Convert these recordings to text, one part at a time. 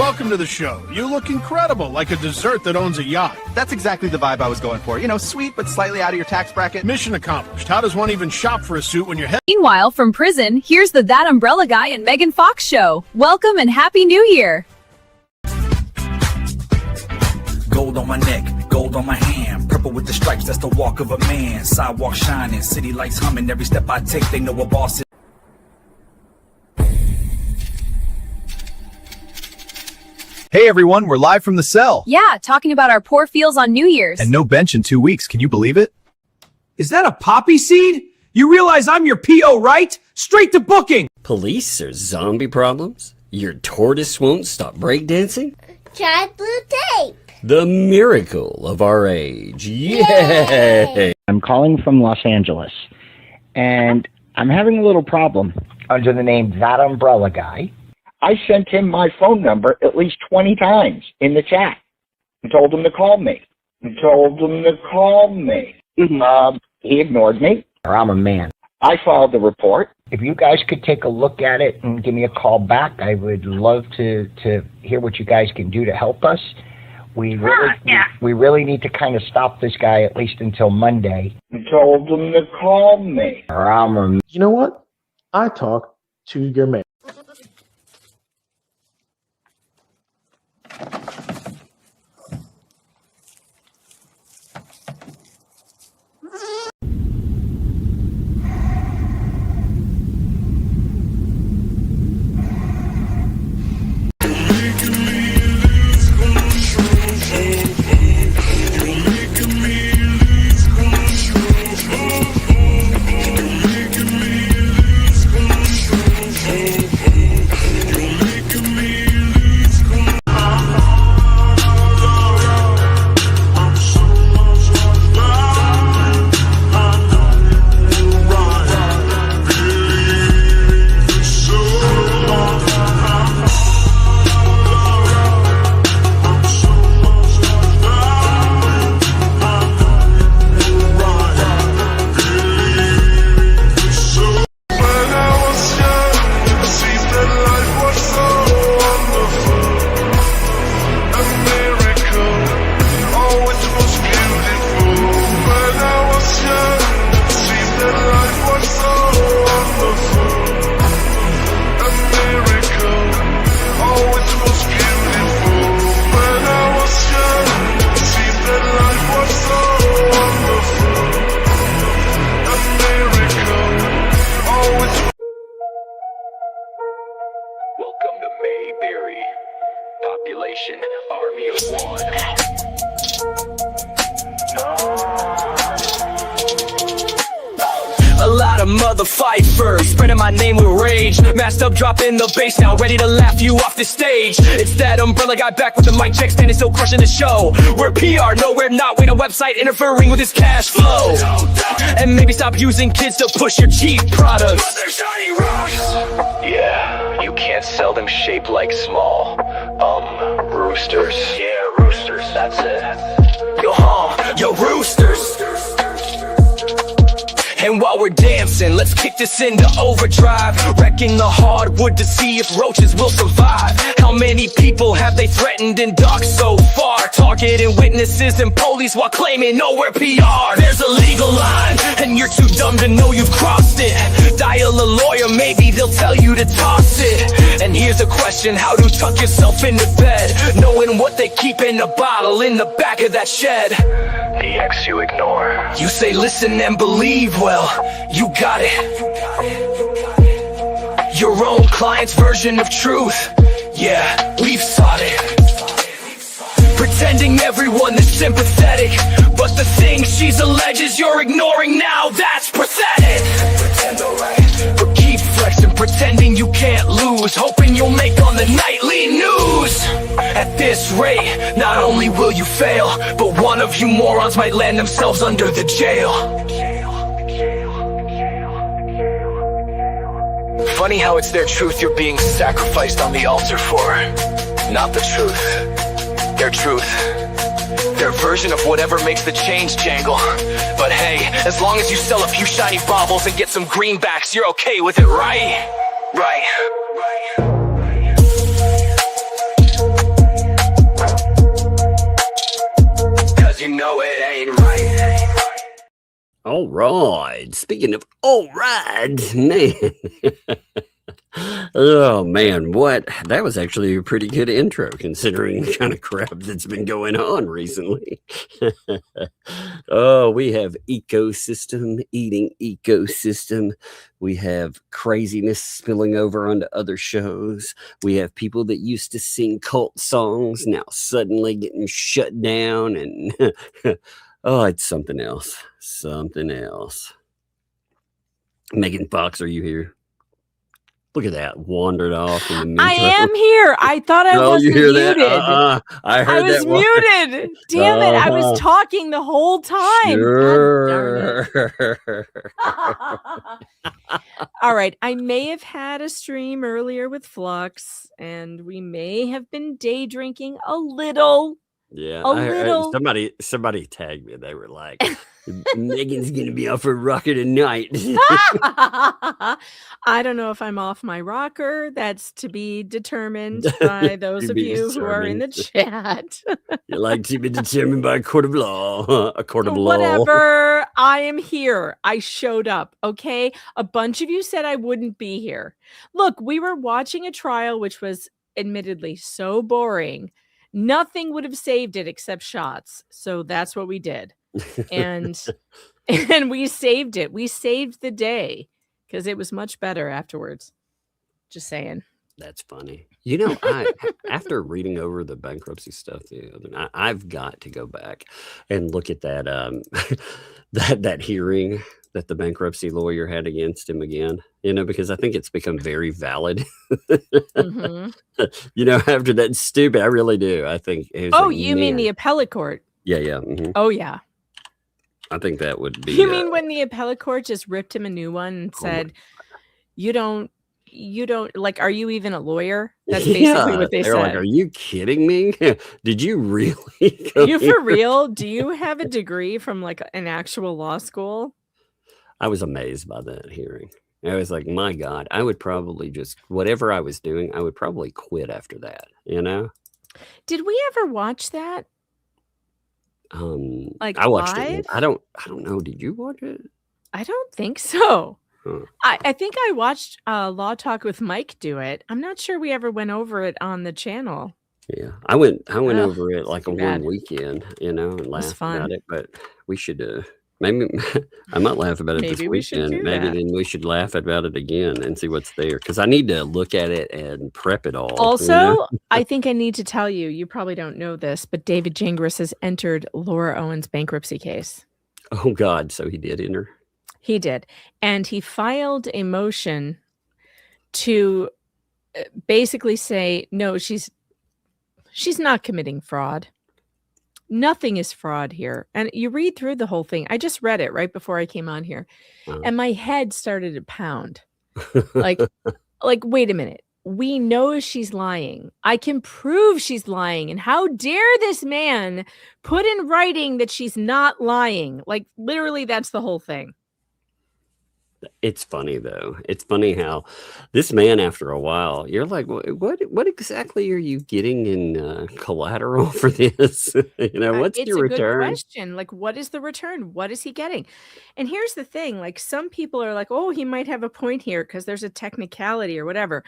Welcome to the show. You look incredible, like a dessert that owns a yacht. That's exactly the vibe I was going for. You know, sweet but slightly out of your tax bracket. Mission accomplished. How does one even shop for a suit when you're Meanwhile, from prison, here's the That Umbrella Guy and Megan Fox show. Welcome and Happy New Year. Gold on my neck, gold on my hand, purple with the stripes, that's the walk of a man. Sidewalk shining, city lights humming, every step I take, they know a boss is. Hey everyone, we're live from the cell. Yeah, talking about our poor feels on New Year's. And no bench in 2 weeks, can you believe it? Is that a poppy seed? You realize I'm your P.O., right? Straight to booking! Police or zombie problems? Your tortoise won't stop breakdancing? Try blue tape. The miracle of our age. Yay! I'm calling from Los Angeles, and I'm having a little problem under the name ThATuMBRELLAgUy. I sent him my phone number at least 20 times in the chat and told him to call me. He ignored me, or I'm a man. I filed the report. If you guys could take a look at it and give me a call back, I would love to hear what you guys can do to help us. We really need to kind of stop this guy at least until Monday. I told him to call me, or I'm a man. You know what? I talk to your man. Population, army of one. A lot of mother fifers, spreading my name with rage. Masked up, dropping the bass now, ready to laugh you off the stage. It's that umbrella guy back with the mic check, standing still crushing the show. We're PR, no we're not, wait a website interfering with his cash flow. And maybe stop using kids to push your cheap products. But they're shiny rocks. Yeah, you can't sell them shaped like small roosters. Yeah, roosters, that's it. Yo, roosters. And while we're dancing, let's kick this into overdrive. Wrecking the hardwood to see if roaches will survive. How many people have they threatened and docked so far? Targeting witnesses and police while claiming no, we're PR. There's a legal line, and you're too dumb to know you've crossed it. Dial a lawyer, maybe they'll tell you to toss it. And here's a question, how to tuck yourself into bed, knowing what they keep in a bottle in the back of that shed. The ex you ignore. You say listen and believe, well, you got it. Your own client's version of truth. Yeah, we've sought it. Pretending everyone is sympathetic, but the things she's alleges you're ignoring now, that's pathetic. Pretend alright, but keep flexing, pretending you can't lose, hoping you'll make on the nightly news. At this rate, not only will you fail, but one of you morons might land themselves under the jail. Funny how it's their truth you're being sacrificed on the altar for. Not the truth. Their truth. Their version of whatever makes the change jangle. But hey, as long as you sell a few shiny baubles and get some greenbacks, you're okay with it, right? Right. All right. Speaking of all right, man. Oh man, what? That was actually a pretty good intro considering the kind of crap that's been going on recently. Oh, we have ecosystem eating ecosystem. We have craziness spilling over onto other shows. We have people that used to sing cult songs now suddenly getting shut down and oh, it's something else. Something else. Megan Fox, are you here? Look at that. Wandered off in the meantime. I am here. I thought I Oh, wasn't you hear muted. that? I heard I was that one. muted. Damn it. I was talking the whole time. Sure. All right. I may have had a stream earlier with Flux, and we may have been day drinking a little. Yeah, A I heard little. somebody tagged me. They were like, "Megan's gonna be off her rocker tonight." I don't know if I'm off my rocker. That's to be determined by those To of be you who are in the chat. You like to be determined by a court of law. A court of law. Whatever. I am here. I showed up. Okay. A bunch of you said I wouldn't be here. Look, we were watching a trial, which was admittedly so boring. Nothing would have saved it except shots. So that's what we did. And we saved it. We saved the day because it was much better afterwards. Just saying. That's funny. You know, after reading over the bankruptcy stuff the other night, I've got to go back and look at that that hearing that the bankruptcy lawyer had against him again. You know, because I think it's become very valid. Mm-hmm. You know, after that stupid, I really do. I think. Oh, like, you mean the appellate court? Yeah, yeah. Mm-hmm. Oh, yeah. I think that would be. You mean when the appellate court just ripped him a new one and said, you don't like, are you even a lawyer? That's basically what they said. Like, are you kidding me? Did you really? You for real? Do you have a degree from like an actual law school? I was amazed by that hearing. I was like, my God, I would probably just, whatever I was doing, I would probably quit after that, you know? Did we ever watch that? Like I watched live? it. I don't know. Did you watch it? I don't think so. Huh. I think I watched Law Talk with Mike do it. I'm not sure we ever went over it on the channel. Yeah, I went over it like a bad. one weekend, you know, and laughed fun. about it. But we should maybe I might laugh about it this Maybe we should weekend. do Maybe that. then we should laugh about it again and see what's there because I need to look at it and prep it all. Also, you know? I think I need to tell you, you probably don't know this, but David Gingras has entered Laura Owen's bankruptcy case. Oh God, so he did enter. He did. And he filed a motion to basically say, no, she's not committing fraud. Nothing is fraud here. And you read through the whole thing. I just read it right before I came on here. And my head started to pound. Like, wait a minute. We know she's lying. I can prove she's lying. And how dare this man put in writing that she's not lying? Like, literally, that's the whole thing. It's funny though. It's funny how this man, after a while, you're like, what exactly are you getting in collateral for this? You know, what's It's your a good return? question. Like, what is the return? What is he getting? And here's the thing. Like, some people are like, oh, he might have a point here because there's a technicality or whatever.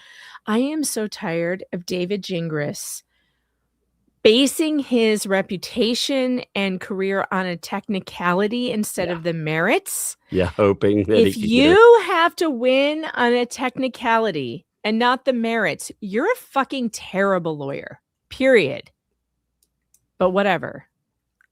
I am so tired of David Gingras basing his reputation and career on a technicality instead of the merits. Yeah, hoping that If you have to win on a technicality and not the merits, you're a fucking terrible lawyer, period. But whatever.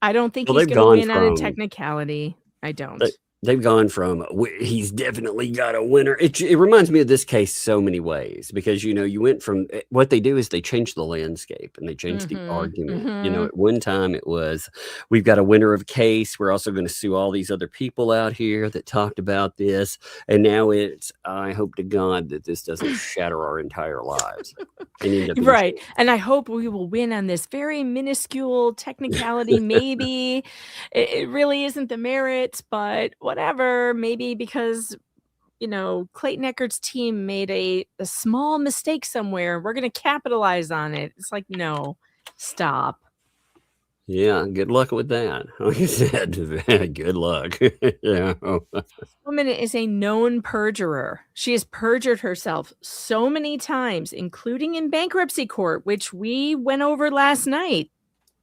I don't think he's going to win on a technicality. I don't. They've gone from he's definitely got a winner. It reminds me of this case so many ways because, you know, you went from what they do is they change the landscape and they change the argument. You know, at one time it was we've got a winner of a case. We're also going to sue all these other people out here that talked about this. And now it's I hope to God that this doesn't shatter our entire lives. Right. And I hope we will win on this very minuscule technicality. Maybe it really isn't the merits, but whatever, maybe because, you know, Clayton Eckert's team made a small mistake somewhere. We're going to capitalize on it. It's like, no, stop. Yeah, good luck with that. Like I said, good luck. Yeah. Woman is a known perjurer. She has perjured herself so many times, including in bankruptcy court, which we went over last night.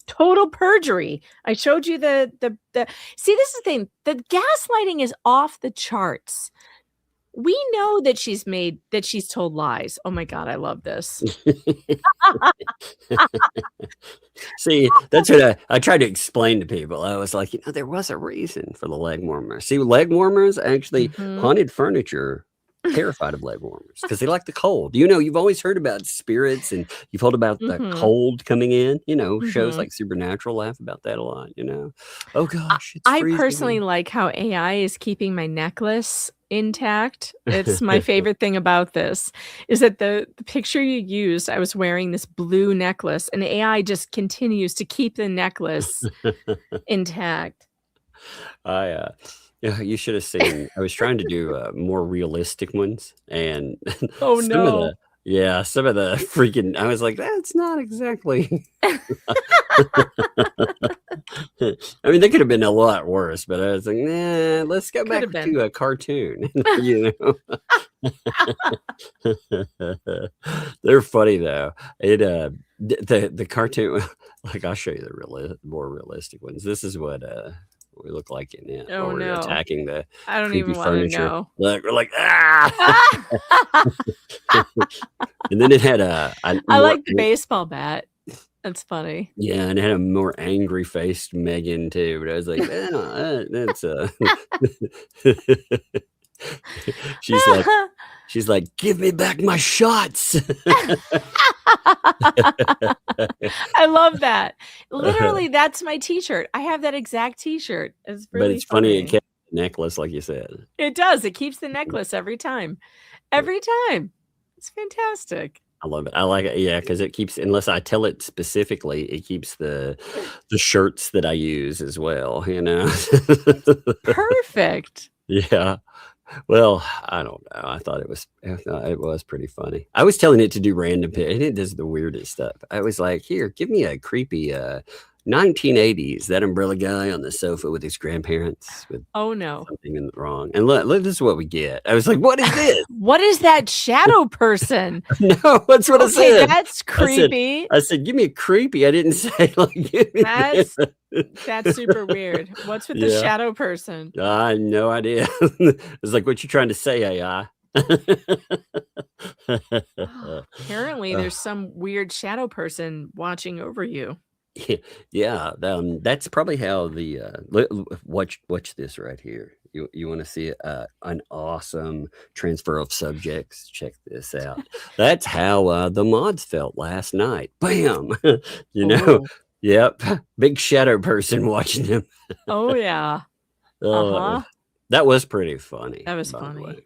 Total perjury. I showed you the see, this is the thing. The gaslighting is off the charts. We know that she's told lies. Oh my God, I love this. See, that's what I tried to explain to people. I was like, there was a reason for the leg warmers. See, leg warmers actually haunted furniture. Terrified of leg warmers because they like the cold. You've always heard about spirits and you've heard about the cold coming in. Shows like Supernatural laugh about that a lot. Oh gosh, it's I freezing. personally like how AI is keeping my necklace intact. It's my favorite thing about this is that the picture you used, I was wearing this blue necklace and AI just continues to keep the necklace intact. Yeah, you should have seen. I was trying to do more realistic ones, and Oh some of no. some of the freaking. I was like, that's not exactly. I mean, they could have been a lot worse, but I was like, nah, let's go back to a cartoon. They're funny though. The cartoon. Like, I'll show you the more realistic ones. This is what we look like in it. Oh we're no. attacking the I don't creepy even want to furniture. know. We're like, ah! And then it had I like the baseball bat. That's funny. Yeah, and it had a more angry faced Megan too. But I was like, that's she's like, give me back my shots. I love that. Literally, that's my t-shirt. I have that exact t-shirt. It's really but it's funny. It kept the necklace, like you said. It does. It keeps the necklace every time. Every time. It's fantastic. I love it. I like it. Yeah, because it keeps, unless I tell it specifically, it keeps the shirts that I use as well. Perfect. Yeah. Well, I don't know. I thought it was pretty funny. I was telling it to do random and it does the weirdest stuff. I was like, here, give me a creepy 1980s, that umbrella guy on the sofa with his grandparents with something wrong. And look, this is what we get. I was like, what is this? What is that shadow person? No, that's what I said. That's creepy. I said, give me a creepy. I didn't say like give me that's super weird. What's with the shadow person? I had no idea. It's like, what you trying to say, AI? Apparently there's some weird shadow person watching over you. Yeah, that's probably how the watch this right here. You want to see an awesome transfer of subjects? Check this out. That's how the mods felt last night. Bam. Yep, big shadow person watching him. Oh yeah. That was pretty funny. That was funny.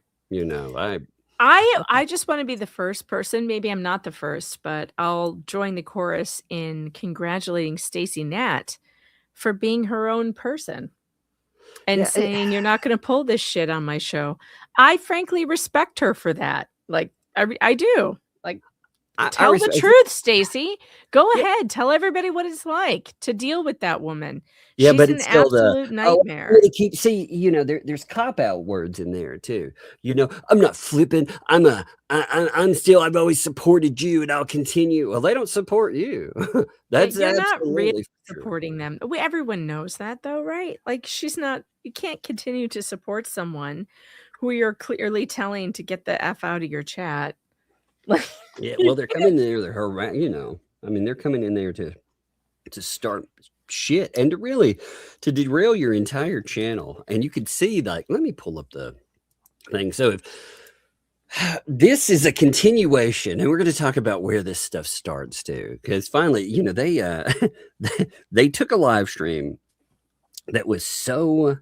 I just want to be the first person. Maybe I'm not the first, but I'll join the chorus in congratulating Stacey Nat for being her own person and saying you're not going to pull this shit on my show. I frankly respect her for that. Like I do. Like, tell the truth, Stacey. Go ahead. Tell everybody what it's like to deal with that woman. Yeah, She's but it's still the absolute nightmare. There's cop-out words in there too. I'm not flipping. I've always supported you and I'll continue. Well, they don't support you. That's you're not really supporting them. Everyone knows that though, right? Like you can't continue to support someone who you're clearly telling to get the F out of your chat. Yeah, well, they're coming there. They're they're coming in there to start shit and to derail your entire channel. And you could see, like, let me pull up the thing. So if this is a continuation, and we're going to talk about where this stuff starts too, because finally, they took a live stream that was so,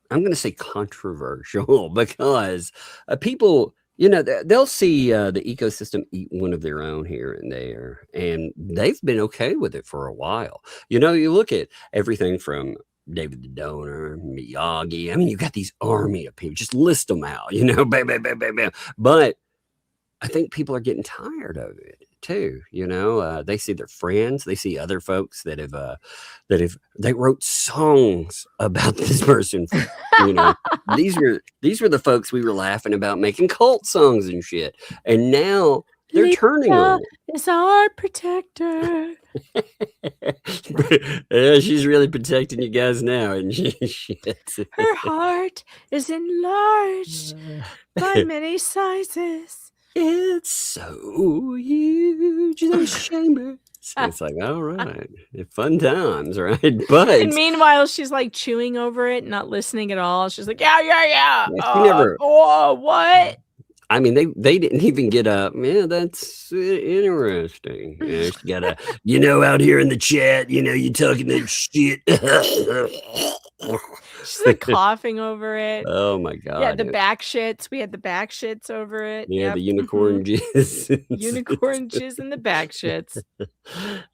I'm going to say controversial because people. They'll see the ecosystem eat one of their own here and there, and they've been okay with it for a while. You look at everything from David the Donor, Miyagi. I mean, you got these army of people. Just list them out, bam, bam, bam, bam, bam. But I think people are getting tired of it. too. They see their friends, they see other folks that they wrote songs about this person. These were the folks we were laughing about making cult songs and shit, and now they're turning on it. Is our protector. Yeah, she's really protecting you guys now, and shit. Her heart is enlarged by many sizes. It's so huge, those chambers. It's like, all right, fun times, right? But And meanwhile, she's like chewing over it, not listening at all. She's like, yeah. Yeah, she never- Oh, what? I mean, they didn't even get up. Yeah, that's interesting. Yeah, she got out here in the chat, you talking that shit. She's like coughing over it. Oh my god. Yeah, the back shits. We had the back shits over it. Yeah, Yep. the unicorn jizz. Unicorn jizz in the back shits.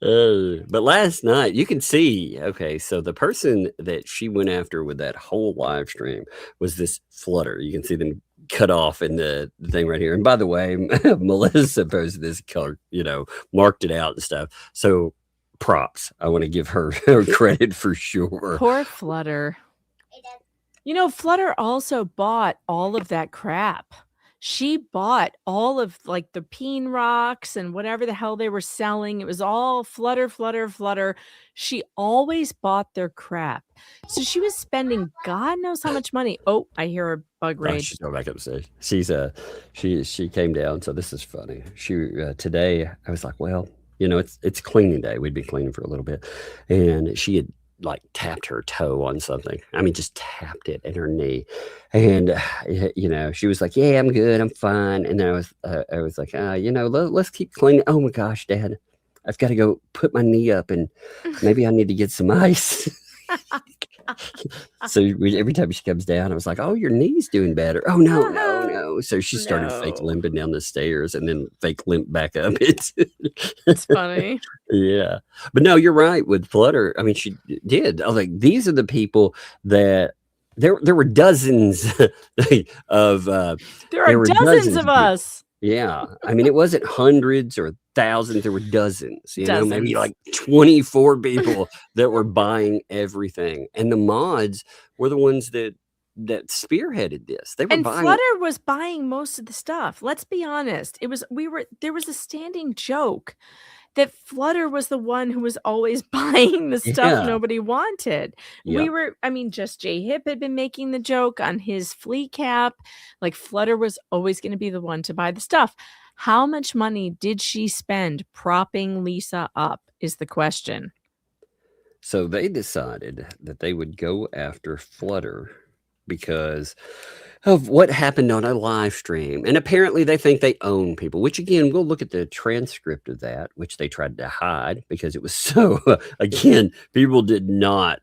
But last night, you can see, okay, so the person that she went after with that whole live stream was this Flutter. You can see them cut off in the thing right here. And by the way, Melissa posted this color, marked it out and stuff. So props. I want to give her credit for sure. Poor Flutter. Flutter also bought all of that crap. She bought all of like the peen rocks and whatever the hell they were selling. It was all Flutter, Flutter, Flutter. She always bought their crap. So she was spending God knows how much money. Oh, I hear a bug rage. She's going back upstairs. She came down. So this is funny. Today I was like, well, it's cleaning day. We'd been cleaning for a little bit, and she had like tapped her toe on something. I mean, just tapped it in her knee, and she was like, "Yeah, I'm good, I'm fine." And then I was like, let's keep cleaning. Oh my gosh, Dad, I've got to go put my knee up, and maybe I need to get some ice. So every time she comes down, I was like, "Oh, your knee's doing better." Oh no. So she started fake limping down the stairs and then fake limp back up. It's funny. Yeah, but no, you're right with Flutter. I mean, she did. I was like, these are the people that there were dozens of. There are dozens of us. Yeah, I mean, it wasn't hundreds or thousands. There were dozens. Dozens. Maybe like 24 people that were buying everything, and the mods were the ones that spearheaded this. They were And buying. Flutter was buying most of the stuff. Let's be honest. There was a standing joke that Flutter was the one who was always buying the stuff nobody wanted. Yeah. Just J Hip had been making the joke on his flea cap. Like Flutter was always going to be the one to buy the stuff. How much money did she spend propping Lisa up is the question. So they decided that they would go after Flutter because of what happened on a live stream. And apparently they think they own people, which again, we'll look at the transcript of that, which they tried to hide because it was so, again, people did not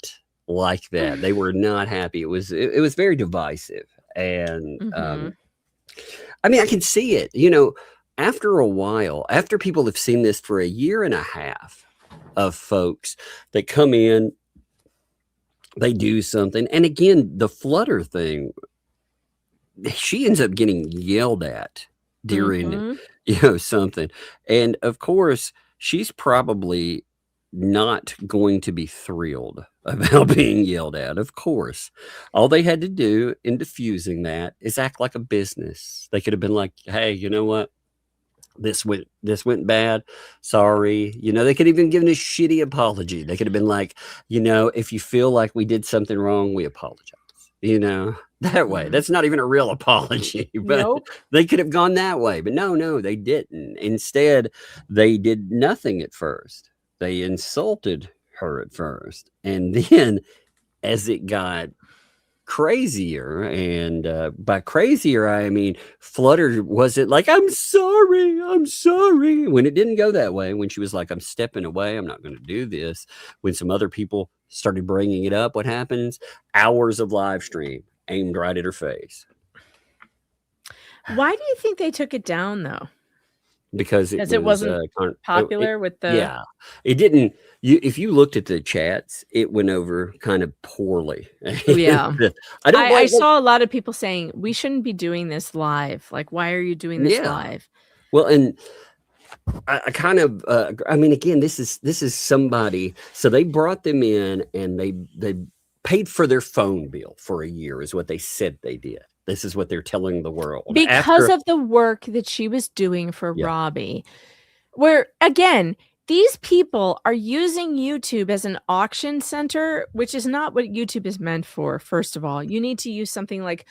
like that. They were not happy. It was very divisive. And I can see it, after a while, after people have seen this for a year and a half of folks that come in, they do something. And again, the Flutter thing, she ends up getting yelled at during, something. And of course, she's probably not going to be thrilled about being yelled at. Of course, all they had to do in diffusing that is act like a business. They could have been like, hey, you know what? This went bad. Sorry. They could even give a shitty apology. They could have been like, if you feel like we did something wrong, we apologize. That way. That's not even a real apology, but they could have gone that way. But no, they didn't. Instead, they did nothing at first. They insulted her at first. And then as it got crazier, and by crazier, I mean, Flutter wasn't like, I'm sorry. When it didn't go that way, when she was like, I'm stepping away, I'm not going to do this. When some other people started bringing it up, what happens? Hours of live stream aimed right at her face. Why do you think they took it down though? Because it wasn't popular with the. Yeah, it didn't. If you looked at the chats, it went over kind of poorly. Yeah, I saw a lot of people saying we shouldn't be doing this live. Like, why are you doing this live? Well, and I kind of, I mean, again, this is somebody. So they brought them in and they paid for their phone bill for a year, is what they said they did. This is what they're telling the world Because of the work that she was doing for Robbie. Where again, these people are using YouTube as an auction center, which is not what YouTube is meant for. First of all, you need to use something like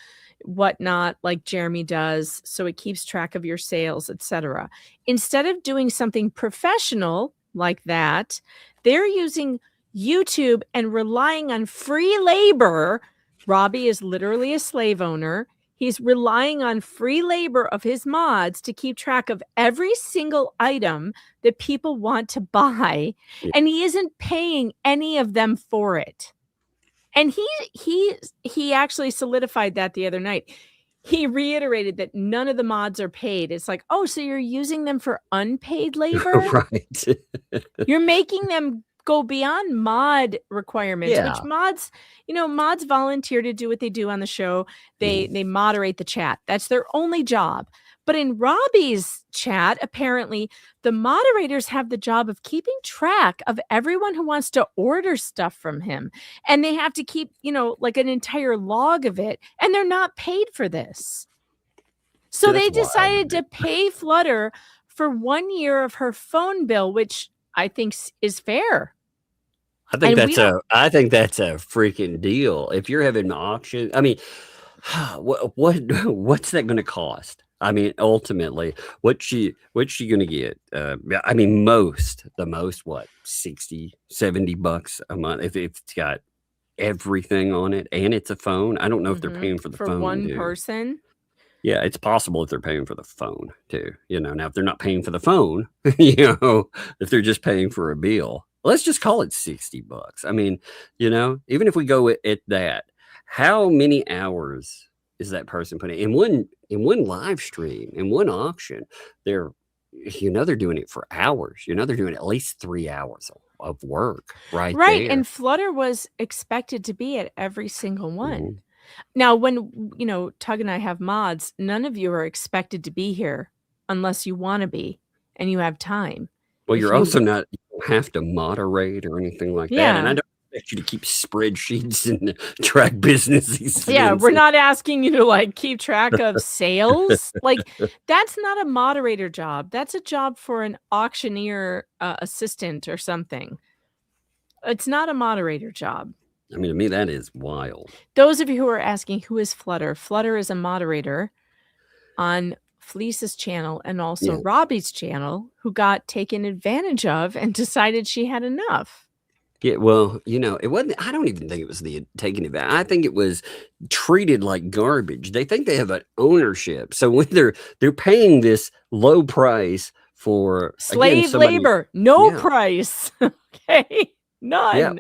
Whatnot, like Jeremy does, so it keeps track of your sales, etc. Instead of doing something professional like that, they're using YouTube and relying on free labor. Robbie is literally a slave owner. He's relying on free labor of his mods to keep track of every single item that people want to buy, and he isn't paying any of them for it. And he actually solidified that the other night. He reiterated that none of the mods are paid. It's like, oh, so you're using them for unpaid labor? Right. You're making them go beyond mod requirements, which mods, mods volunteer to do what they do on the show. They moderate the chat. That's their only job. But in Robbie's chat, apparently the moderators have the job of keeping track of everyone who wants to order stuff from him. And they have to keep, like an entire log of it. And they're not paid for this. So they decided to pay Flutter for 1 year of her phone bill, which I think is fair. I think that's a freaking deal. If you're having an auction, I mean, what's that going to cost? I mean, ultimately, what's she going to get? I mean, the most, what, 60, 70 bucks a month if it's got everything on it and it's a phone. I don't know if they're paying for the phone. For one person? Yeah, it's possible if they're paying for the phone too. Now if they're not paying for the phone, if they're just paying for a bill, let's just call it 60 bucks. I mean, even if we go at that, how many hours is that person putting in one live stream, in one auction? They're doing it for hours. They're doing at least 3 hours of work right there. And Flutter was expected to be at every single one. Now, when, Tug and I have mods, none of you are expected to be here unless you want to be and you have time. Well, you don't have to moderate or anything like that. And I don't expect you to keep spreadsheets and track business. Yeah, we're not asking you to keep track of sales. That's not a moderator job. That's a job for an auctioneer assistant or something. It's not a moderator job. I mean, to me, that is wild. Those of you who are asking, who is Flutter? Flutter is a moderator on Fleece's channel and also Robbie's channel, who got taken advantage of and decided she had enough. Yeah, well, it wasn't. I don't even think it was the taking advantage. I think it was treated like garbage. They think they have an ownership. So when they're paying this low price for slave labor, no price. Okay, none. Yeah.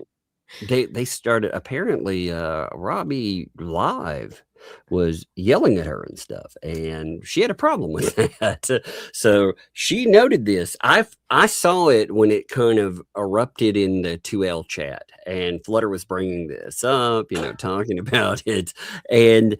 They started, apparently Robbie live was yelling at her and stuff, and she had a problem with that. So she noted this. I saw it when it kind of erupted in the 2L chat, and Flutter was bringing this up, talking about it, and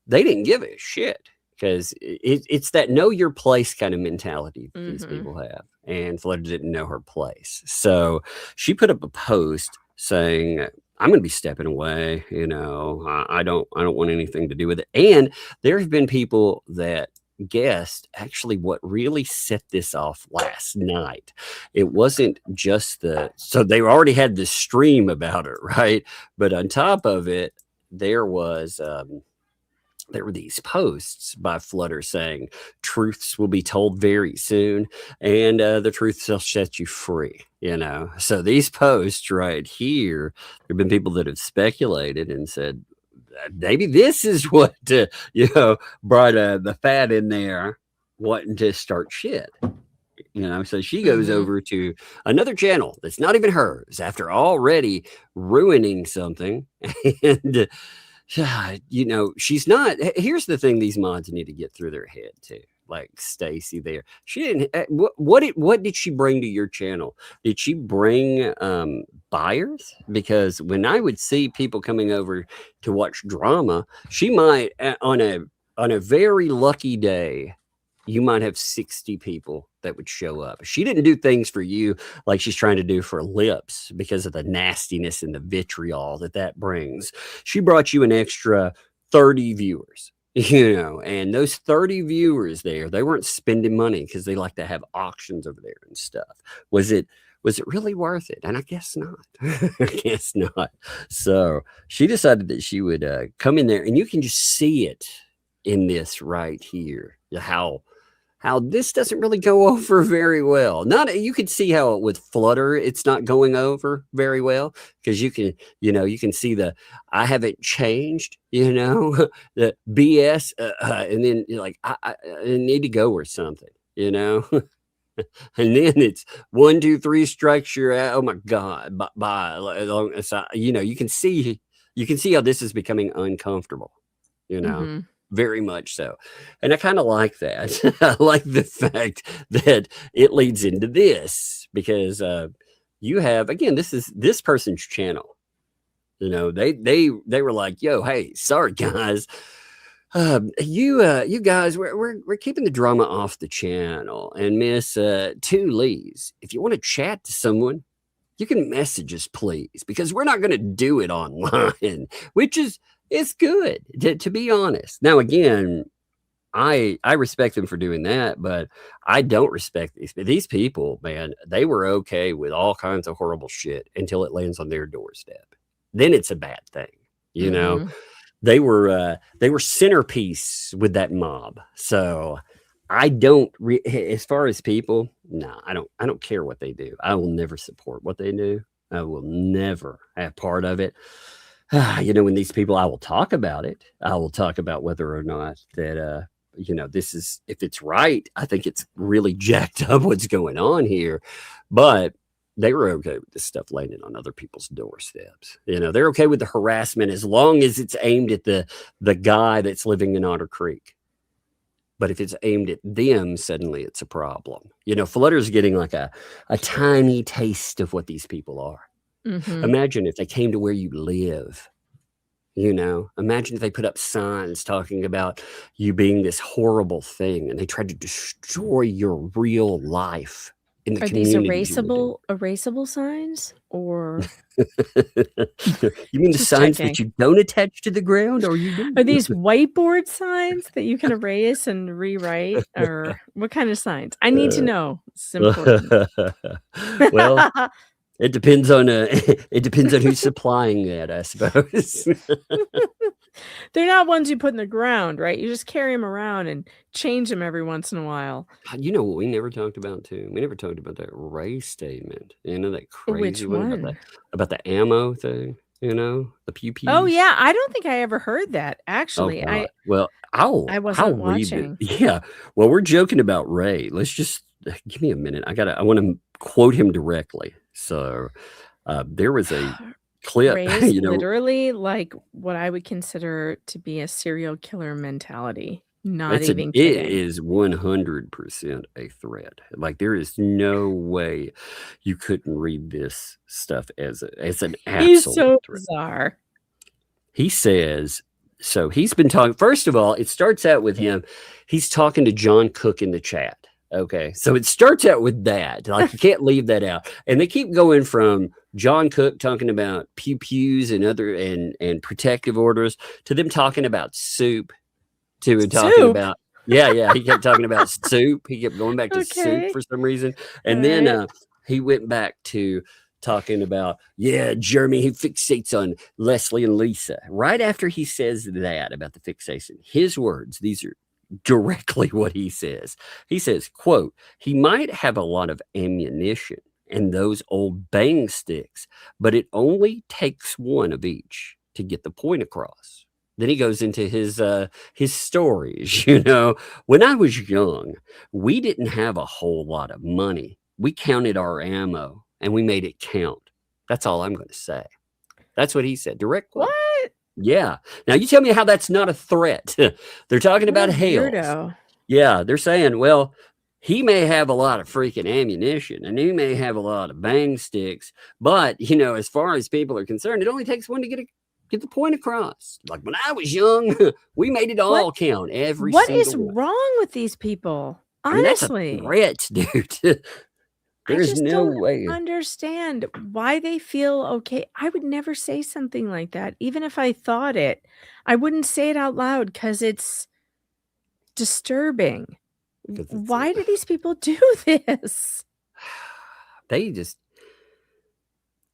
they didn't give a shit because it's that know your place kind of mentality that these people have, and Flutter didn't know her place. So she put up a post saying, I'm going to be stepping away. I don't want anything to do with it. And there have been people that guessed actually what really set this off last night. It wasn't just so they already had this stream about it, right? But on top of it, there were these posts by Flutter saying truths will be told very soon, and the truth shall set you free. So these posts right here, there have been people that have speculated and said maybe this is what brought the fat in there, wanting to start shit. So she goes over to another channel that's not even hers after already ruining something. And she's not. Here's the thing: these mods need to get through their head too. Like Stacy, there, she didn't. What did she bring to your channel? Did she bring buyers? Because when I would see people coming over to watch drama, she might on a very lucky day you might have 60 people that would show up. She didn't do things for you like she's trying to do for lips because of the nastiness and the vitriol that brings. She brought you an extra 30 viewers, and those 30 viewers there, they weren't spending money because they like to have auctions over there and stuff. Was it really worth it? And I guess not. I guess not. So she decided that she would come in there, and you can just see it in this right here, how this doesn't really go over very well. You can see how with Flutter it's not going over very well because you can see I haven't changed, the BS, and then you're like I need to go or something, and then it's 1, 2, 3 structure. Oh my God! Bye. You can see how this is becoming uncomfortable. Mhm. Very much so. And I kind of like that. I like the fact that it leads into this because you have, again, this person's channel. They were like, yo, hey, sorry guys. You guys, we're keeping the drama off the channel. And Miss 2 Lees, if you want to chat to someone, you can message us, please, because we're not going to do it online, which is, it's good to be honest. Now, again, I respect them for doing that, but I don't respect these people, man. They were okay with all kinds of horrible shit until it lands on their doorstep. Then it's a bad thing, Mhm. They were centerpiece with that mob. So I don't as far as people, no, I don't care what they do. I will never support what they do. I will never have part of it. When these people, I will talk about it. I will talk about whether or not that, this is, if it's right, I think it's really jacked up what's going on here. But they were okay with this stuff landing on other people's doorsteps. They're okay with the harassment as long as it's aimed at the guy that's living in Otter Creek. But if it's aimed at them, suddenly it's a problem. Flutter's getting like a tiny taste of what these people are. Mhm. Imagine if they came to where you live, imagine if they put up signs talking about you being this horrible thing and they tried to destroy your real life in the Are these community. erasable signs or You mean the Just signs checking. that you don't attach to the ground or you do? Are these whiteboard signs that you can erase and rewrite, or what kind of signs? I need to know. It's important. Well, it depends on who's supplying that, I suppose. They're not ones you put in the ground, right? You just carry them around and change them every once in a while. You know what we never talked about too? We never talked about that race statement. That Which crazy one one? about the ammo thing. The pew pews. Oh yeah, I don't think I ever heard that. Oh Actually, God. Well, I I'll wasn't read it. watching. Yeah. Well, we're joking about Ray. Let's just give me a minute. I want to quote him directly. So there was a clip. Ray is literally like what I would consider to be a serial killer mentality. Not even it kidding. is 100% a threat. Like there is no way you couldn't read this stuff as an He's absolute so threat. bizarre. He says, so he's been talking. First of all, it starts out with him. He's talking to John Cook in the chat. Okay. So it starts out with that. Like you can't leave that out. And they keep going from John Cook talking about pew pews and other and protective orders to them talking about soup to talking about he kept talking about soup. He kept going back to soup for some reason. And then he went back to talking about, Jeremy, he fixates on Leslie and Lisa. Right after he says that about the fixation, his words, these are directly what he says. He says, quote, he might have a lot of ammunition and those old bang sticks, but it only takes one of each to get the point across. Then he goes into his stories. When I was young, we didn't have a whole lot of money. We counted our ammo and we made it count. That's all I'm going to say. That's what he said. Direct quote. What? Yeah. Now you tell me how that's not a threat. They're talking about Hale. Yeah, they're saying, well, he may have a lot of freaking ammunition and he may have a lot of bang sticks, but as far as people are concerned, it only takes one to get Get the point across. Like when I was young, we made it all count. Every What single is one. wrong with these people? I mean, that's a Honestly, threat, dude. I There's just no don't way. understand why they feel okay. I would never say something like that, even if I thought it. I wouldn't say it out loud because it's disturbing. Why do these people do this? They just,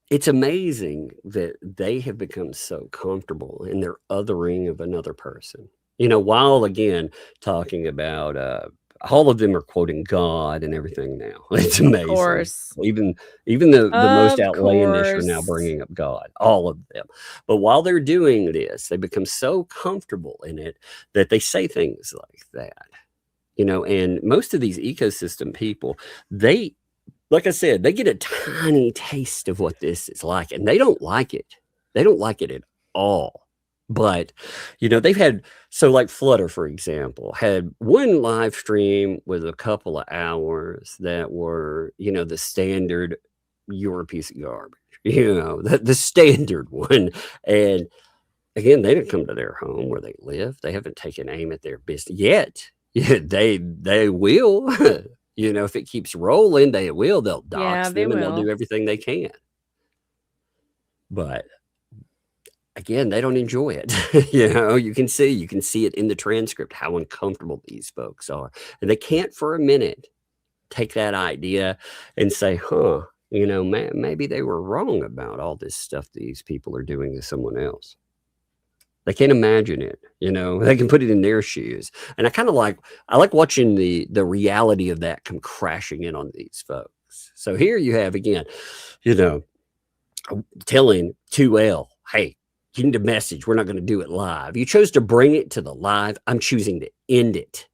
it's amazing that they have become so comfortable in their othering of another person. You know, while again talking about all of them are quoting God and everything now. It's amazing. Of course. Even the most Of outlandish are now course. bringing up God. All of them. But while they're doing this, they become so comfortable in it that they say things like that. You know, and most of these ecosystem people, they, like I said, they get a tiny taste of what this is like, and they don't like it. They don't like it at all. But, you know, they've had, so like Flutter, for example, had one live stream with a couple of hours that were, you know, the standard, you're a piece of garbage, you know, the standard one. And again, they didn't come to their home where they live. They haven't taken aim at their business yet. Yeah, they will. You know, if it keeps rolling, they will. They'll dox them and they'll do everything they can. But again, they don't enjoy it. You know, you can see it in the transcript how uncomfortable these folks are. And they can't for a minute take that idea and say, huh, you know, maybe they were wrong about all this stuff these people are doing to someone else. They can't imagine it, you know, they can put it in their shoes. And I like watching the reality of that come crashing in on these folks. So here you have, again, you know, telling 2L, hey, you need a message. We're not going to do it live. You chose to bring it to the live. I'm choosing to end it.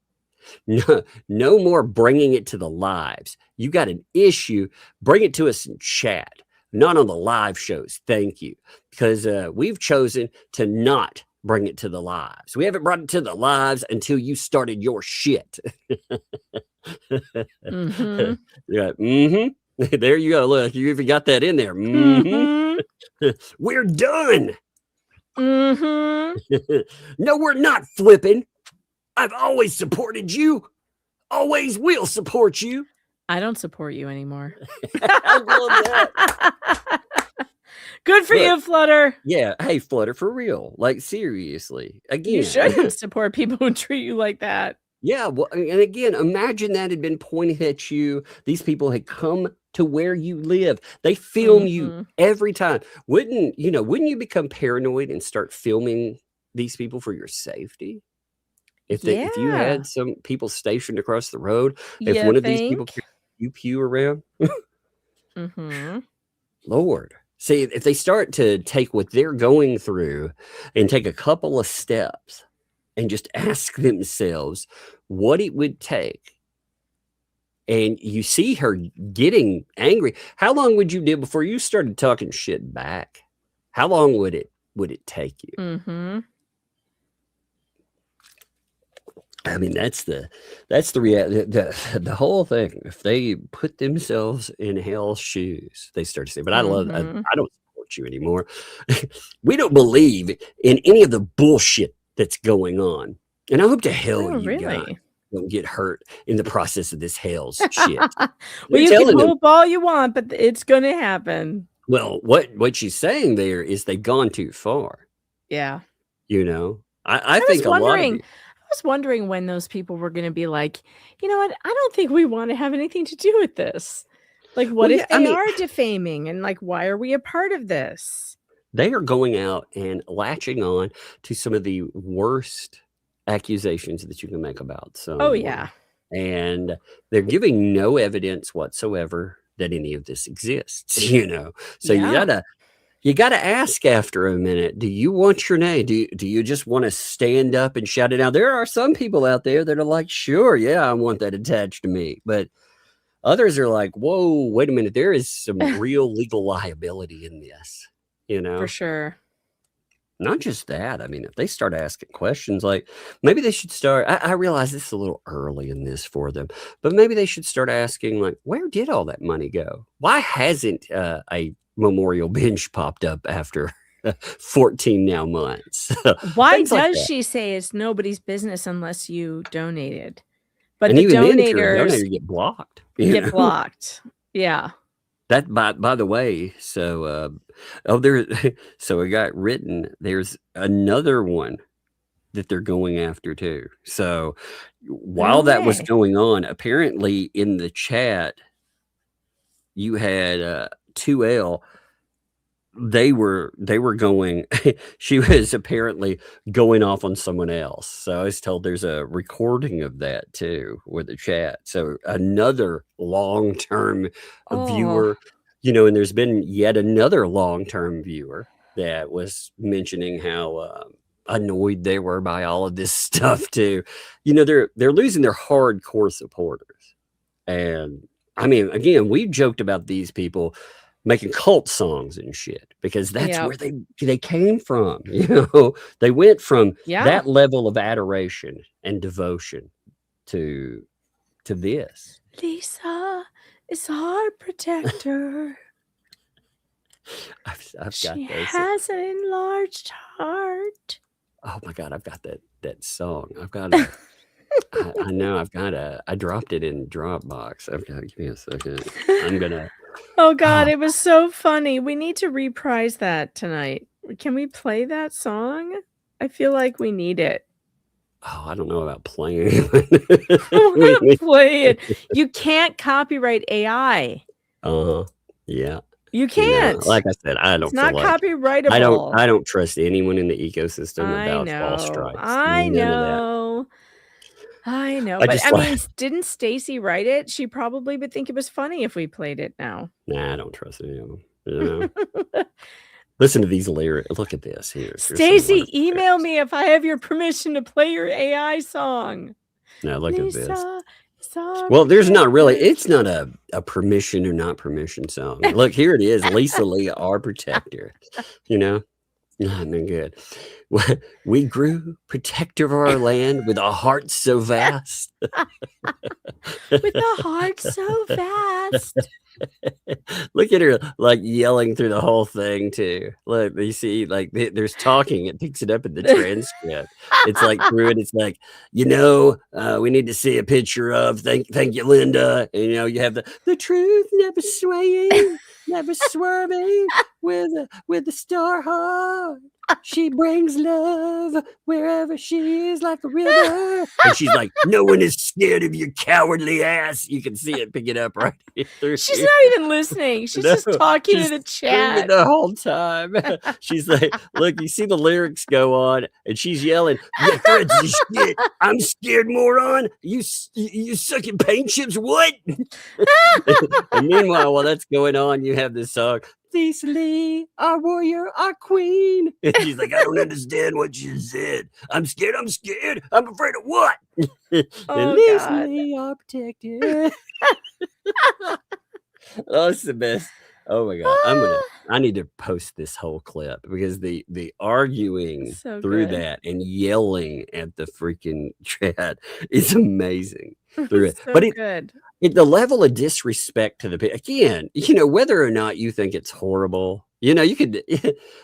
No more bringing it to the lives. You got an issue. Bring it to us in chat, not on the live shows. Thank you. Because we've chosen to not bring it to the lives. We haven't brought it to the lives until you started your shit. Mm-hmm. Yeah. Mm-hmm. There you go. Look, you even got that in there. Mm-hmm. We're done. Mm-hmm. No, we're not flipping. I've always supported you. Always will support you. I don't support you anymore. I love that. Good for you, Flutter. Yeah. Hey, Flutter, for real. Like, seriously. Again. You shouldn't support people who treat you like that. Yeah. Well, and again, imagine that had been pointed at you. These people had come to where you live. They film you every time. Wouldn't you become paranoid and start filming these people for your safety? If you had some people stationed across the road, if one of these people pew around, Lord. See, if they start to take what they're going through and take a couple of steps and just ask themselves what it would take, and you see her getting angry, how long would you do before you started talking shit back? How long would it take you? Mm-hmm. I mean, that's the reality. The whole thing. If they put themselves in Hale's shoes, they start to say, "But I don't support you anymore. We don't believe in any of the bullshit that's going on." And I hope to hell you guys don't get hurt in the process of this Hale's shit. Well, you can hope all you want, but it's going to happen. Well, what she's saying there is they've gone too far. Yeah. You know, I think a lot of it, I was wondering when those people were going to be like, you know what? I don't think we want to have anything to do with this. Like, what if they are defaming? And like, why are we a part of this? They are going out and latching on to some of the worst accusations that you can make about someone. Oh, yeah. And they're giving no evidence whatsoever that any of this exists, you know? So you gotta ask after a minute, do you want your name? Do you just want to stand up and shout it out? There are some people out there that are like, sure, yeah, I want that attached to me. But others are like, whoa, wait a minute. There is some real legal liability in this, you know? For sure. Not just that. I mean, if they start asking questions, like maybe they should start, I realize this is a little early in this for them, but maybe they should start asking, like, where did all that money go? Why hasn't a memorial bench popped up after 14 now months. Why Things like does that. she say it's nobody's business unless you donated? But And the even then, if you're a donators donator, get blocked. You get know? blocked. Yeah. That by the way, so so it got written. There's another one that they're going after too. So while No that was way. going on, apparently in the chat, you had 2L. They were going. She was apparently going off on someone else. So I was told there's a recording of that too with the chat. So another long-term viewer, and there's been yet another long-term viewer that was mentioning how annoyed they were by all of this stuff too. They're losing their hardcore supporters. And I mean, again, we joked about these people making cult songs and shit because that's where they came from. They went from that level of adoration and devotion to this. Lisa is our protector. I've got she those. has an enlarged heart. Oh my God, I've got that song. I've got it. I know I've got I dropped it in Dropbox. I've got, give me a second. I'm gonna. Oh God, it was so funny. We need to reprise that tonight. Can we play that song? I feel like we need it. Oh, I don't know about playing. I'm gonna play it. You can't copyright AI. Yeah. You can't. Like I said, I don't. It's not copyrightable. I don't trust anyone in the ecosystem about false strikes. I know. But I mean, didn't Stacy write it? She probably would think it was funny if we played it now. Nah, I don't trust any of them. Listen to these lyrics. Look at this here. Stacy, email me if I have your permission to play your AI song. Now look at this. Sorry. Well, there's not really. It's not a permission or not permission song. Look, here it is. Lisa Lee, our protector. I mean, good. We grew protector of our land with a heart so vast. With a heart so vast. Look at her like yelling through the whole thing too. Look, you see, like there's talking. It picks it up in the transcript. It's like through it. It's like, we need to see a picture of. Thank you, Linda. And you have the truth never swaying, never swerving with the star heart. She brings love wherever she is like a river. And she's like, no one is scared of your cowardly ass. You can see it pick it up right here. She's not even listening. She's just talking to the chat the whole time. She's like, look, you see the lyrics go on and she's yelling, your threads is shit. I'm scared, moron. You sucking paint chips, what? And meanwhile, while that's going on, you have this song, Lisa Lee, our warrior, our queen. And she's like, I don't understand what you said. I'm scared. I'm afraid of what? Oh, Lisa God. Lee, our protector. Oh, it's the best. Oh my God. I need to post this whole clip because the arguing So through good. that and yelling at the freaking chat is amazing. Through it. So But good. the level of disrespect to the people, again, whether or not you think it's horrible, you could,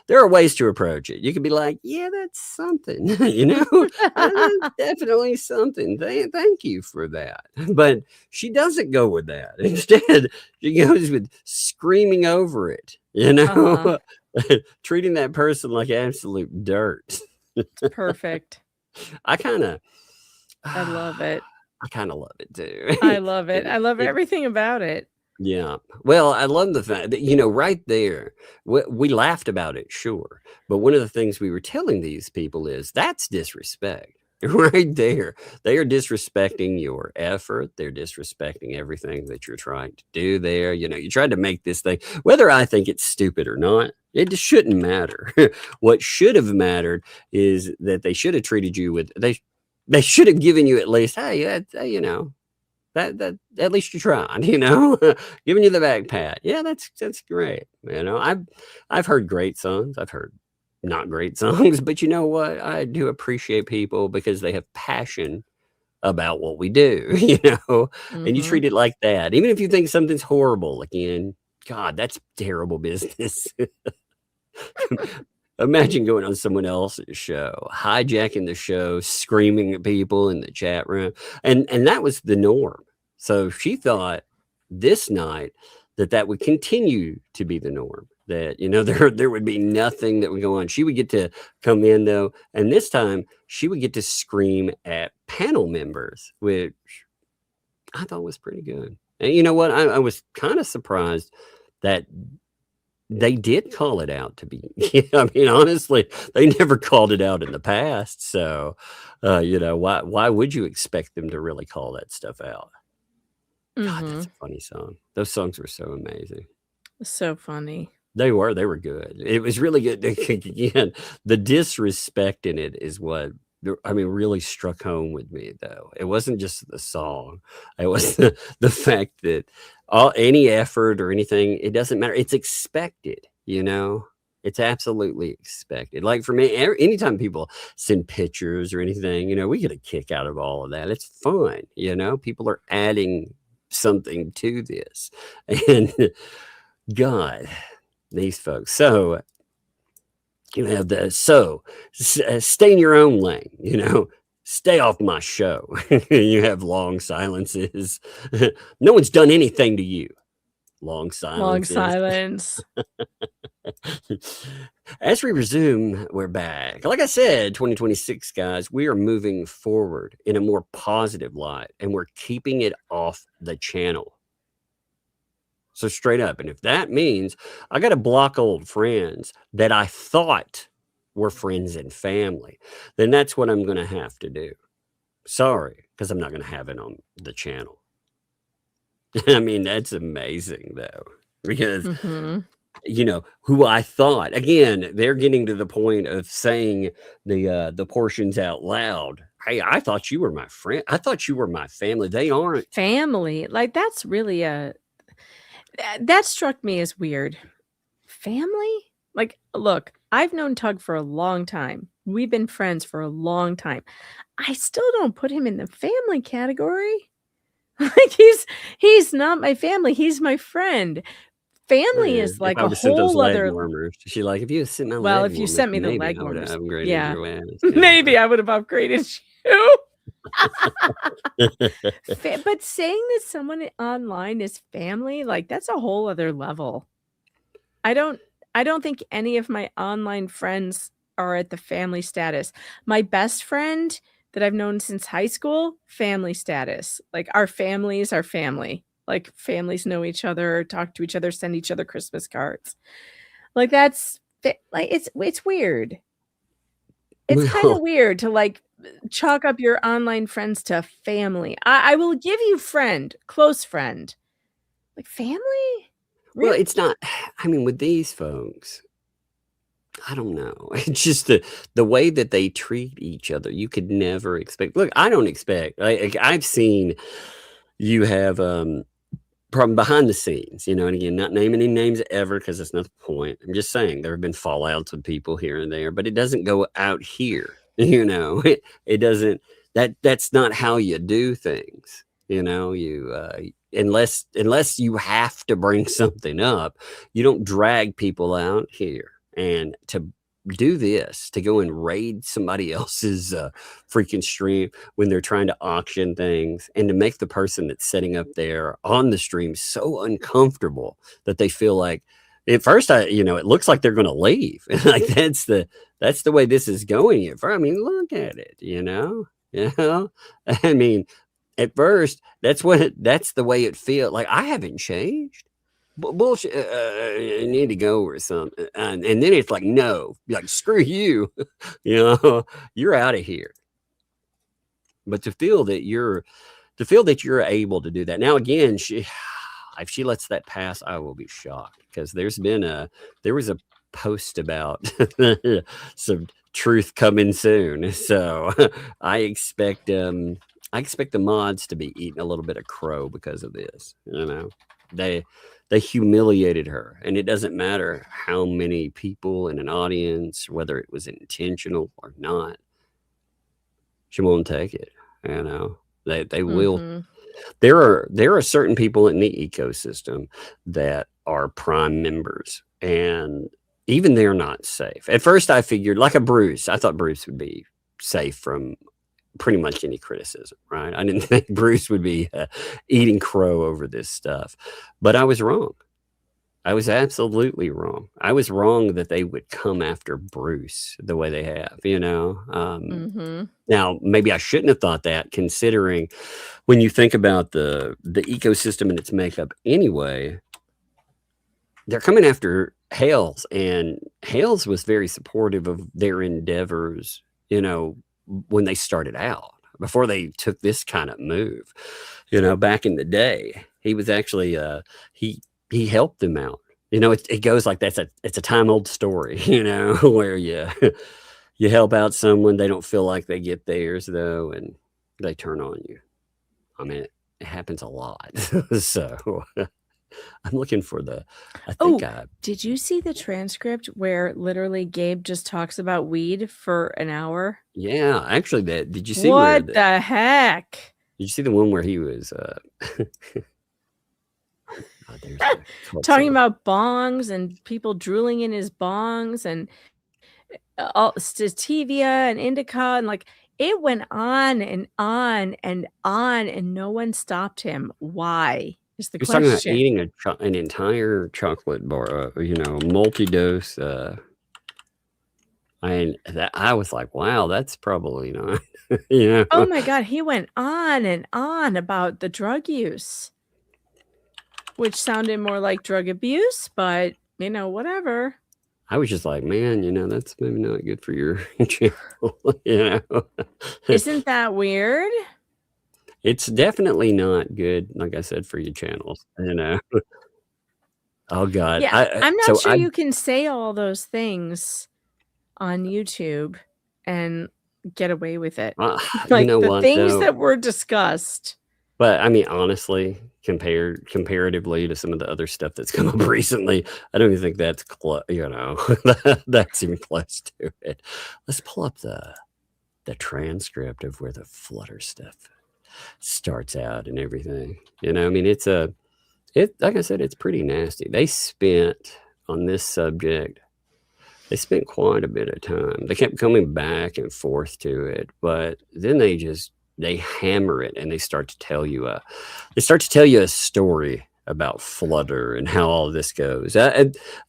there are ways to approach it. You could be like, yeah, that's something, that's definitely something. Thank you for that. But she doesn't go with that. Instead, she goes with screaming over it, treating that person like absolute dirt. Perfect. I love it. I kind of love it too. I love it. I love everything about it. Yeah. Well, I love the fact that, right there, we laughed about it, sure. But one of the things we were telling these people is that's disrespect right there. They are disrespecting your effort. They're disrespecting everything that you're trying to do there. You tried to make this thing, whether I think it's stupid or not, it just shouldn't matter. What should have mattered is that they should have treated you with, they should have given you at least, hey, that at least you tried, giving you the back pat. Yeah, that's great. I've heard great songs. I've heard not great songs, but you know what? I do appreciate people because they have passion about what we do, and you treat it like that. Even if you think something's horrible, again, God, that's terrible business. Imagine going on someone else's show, hijacking the show, screaming at people in the chat room. And that was the norm. So she thought this night that would continue to be the norm, that, there would be nothing that would go on. She would get to come in, though, and this time she would get to scream at panel members, which I thought was pretty good. And you know what? I was kind of surprised that they did call it out to be. I mean, honestly, they never called it out in the past. So, why would you expect them to really call that stuff out? God, that's a funny song. Those songs were so amazing. So funny. They were good. It was really good. Again, the disrespect in it is what, really struck home with me, though. It wasn't just the song. It was the fact that any effort or anything, it doesn't matter. It's expected, It's absolutely expected. Like for me, anytime people send pictures or anything, we get a kick out of all of that. It's fun, People are adding something to this. And God, these folks. So you have stay in your own lane, stay off my show. You have long silences. No one's done anything to you. Long silence. Long silence. As we resume, we're back. Like I said, 2026, guys, we are moving forward in a more positive light, and we're keeping it off the channel. So straight up. And if that means I got to block old friends that I thought were friends and family, then that's what I'm going to have to do. Sorry, because I'm not going to have it on the channel. I mean, that's amazing, though, because, who I thought, again, they're getting to the point of saying the portions out loud. Hey, I thought you were my friend. I thought you were my family. They aren't. Family. Like, that's really that struck me as weird. Family? Like, look, I've known Tug for a long time. We've been friends for a long time. I still don't put him in the family category. Like, he's not my family. He's my friend. Family is like a whole other. She like, if you sent my well, leg if you warmers, sent me the maybe leg I would have warmers, upgraded yeah, your ass. maybe I would have upgraded you. But saying that someone online is family, like, that's a whole other level. I don't think any of my online friends are at the family status. My best friend that I've known since high school, family status. Like, our families are family. Like, families know each other, talk to each other, send each other Christmas cards. Like, that's like, it's weird. It's kind of weird to like chalk up your online friends to family. I will give you friend, close friend. Like, family? Well, it's not. I mean, with these folks, I don't know. It's just the way that they treat each other. You could never expect. Look, I don't expect. I've seen you have from behind the scenes, and again, not naming any names ever because that's not the point. I'm just saying there have been fallouts with people here and there, but it doesn't go out here. It doesn't. That's not how you do things. You unless you have to bring something up, you don't drag people out here. And to do this, to go and raid somebody else's freaking stream when they're trying to auction things, and to make the person that's setting up there on the stream so uncomfortable that they feel like, at first, it looks like they're going to leave. Like, that's the way this is going. I mean, look at it, I mean, at first, that's the way it feels. Like, I haven't changed. Bullshit. You need to go or something. And then it's like, no, like, screw you. You're out of here. But to feel that you're able to do that. Now, again, if she lets that pass, I will be shocked, because there was a post about some truth coming soon. So I expect the mods to be eating a little bit of crow because of this. They humiliated her, and it doesn't matter how many people in an audience, whether it was intentional or not, she won't take it. They will. There are certain people in the ecosystem that are prime members, and even they're not safe. At first, I figured like a Bruce. I thought Bruce would be safe from pretty much any criticism, right? I didn't think Bruce would be eating crow over this stuff, but I was wrong. I was absolutely wrong. I was wrong that they would come after Bruce the way they have, you know? Now, maybe I shouldn't have thought that, considering when you think about the ecosystem and its makeup anyway, they're coming after Hales, and Hales was very supportive of their endeavors, you know, when they started out, before they took this kind of move. You know, back in the day, he was actually, he helped them out. You know, it goes like it's a time old story, you know, where you help out someone, they don't feel like they get theirs though, and they turn on you. I mean, it happens a lot. So I'm looking for did you see the transcript where literally Gabe just talks about weed for an hour? Yeah, actually, did you see what the heck? Did you see the one where he was talking about bongs and people drooling in his bongs and all sativa and indica, and like it went on and on and on, and no one stopped him. Why is the He was question? talking about eating an entire chocolate bar, you know, multi-dose. I was like, wow, that's probably not, you know. Oh my God, he went on and on about the drug use, which sounded more like drug abuse, but you know, whatever. I was just like, man, you know, that's maybe not good for your channel, you know. Isn't that weird? It's definitely not good, like I said, for your channels, you know. Oh God. Yeah, I'm not sure you can say all those things on YouTube and get away with it. Like you know the what, things though? that were discussed. But I mean, honestly, comparatively to some of the other stuff that's come up recently, I don't even think that's you know, that's even close to it. Let's pull up the transcript of where the Flutter stuff starts out and everything. You know, I mean, like I said, it's pretty nasty. They spent on this subject. They spent quite a bit of time. They kept coming back and forth to it, but then they hammer it and they start to tell you a story about Flutter and how all this goes.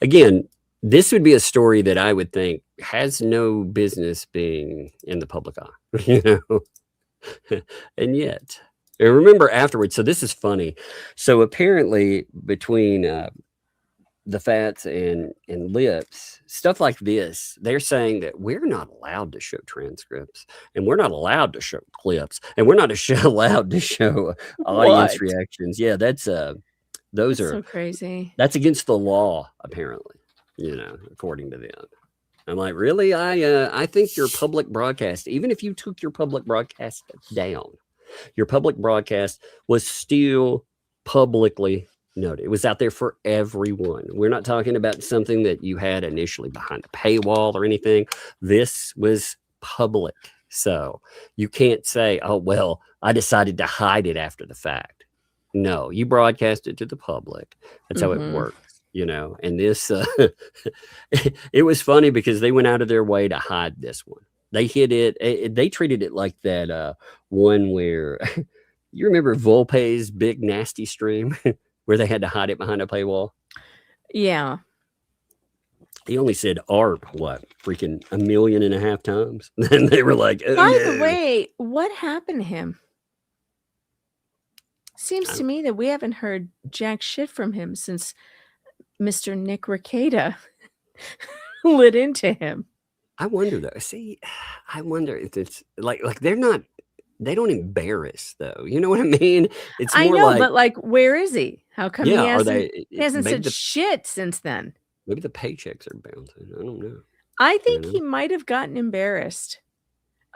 Again, this would be a story that I would think has no business being in the public eye, you know. And yet, and remember afterwards. So this is funny. So apparently, between the fats and lips, stuff like this, they're saying that we're not allowed to show transcripts, and we're not allowed to show clips, and we're not allowed to show audience reactions. Yeah, that's so crazy. That's against the law, apparently, you know, according to them. I'm like, really? I think your public broadcast, even if you took your public broadcast down, your public broadcast was still publicly noted. It was out there for everyone. We're not talking about something that you had initially behind a paywall or anything. This was public. So you can't say, oh, well, I decided to hide it after the fact. No, you broadcast it to the public. That's how it works. You know, and this, it was funny because they went out of their way to hide this one. They hid it. They treated it like that one where you remember Volpe's big nasty stream where they had to hide it behind a paywall. Yeah. He only said ARP, freaking 1.5 million times. And they were like, oh, by no. the way, what happened to him? Seems to me that we haven't heard jack shit from him since Mr. Nick Rekieta lit into him. I wonder though. See, I wonder if it's like they don't embarrass though. You know what I mean? It's more I know, but like, where is he? How come he hasn't said the shit since then? Maybe the paychecks are bouncing. I don't know. I think he might have gotten embarrassed.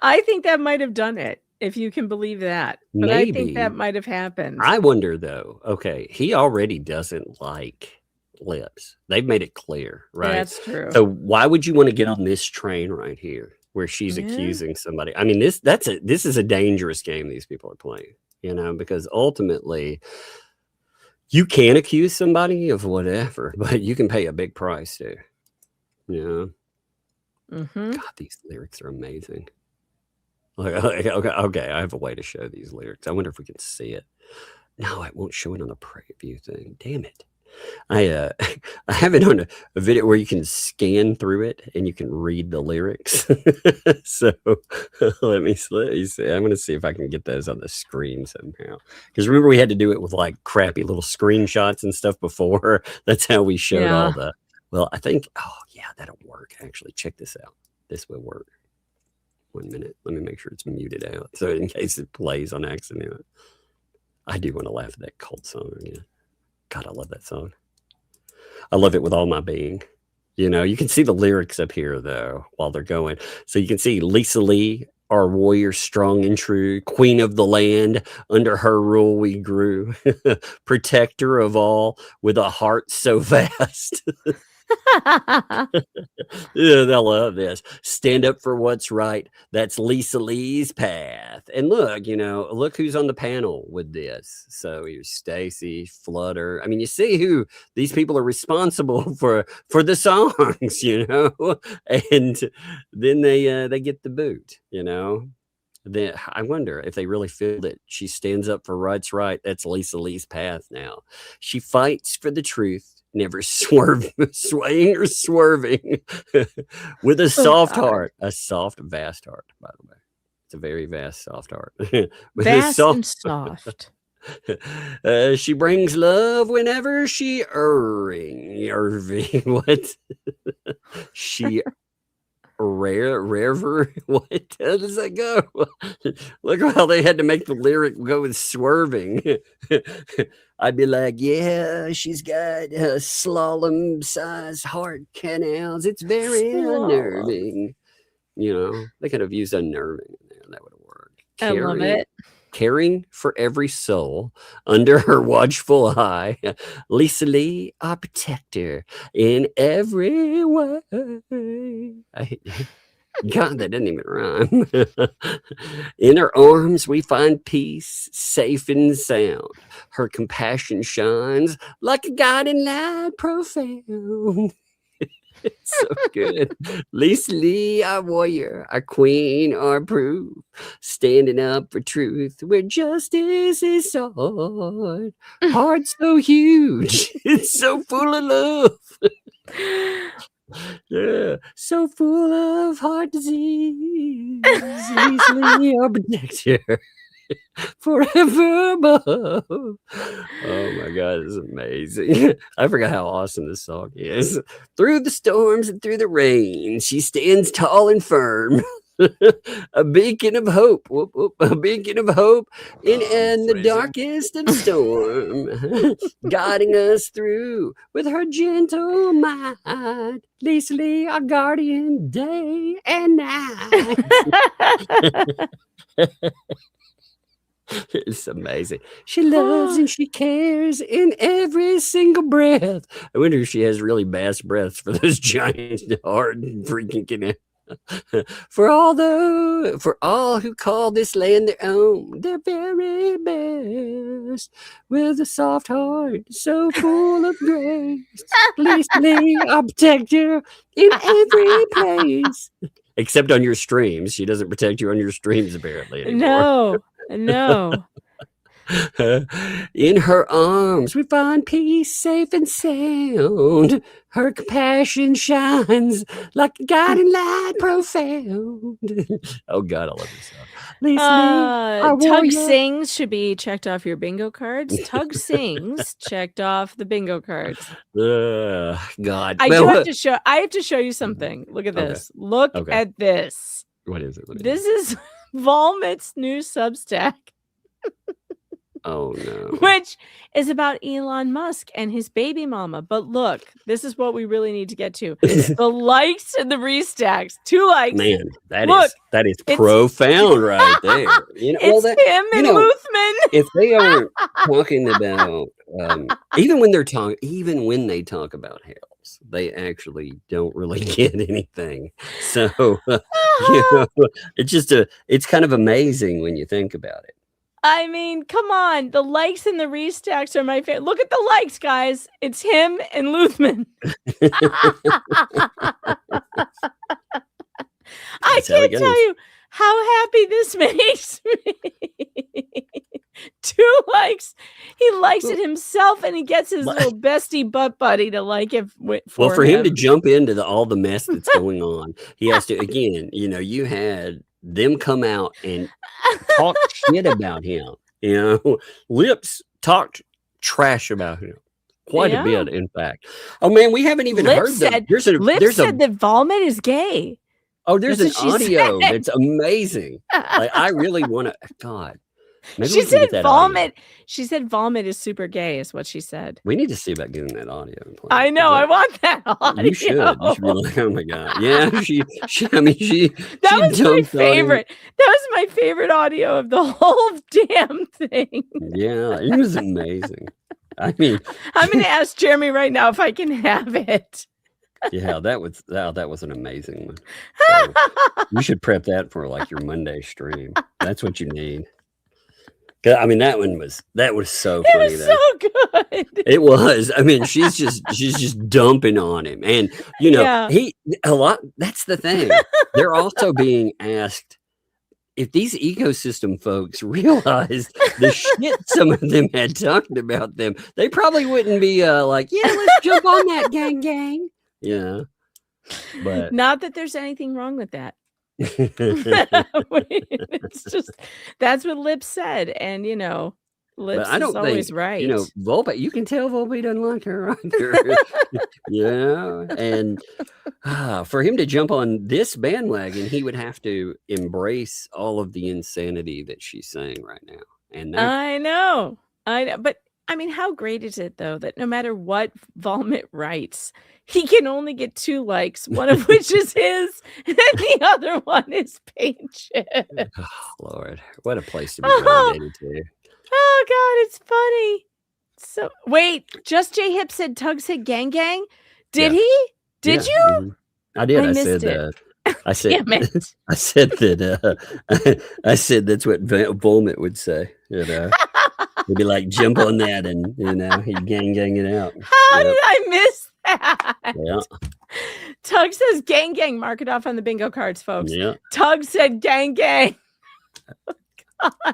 I think that might have done it, if you can believe that. But I think that might have happened. I wonder though. Okay, he already doesn't like lips. They've made it clear, right? That's true. So why would you want to get on this train right here where she's accusing somebody? I mean, this is a dangerous game these people are playing, you know, because ultimately you can accuse somebody of whatever, but you can pay a big price too. Yeah. Mm-hmm. God, these lyrics are amazing. Okay, I have a way to show these lyrics. I wonder if we can see it. No, it won't show it on the preview thing. Damn it. I I have it on a video where you can scan through it and you can read the lyrics. So let me see. I'm gonna see if I can get those on the screen somehow. Because remember we had to do it with like crappy little screenshots and stuff before. That's how we showed all the. Well, I think. Oh yeah, that'll work. Actually, check this out. This will work. 1 minute. Let me make sure it's muted out. So in case it plays on accident. I do want to laugh at that Cult song again. God, I love that song. I love it with all my being. You know, you can see the lyrics up here, though, while they're going. So you can see Lisa Lee, our warrior, strong and true, queen of the land. Under her rule we grew. Protector of all with a heart so vast. Yeah, they'll love this. Stand up for what's right. That's Lisa Lee's path. And look, look who's on the panel with this. So here's Stacy, Flutter. I mean, you see who these people are responsible for the songs, and then they get the boot, Then I wonder if they really feel that she stands up for what's right. That's Lisa Lee's path now. She fights for the truth. Never swaying or swerving, with a soft heart, a soft, vast heart, by the way. It's a very vast, soft heart. Vast and soft. She brings love whenever she Irving. What? She rarer. What? How does that go? Look how they had to make the lyric go with swerving. I'd be like, yeah, she's got slalom size heart canals. It's very unnerving. They could have used unnerving in there. That would have worked. I love it. Caring for every soul under her watchful eye. Lisa Lee, our protector in every way. God, that didn't even rhyme. In her arms we find peace, safe and sound. Her compassion shines like a guiding light profound. It's so good. Lisa Lee, our warrior, our queen, our proof. Standing up for truth where justice is sought. Heart so huge, it's so full of love. Yeah, so full of heart disease. Lisa Lee, our protector. Forever above. Oh my God, it's amazing. I forgot how awesome this song is. Through the storms and through the rain, she stands tall and firm. A beacon of hope. Whoop, whoop, a beacon of hope in the darkest of storm. Guiding us through with her gentle mind. Lisa Lee, our guardian day and night. It's amazing. She loves and she cares in every single breath. I wonder if she has really bass breaths for those giant, hard, freaking canals. For all who call this land their own, their very best, with a soft heart so full of grace. Lisa Lee, our protector in every place. Except on your streams. She doesn't protect you on your streams, apparently, anymore. No. In her arms we find peace, safe and sound. Her compassion shines like a guiding light profound. Oh God, I love this song. Lisa Lee, Tug Sings should be checked off your bingo cards. Tug Sings checked off the bingo cards. God, I have to show you something. Look at this. Okay. Look at this. What is it? This is Volmit's new Substack. Oh no. Which is about Elon Musk and his baby mama. But look, this is what we really need to get to. The likes and the restacks. 2 likes. Man, that is profound right there. It's him and Luthman. If they aren't talking about even when they talk about Hales, they actually don't really get anything. So it's kind of amazing when you think about it. I mean, come on. The likes and the restacks are my favorite. Look at the likes, guys. It's him and Luthman. I can't tell you how happy this makes me. 2 likes. He likes it himself, and he gets his little bestie butt buddy to like it for him to jump into all the mess that's going on, he has to, again, you had them come out and talk shit about him. Lips talked trash about him. Quite a bit, in fact. Oh man, we haven't even heard that. Lips said that vomit is gay. Oh, there's an audio that's amazing. Like, I really want to. God, maybe she said vomit. Audio. She said vomit is super gay, is what she said. We need to see about getting that audio. I know. I want that audio. You should. You should be like, oh my god, yeah. She. That was my favorite. That was my favorite audio of the whole damn thing. Yeah, it was amazing. I mean, I'm going to ask Jeremy right now if I can have it. Yeah, that was an amazing one. So you should prep that for like your Monday stream. That's what you need. I mean, that was so funny. It was so good. It was. I mean, she's just dumping on him, and that's the thing. They're also being asked if these ecosystem folks realized the shit some of them had talked about them, they probably wouldn't be like, yeah, let's jump on that gang. Yeah. But not that there's anything wrong with that. It's just that's what Lips said, and Lips is always right. Volpe, you can tell Volpe doesn't like her either. And for him to jump on this bandwagon, he would have to embrace all of the insanity that she's saying right now. And I know, but I mean, how great is it though that no matter what Vomit writes, he can only get 2 likes, one of which is his, and the other one is Paige. Oh, Lord, what a place to be relegated to. Oh God, it's funny. So wait, Just J Hip said Tug said gang gang. Did he? Did you? Mm-hmm. I did. I said it. I said Damn it. I said that I said that's what Vomit would say. He'd be like, jump on that, and he'd gang it out. How did I miss that? Yeah. Tug says gang gang. Mark it off on the bingo cards, folks. Yeah. Tug said gang gang.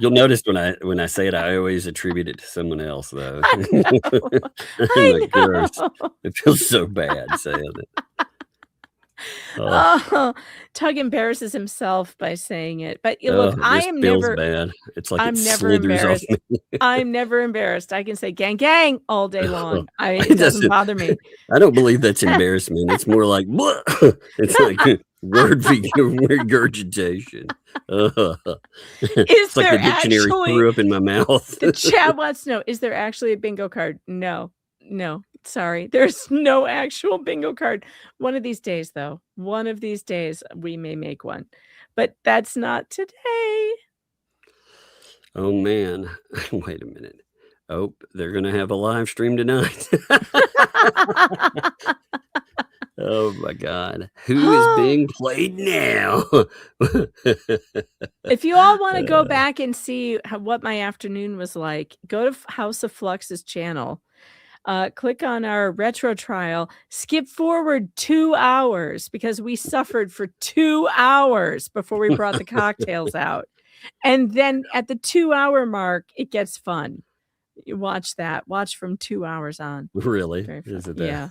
You'll notice when I say it, I always attribute it to someone else, though. I know. Like, gross. It feels so bad saying it. Oh, Tug embarrasses himself by saying it. But look, I am never bad. It's like I'm never embarrassed. I'm never embarrassed. I can say gang gang all day long. It doesn't bother me. I don't believe that's embarrassment. It's more like it's like word regurgitation. It's like the dictionary threw up in my mouth. The chat wants to know, is there actually a bingo card? No. Sorry, there's no actual bingo card. One of these days, though, we may make one, but that's not today. Oh man, wait a minute. Oh, they're gonna have a live stream tonight. Oh my God, who is being played now? If you all want to go back and see what my afternoon was like, go to House of Flux's channel. Click on our retro trial, skip forward 2 hours because we suffered for 2 hours before we brought the cocktails out. And then at the 2-hour mark, it gets fun. You watch that. Watch from 2 hours on. Really? Is it that? Yeah.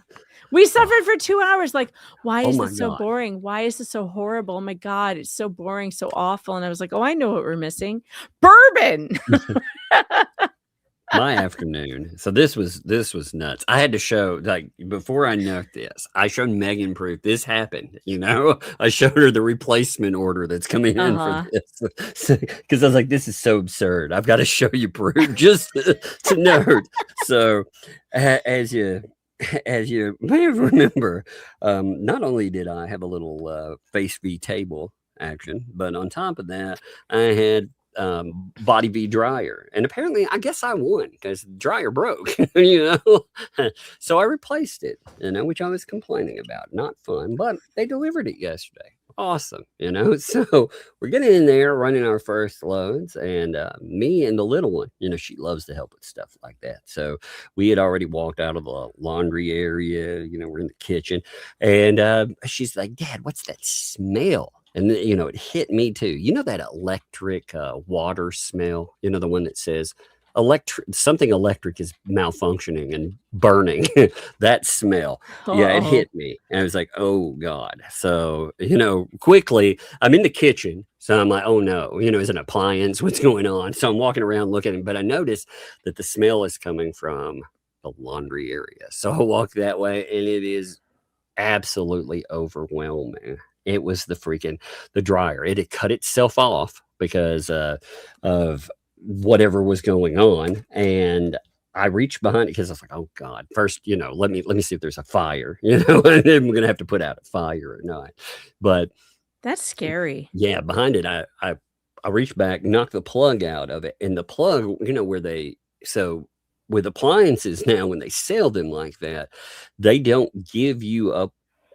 We suffered for 2 hours. Like, why is it so boring? Why is it so horrible? Oh my God, it's so boring, so awful. And I was like, oh, I know what we're missing. Bourbon. My afternoon. So this was nuts. I had to show, like, before I nuked this, I showed Megan proof this happened. I showed her the replacement order that's coming in for this because I was like, this is so absurd. I've got to show you proof just to note. So as you may remember, not only did I have a little face v table action, but on top of that, I had body v dryer, and apparently I guess I won because the dryer broke. So I replaced it, which I was complaining about. Not fun, but they delivered it yesterday. Awesome. So we're getting in there running our first loads, and me and the little one, she loves to help with stuff like that. So we had already walked out of the laundry area, we're in the kitchen, and she's like, Dad, what's that smell? And you know, it hit me too. You know that electric water smell? You know, the one that says something electric is malfunctioning and burning. That smell. Yeah, it Uh-oh. hit me. And I was like, oh God. So, you know, quickly, I'm in the kitchen. So I'm like, oh no, you know, is an appliance? What's going on? So I'm walking around looking, but I noticed that the smell is coming from the laundry area. So I walk that way and it is absolutely overwhelming. It was the dryer. It had cut itself off because of whatever was going on. And I reached behind it because I was like, oh God, first, you know, let me see if there's a fire, you know, and then we're gonna have to put out a fire or not. But That's scary. yeah, behind it, I reached back, knocked the plug out of it, and the plug, you know, with appliances now, when they sell them like that, they don't give you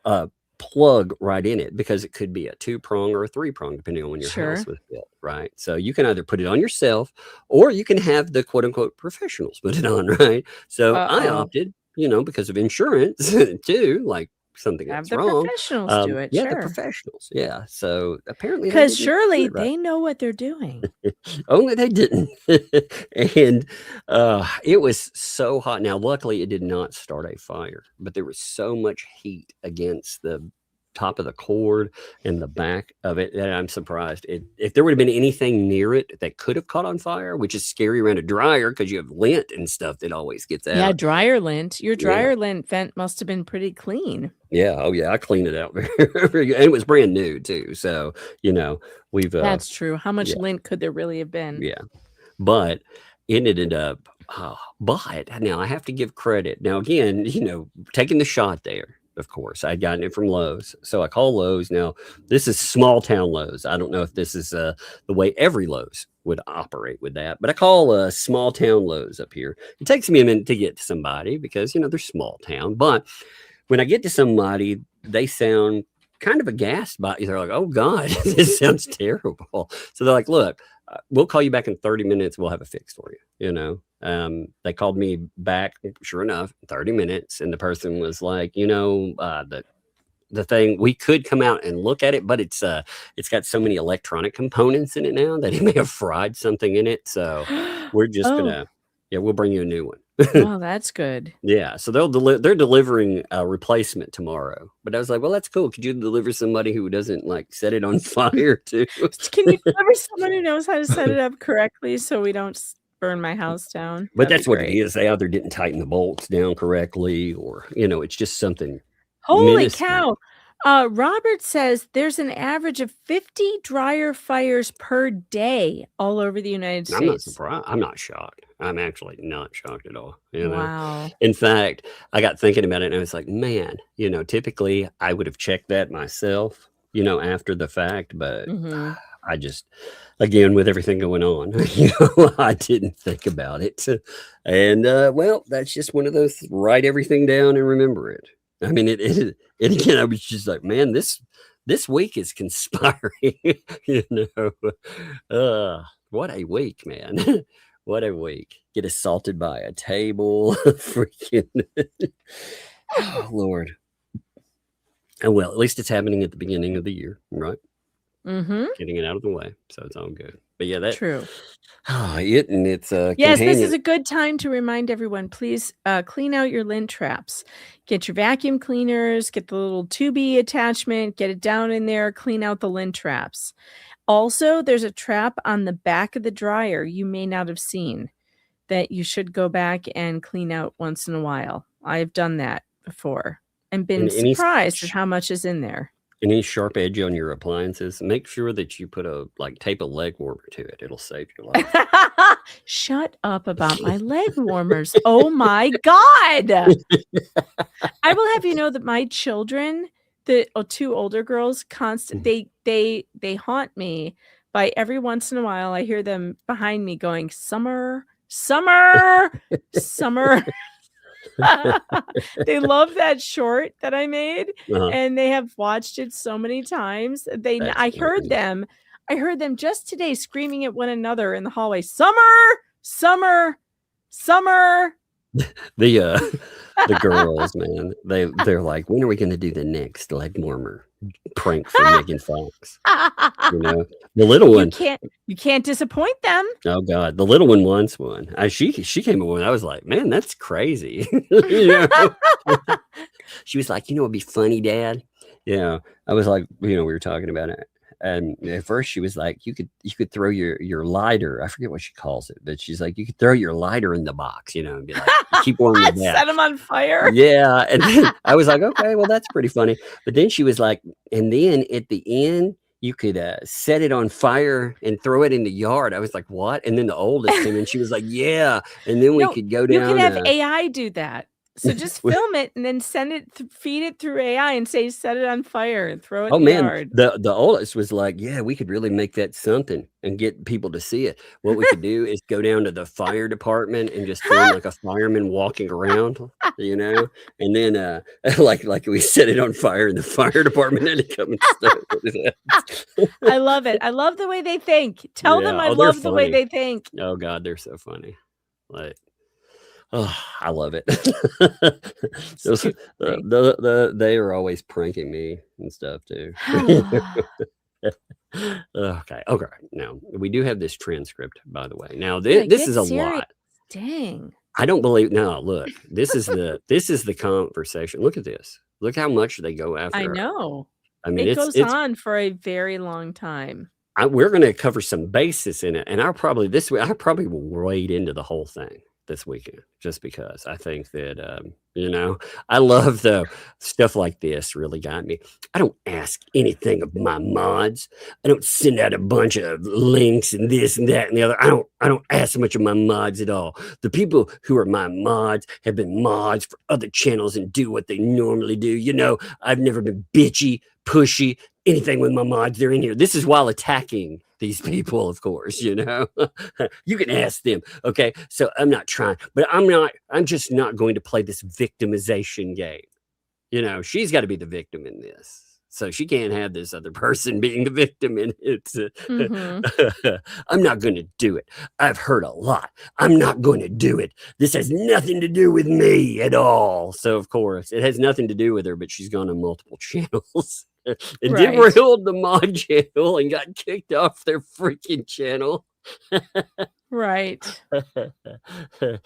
a plug right in it because it could be a 2-prong or a 3-prong, depending on when your Sure. house was built, right? So you can either put it on yourself or you can have the quote unquote professionals put it on, right? So I Uh-oh. opted, you know, because of insurance too, like something Have that's the wrong. professionals do it. Yeah, the Sure. professionals. Yeah. So apparently they Because didn't do surely it right. they know what they're doing. Only they didn't. And it was so hot. Now, luckily, it did not start a fire, but there was so much heat against the top of the cord and the back of it that I'm surprised. If there would have been anything near it that could have caught on fire, which is scary around a dryer because you have lint and stuff that always gets Yeah, out. dryer lint. Your Yeah. dryer lint vent must have been pretty clean. Yeah. Oh, yeah. I cleaned it out very good. And it was brand new, too. So, you know, we've. That's true. How much yeah. lint could there really have been? Yeah. But it ended up, but now I have to give credit. Now, again, you know, taking the shot there, of course, I'd gotten it from Lowe's. So I call Lowe's. Now, this is small town Lowe's. I don't know if this is the way every Lowe's would operate with that, but I call small town Lowe's up here. It takes me a minute to get to somebody because, you know, they're small town. But when I get to somebody, they sound kind of aghast by it. They're like, oh God, this sounds terrible. So they're like, look, we'll call you back in 30 minutes. We'll have a fix for you. You know, they called me back, sure enough, 30 minutes. And the person was like, you know, the thing, we could come out and look at it, but it's got so many electronic components in it now that it may have fried something in it. So we're just we'll bring you a new one. Oh, that's good. Yeah, so they're delivering a replacement tomorrow. But I was like, well, that's cool. Could you deliver somebody who doesn't like set it on fire too? Can you deliver someone who knows how to set it up correctly so we don't burn my house down? But That'd that's be what great. it is. They either didn't tighten the bolts down correctly, or you know, it's just something. Holy minuscule. cow. Robert says there's an average of 50 dryer fires per day all over the United States. I'm not surprised. I'm not shocked. I'm actually not shocked at all. You know? Wow. In fact, I got thinking about it and I was like, man, you know, typically I would have checked that myself, you know, after the fact, but I just, again, with everything going on, you know, I didn't think about it. And well, that's just one of those, write everything down and remember it. I mean, it again, I was just like, man, this week is conspiring, you know. What a week, man. What a week. Get assaulted by a table. Freaking oh Lord. Oh well, at least it's happening at the beginning of the year, right? Getting it out of the way. So it's all good. But yeah, that True. It's yes, this is a good time to remind everyone, please clean out your lint traps. Get your vacuum cleaners, get the little 2B attachment, get it down in there, clean out the lint traps. Also, there's a trap on the back of the dryer you may not have seen that you should go back and clean out once in a while. I've done that before and been surprised at how much is in there. Any sharp edge on your appliances, make sure that you put tape a leg warmer to it. It'll save your life. Shut up about my leg warmers. Oh my God. I will have you know that my children, the 2 older girls, they haunt me by every once in a while. I hear them behind me going, summer, summer, summer. They love that short that I made, and they have watched it so many times. I heard them just today screaming at one another in the hallway, summer, summer, summer. the the girls, man, they're like, when are we going to do the next leg warmer prank for Megan Fox? You know, the little one. You can't disappoint them. Oh God, the little one wants one. She came up with. I was like, man, that's crazy. You know? She was like, it'd be funny, Dad. Yeah, I was like, we were talking about it. And at first she was like, you could throw your lighter. I forget what she calls it, but she's like, you could throw your lighter in the box, and be like, keep warm with that. Set them on fire. Yeah. And then I was like, okay, well, that's pretty funny. But then she was like, and then at the end, you could set it on fire and throw it in the yard. I was like, what? And then the oldest came in. She was like, yeah. And then we could go down. You can have AI do that. So just film it and then feed it through AI and say, set it on fire and throw it in the yard. The oldest was like, yeah, we could really make that something and get people to see it. What we could do is go down to the fire department and just film like a fireman walking around, and then like we set it on fire in the fire department and it come and stuff. I love it. I love the way they think. Tell them I love the way they think. Oh God, they're so funny. Like, oh, I love it. They are always pranking me and stuff too. Okay. Now we do have this transcript, by the way. Now this is a lot. Dang. I don't believe. No, look. This is the conversation. Look at this. Look how much they go after. I know. I mean, it goes on for a very long time. We're going to cover some basis in it, and I probably will wade into the whole thing this weekend, just because I think that I love the stuff like this. Really got me. I don't ask anything of my mods. I don't send out a bunch of links and this and that and the other. I don't ask so much of my mods at all. The people who are my mods have been mods for other channels and do what they normally do. I've never been bitchy, pushy, anything with my mods. They're in here. This is while attacking these people, of course. You can ask them. Okay, so I'm not trying, but I'm just not going to play this victimization game. She's got to be the victim in this, so she can't have this other person being the victim in it. I'm not going to do it. I've heard a lot. I'm not going to do it. This has nothing to do with me at all. So of course it has nothing to do with her, but she's gone on multiple channels. And derailed the mod channel and got kicked off their freaking channel. Right. I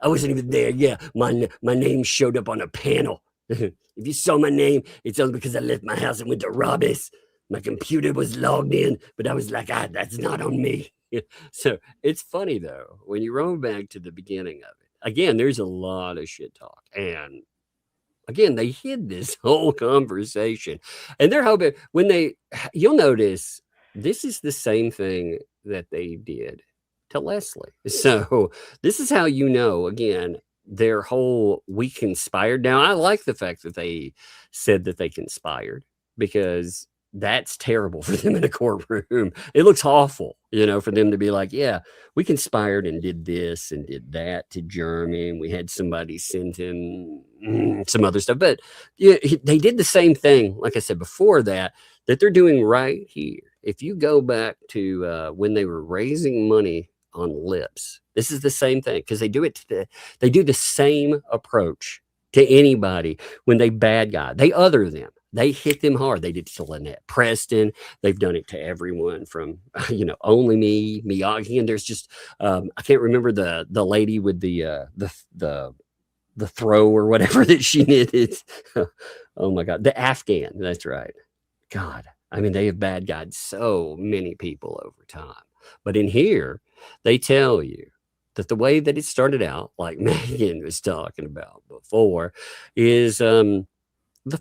wasn't even there. Yeah, my name showed up on a panel. If you saw my name, it's only because I left my house and went to Robbie's. My computer was logged in, but I was like, that's not on me. So it's funny though when you roll back to the beginning of it. Again, there's a lot of shit talk, and again, they hid this whole conversation, and they're hoping you'll notice this is the same thing that they did to Leslie. So this is how again, their whole we conspired. Now, I like the fact that they said that they conspired, because that's terrible for them in a courtroom. It looks awful, for them to be like, yeah, we conspired and did this and did that to Jeremy, and we had somebody send him some other stuff. But they did the same thing, like I said before, that they're doing right here. If you go back to when they were raising money on Lips, this is the same thing, because they do the same approach to anybody when they bad guy. They other them. They hit them hard. They did it to Lynette Preston. They've done it to everyone from, Only Me, Miyagi. And there's just, I can't remember the lady with the throw or whatever that she did. Oh my God. The Afghan. That's right. God. I mean, they have bad guys so many people over time. But in here, they tell you that the way that it started out, like Megan was talking about before, is the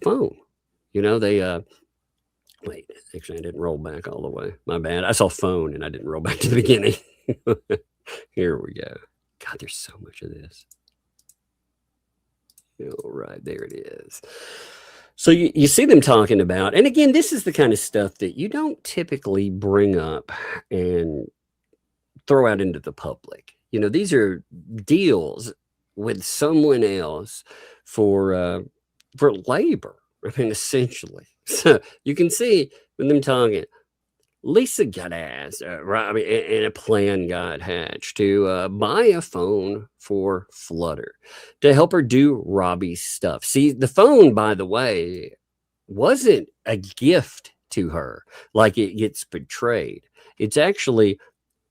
phone. They wait, actually I didn't roll back all the way. My bad. I saw phone and I didn't roll back to the beginning. Here we go. God, there's so much of this. All right, there it is. So you see them talking about, and again, this is the kind of stuff that you don't typically bring up and throw out into the public. These are deals with someone else for labor. I mean, essentially. So you can see with them talking, Lisa got asked, right? I mean, and a plan got hatched to buy a phone for Flutter to help her do Robbie's stuff. See, the phone, by the way, wasn't a gift to her like it gets portrayed. It's actually,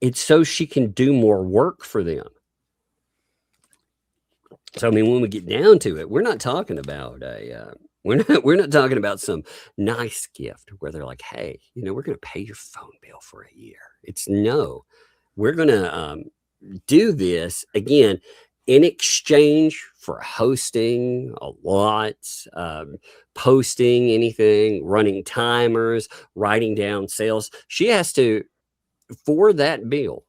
it's so she can do more work for them. So I mean, when we get down to it, we're not talking about a we're not talking about some nice gift where they're like, hey, we're gonna pay your phone bill for a year. It's no, we're gonna do this again in exchange for hosting a lot, posting anything, running timers, writing down sales. She has to, for that bill,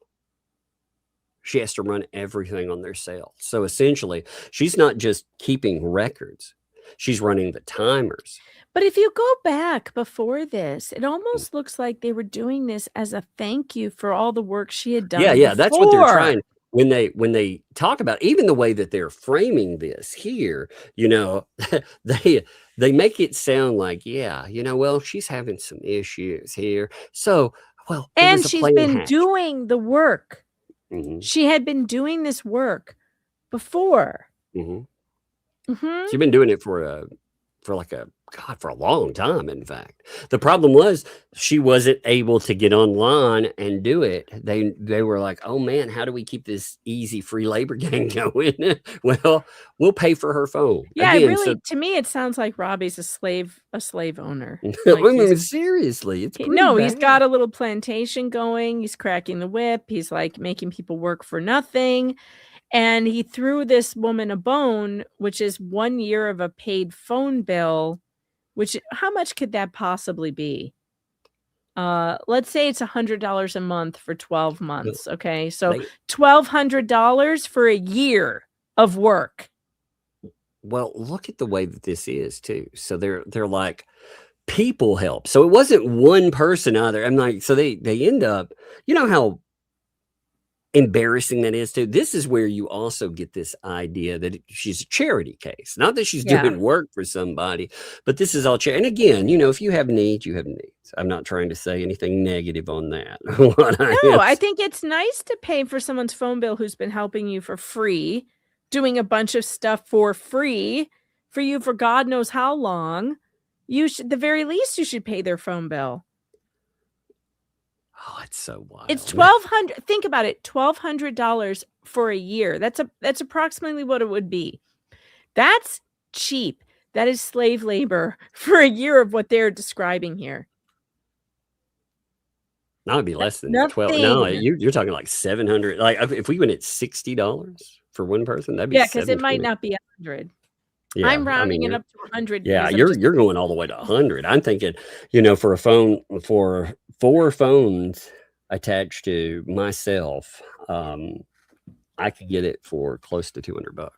she has to run everything on their sales. So essentially, she's not just keeping records, she's running the timers. But if you go back before this, it almost looks like they were doing this as a thank you for all the work she had done. Yeah, that's what they're before. trying. When they talk about, even the way that they're framing this here, they make it sound like, well, she's having some issues here. So, well, there And was a she's plan been hatched. doing the work. Mhm, She had been doing this work before. mhm. Mhm. She's been doing it for a long time. In fact, the problem was she wasn't able to get online and do it. They were like, oh man, how do we keep this easy free labor gang going? Well, we'll pay for her phone. Yeah, Again, to me, it sounds like Robbie's a slave owner. I Like mean, seriously, it's pretty he's bad. got a little plantation going. He's cracking the whip. He's like making people work for nothing. And he threw this woman a bone, which is 1 year of a paid phone bill, which how much could that possibly be? Let's say it's $100 a month for 12 months. Okay. So $1,200 for a year of work. Well, look at the way that this is too. So they're like, people help. So it wasn't one person either. I'm like, so they end up, how embarrassing that is too. This is where you also get this idea that she's a charity case. Not that she's doing work for somebody, but this is all charity. And again, if you have needs, you have needs. I'm not trying to say anything negative on that. I think it's nice to pay for someone's phone bill who's been helping you for free, doing a bunch of stuff for free for you for God knows how long. The very least, you should pay their phone bill. Oh, it's so wild. It's $1,200. Think about it. $1,200 for a year. That's approximately what it would be. That's cheap. That is slave labor for a year of what they're describing here. That would be less than Nothing. 12. No, you're talking like 700. Like if we went at $60 for one person, that'd be because it might not be 100. Yeah, I'm rounding it up to 100. Yeah, you're going all the way to 100. I'm thinking, for a phone, for 4 phones attached to myself, I could get it for close to $200.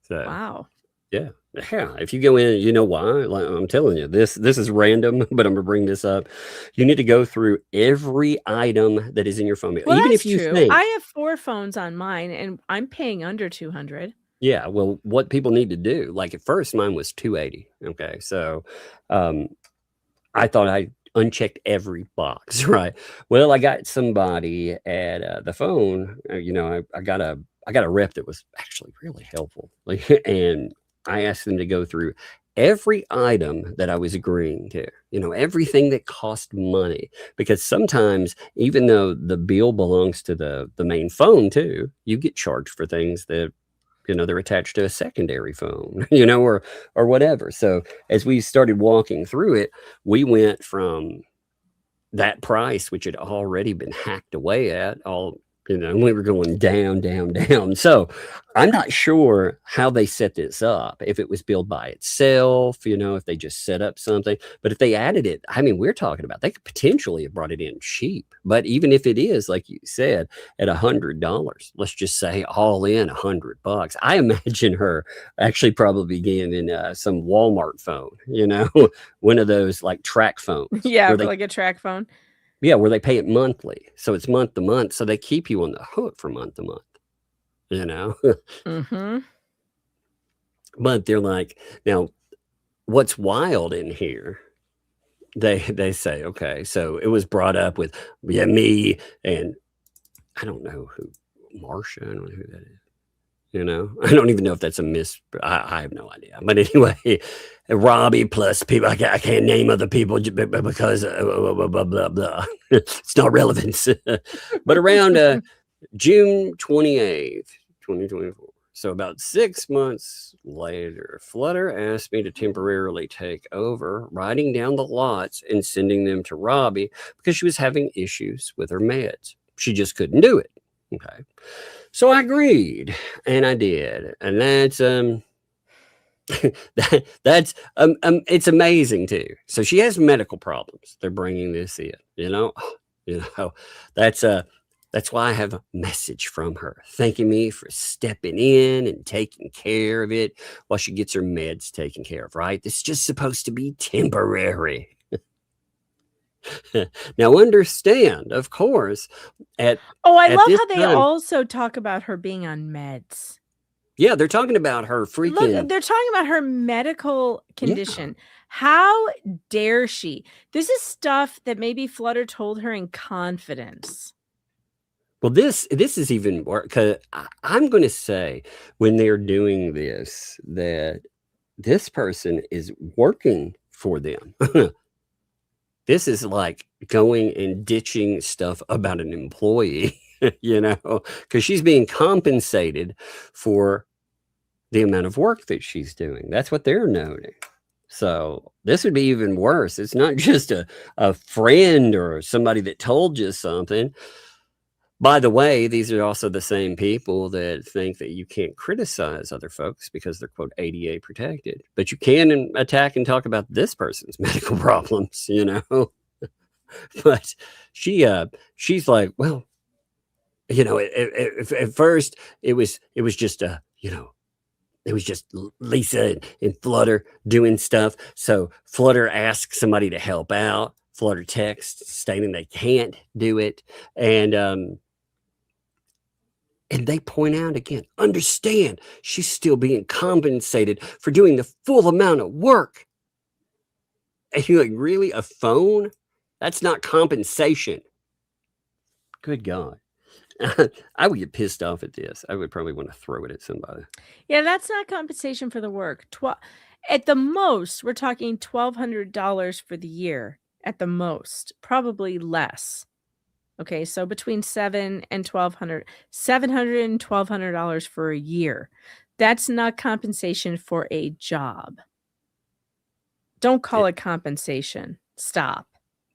So wow. Yeah. If you go in, you know why? Like, I'm telling you, this is random, but I'm gonna bring this up. You need to go through every item that is in your phone bill, Well, even that's if you true. think. I have 4 phones on mine, and I'm paying under 200. Yeah, well, what people need to do, like at first mine was 280. Okay. So I thought I unchecked every box, right? Well, I got somebody at the phone, I got a rep that was actually really helpful. And I asked them to go through every item that I was agreeing to, everything that cost money, because sometimes even though the bill belongs to the main phone too, you get charged for things that they're attached to a secondary phone, or whatever. So as we started walking through it, we went from that price, which had already been hacked away at, we were going down, down, down. So I'm not sure how they set this up, if it was billed by itself, if they just set up something. But if they added it, I mean, we're talking about, they could potentially have brought it in cheap. But even if it is, like you said, at $100, let's just say all in $100, I imagine her actually probably giving some Walmart phone, one of those like track phones. Yeah, like a track phone. Yeah, where they pay it monthly. So it's month to month. So they keep you on the hook for month to month, Mm-hmm. But they're like, now, what's wild in here they say, okay, so it was brought up with me and I don't know who, Marsha, I don't know who that is. You know, I don't even know if that's a miss. I have no idea. But anyway, Robbie plus people. I can't name other people because blah, blah, blah. It's not relevant. But around June 28th, 2024. So about 6 months later, Flutter asked me to temporarily take over, writing down the lots and sending them to Robbie because she was having issues with her meds. She just couldn't do it. Okay. So I agreed, and I did, and that's it's amazing too. So she has medical problems. They're bringing this in, that's why I have a message from her thanking me for stepping in and taking care of it while she gets her meds taken care of. Right? This is just supposed to be temporary. Now understand, of course, I love how they time, also talk about her being on meds. Yeah, they're talking about her freaking. Look, they're talking about her medical condition. Yeah. How dare she? This is stuff that maybe Flutter told her in confidence. Well, this is even worse because I'm going to say when they're doing this that this person is working for them. This is like going and ditching stuff about an employee, because she's being compensated for the amount of work that she's doing. That's what they're noting. So this would be even worse. It's not just a friend or somebody that told you something. By the way, these are also the same people that think that you can't criticize other folks because they're, quote, ADA protected. But you can attack and talk about this person's medical problems, But she's like, well, at first it was just it was just Lisa and Flutter doing stuff. So Flutter asks somebody to help out. Flutter texts stating they can't do it. And they point out again, understand she's still being compensated for doing the full amount of work. And you're like, really? A phone? That's not compensation. Good God. I would get pissed off at this. I would probably want to throw it at somebody. Yeah, that's not compensation for the work. At the most, we're talking $1,200 for the year. At the most, probably less. Okay, so between $700 and $1,200 for a year. That's not compensation for a job. Don't call it compensation. Stop.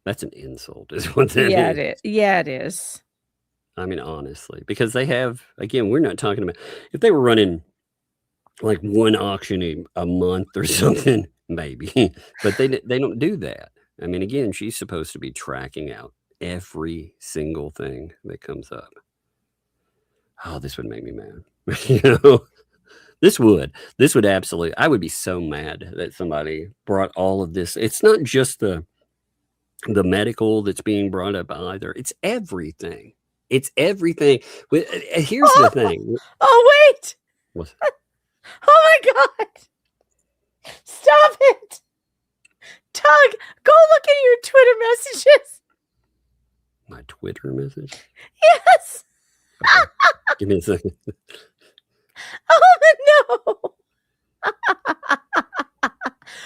That's an insult, is what that is. It is. Yeah, it is. I mean, honestly, because they have, again, we're not talking about, if they were running like one auction a month or something, maybe, but they don't do that. I mean, again, she's supposed to be tracking out every single thing that comes up. Oh, this would make me mad. This would absolutely, I would be so mad that somebody brought all of this. It's not just the medical that's being brought up either. It's everything. It's everything. Here's the thing. Oh, wait. What? Oh my God. Stop it. Doug, go look at your Twitter messages. My Twitter message? Yes. Okay. Give me a second. Oh no.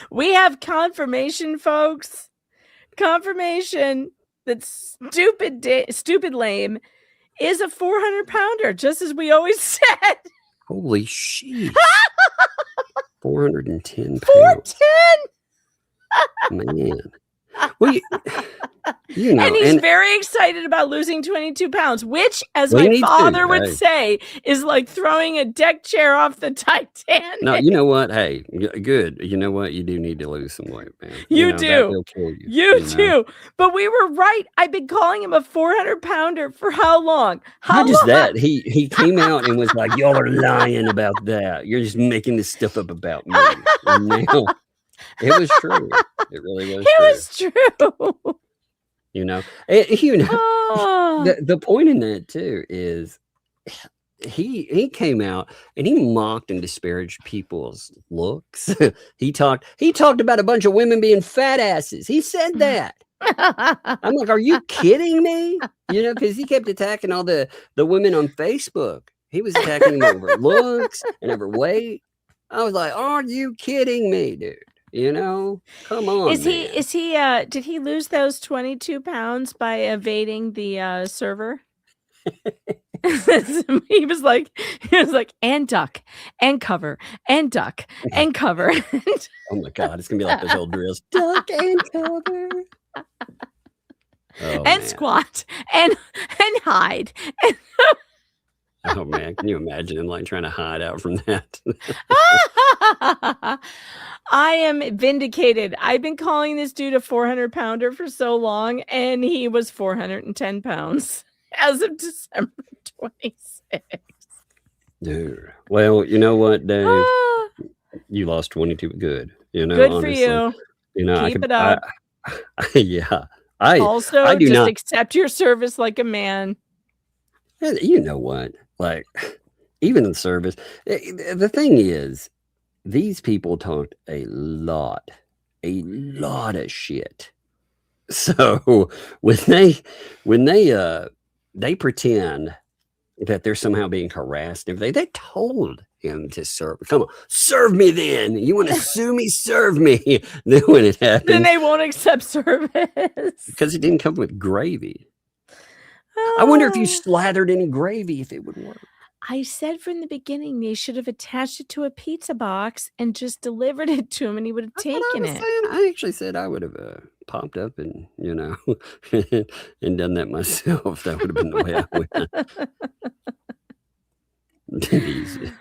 We have confirmation, folks. Confirmation that stupid lame is a 400-pounder, just as we always said. Holy shit. 410 pounds. 410. Man. Well, and he's very excited about losing 22 pounds, which, as my father would say, is like throwing a deck chair off the Titanic. No, you know what? Hey, good. You know what? You do need to lose some weight, man. You do. Will kill you. You do. But we were right. I've been calling him a 400-pounder for how long? Not just that. He came out and was like, y'all are lying about that. You're just making this stuff up about me. And now, it was true. It really was. It was true. The point in that too is he came out and he mocked and disparaged people's looks. he talked about a bunch of women being fat asses. He said that. I'm like, are you kidding me? You know, because he kept attacking all the women on Facebook. He was attacking them over looks and over weight. I was like, are you kidding me, dude? You know, come on. Is he did he lose those 22 pounds by evading the server? he was like, and duck and cover and duck and cover. Oh my God, it's gonna be like those old drills. Duck and cover. And man. Squat and hide. Oh man, can you imagine him like trying to hide out from that? I am vindicated. I've been calling this dude a 400-pounder for so long, and he was 410 pounds as of December 26th. Dude, well, you know what, Dave? You lost 22. Good, you know. Good honestly. For you. You know, keep it up. Yeah. I do just not accept your service like a man. You know what? Like, even in service, the thing is, these people talked a lot of shit. So when they pretend that they're somehow being harassed, if they told him to serve. Come on, serve me then. You want to sue me? Serve me. Then when it happens, then they won't accept service because it didn't come with gravy. I wonder if you slathered any gravy, if it would work. I said from the beginning they should have attached it to a pizza box and just delivered it to him, and he would have taken it. I actually said I would have popped up and, you know, and done that myself. That would have been the way I went. Easy.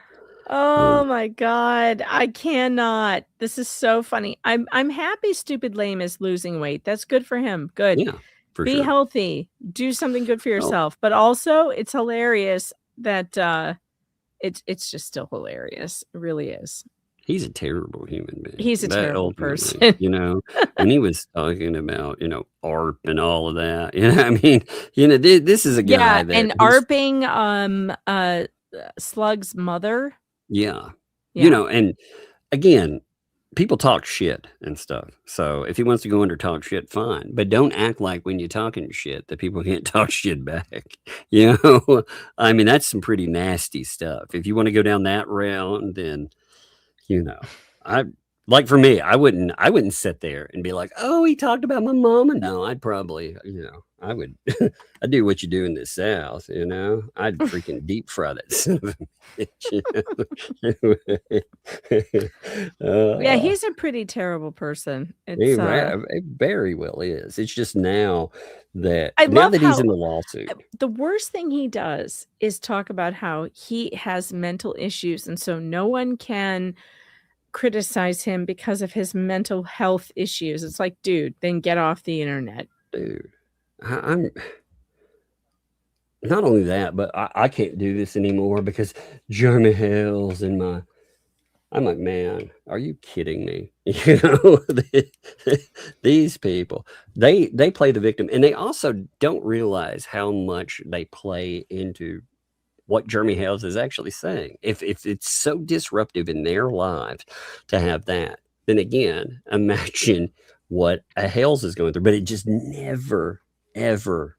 Oh my God, I cannot. This is so funny. I'm happy Stupid Lame is losing weight. That's good for him. Good. Yeah, for Be sure. healthy. Do something good for yourself. But also, it's hilarious that it's just still hilarious. It really is. He's a terrible human being. He's a terrible person. You know, when he was talking about, you know, ARP and all of that. You know, I mean, you know, this is a guy that and ARPing Slug's mother. Yeah. You know, and again, people talk shit and stuff. So if he wants to go under talk shit, fine. But don't act like when you're talking shit that people can't talk shit back. You know, I mean, that's some pretty nasty stuff. If you want to go down that route, then, you know, like for me, I wouldn't sit there and be like, oh, he talked about my mama. No, I'd probably, you know, I'd do what you do in the South, you know. I'd freaking deep fry that son of a bitch, you know? Yeah, he's a pretty terrible person. He very well is. It's just now that he's in the lawsuit. The worst thing he does is talk about how he has mental issues, and so no one can criticize him because of his mental health issues. It's like, dude, then get off the internet. Dude, I'm not only that, but I can't do this anymore because Jeremy Hales and I'm like, man, are you kidding me? You know, these people, they play the victim, and they also don't realize how much they play into what Jeremy Hales is actually saying. If it's so disruptive in their lives to have that, then again, imagine what a Hales is going through. But it just never, ever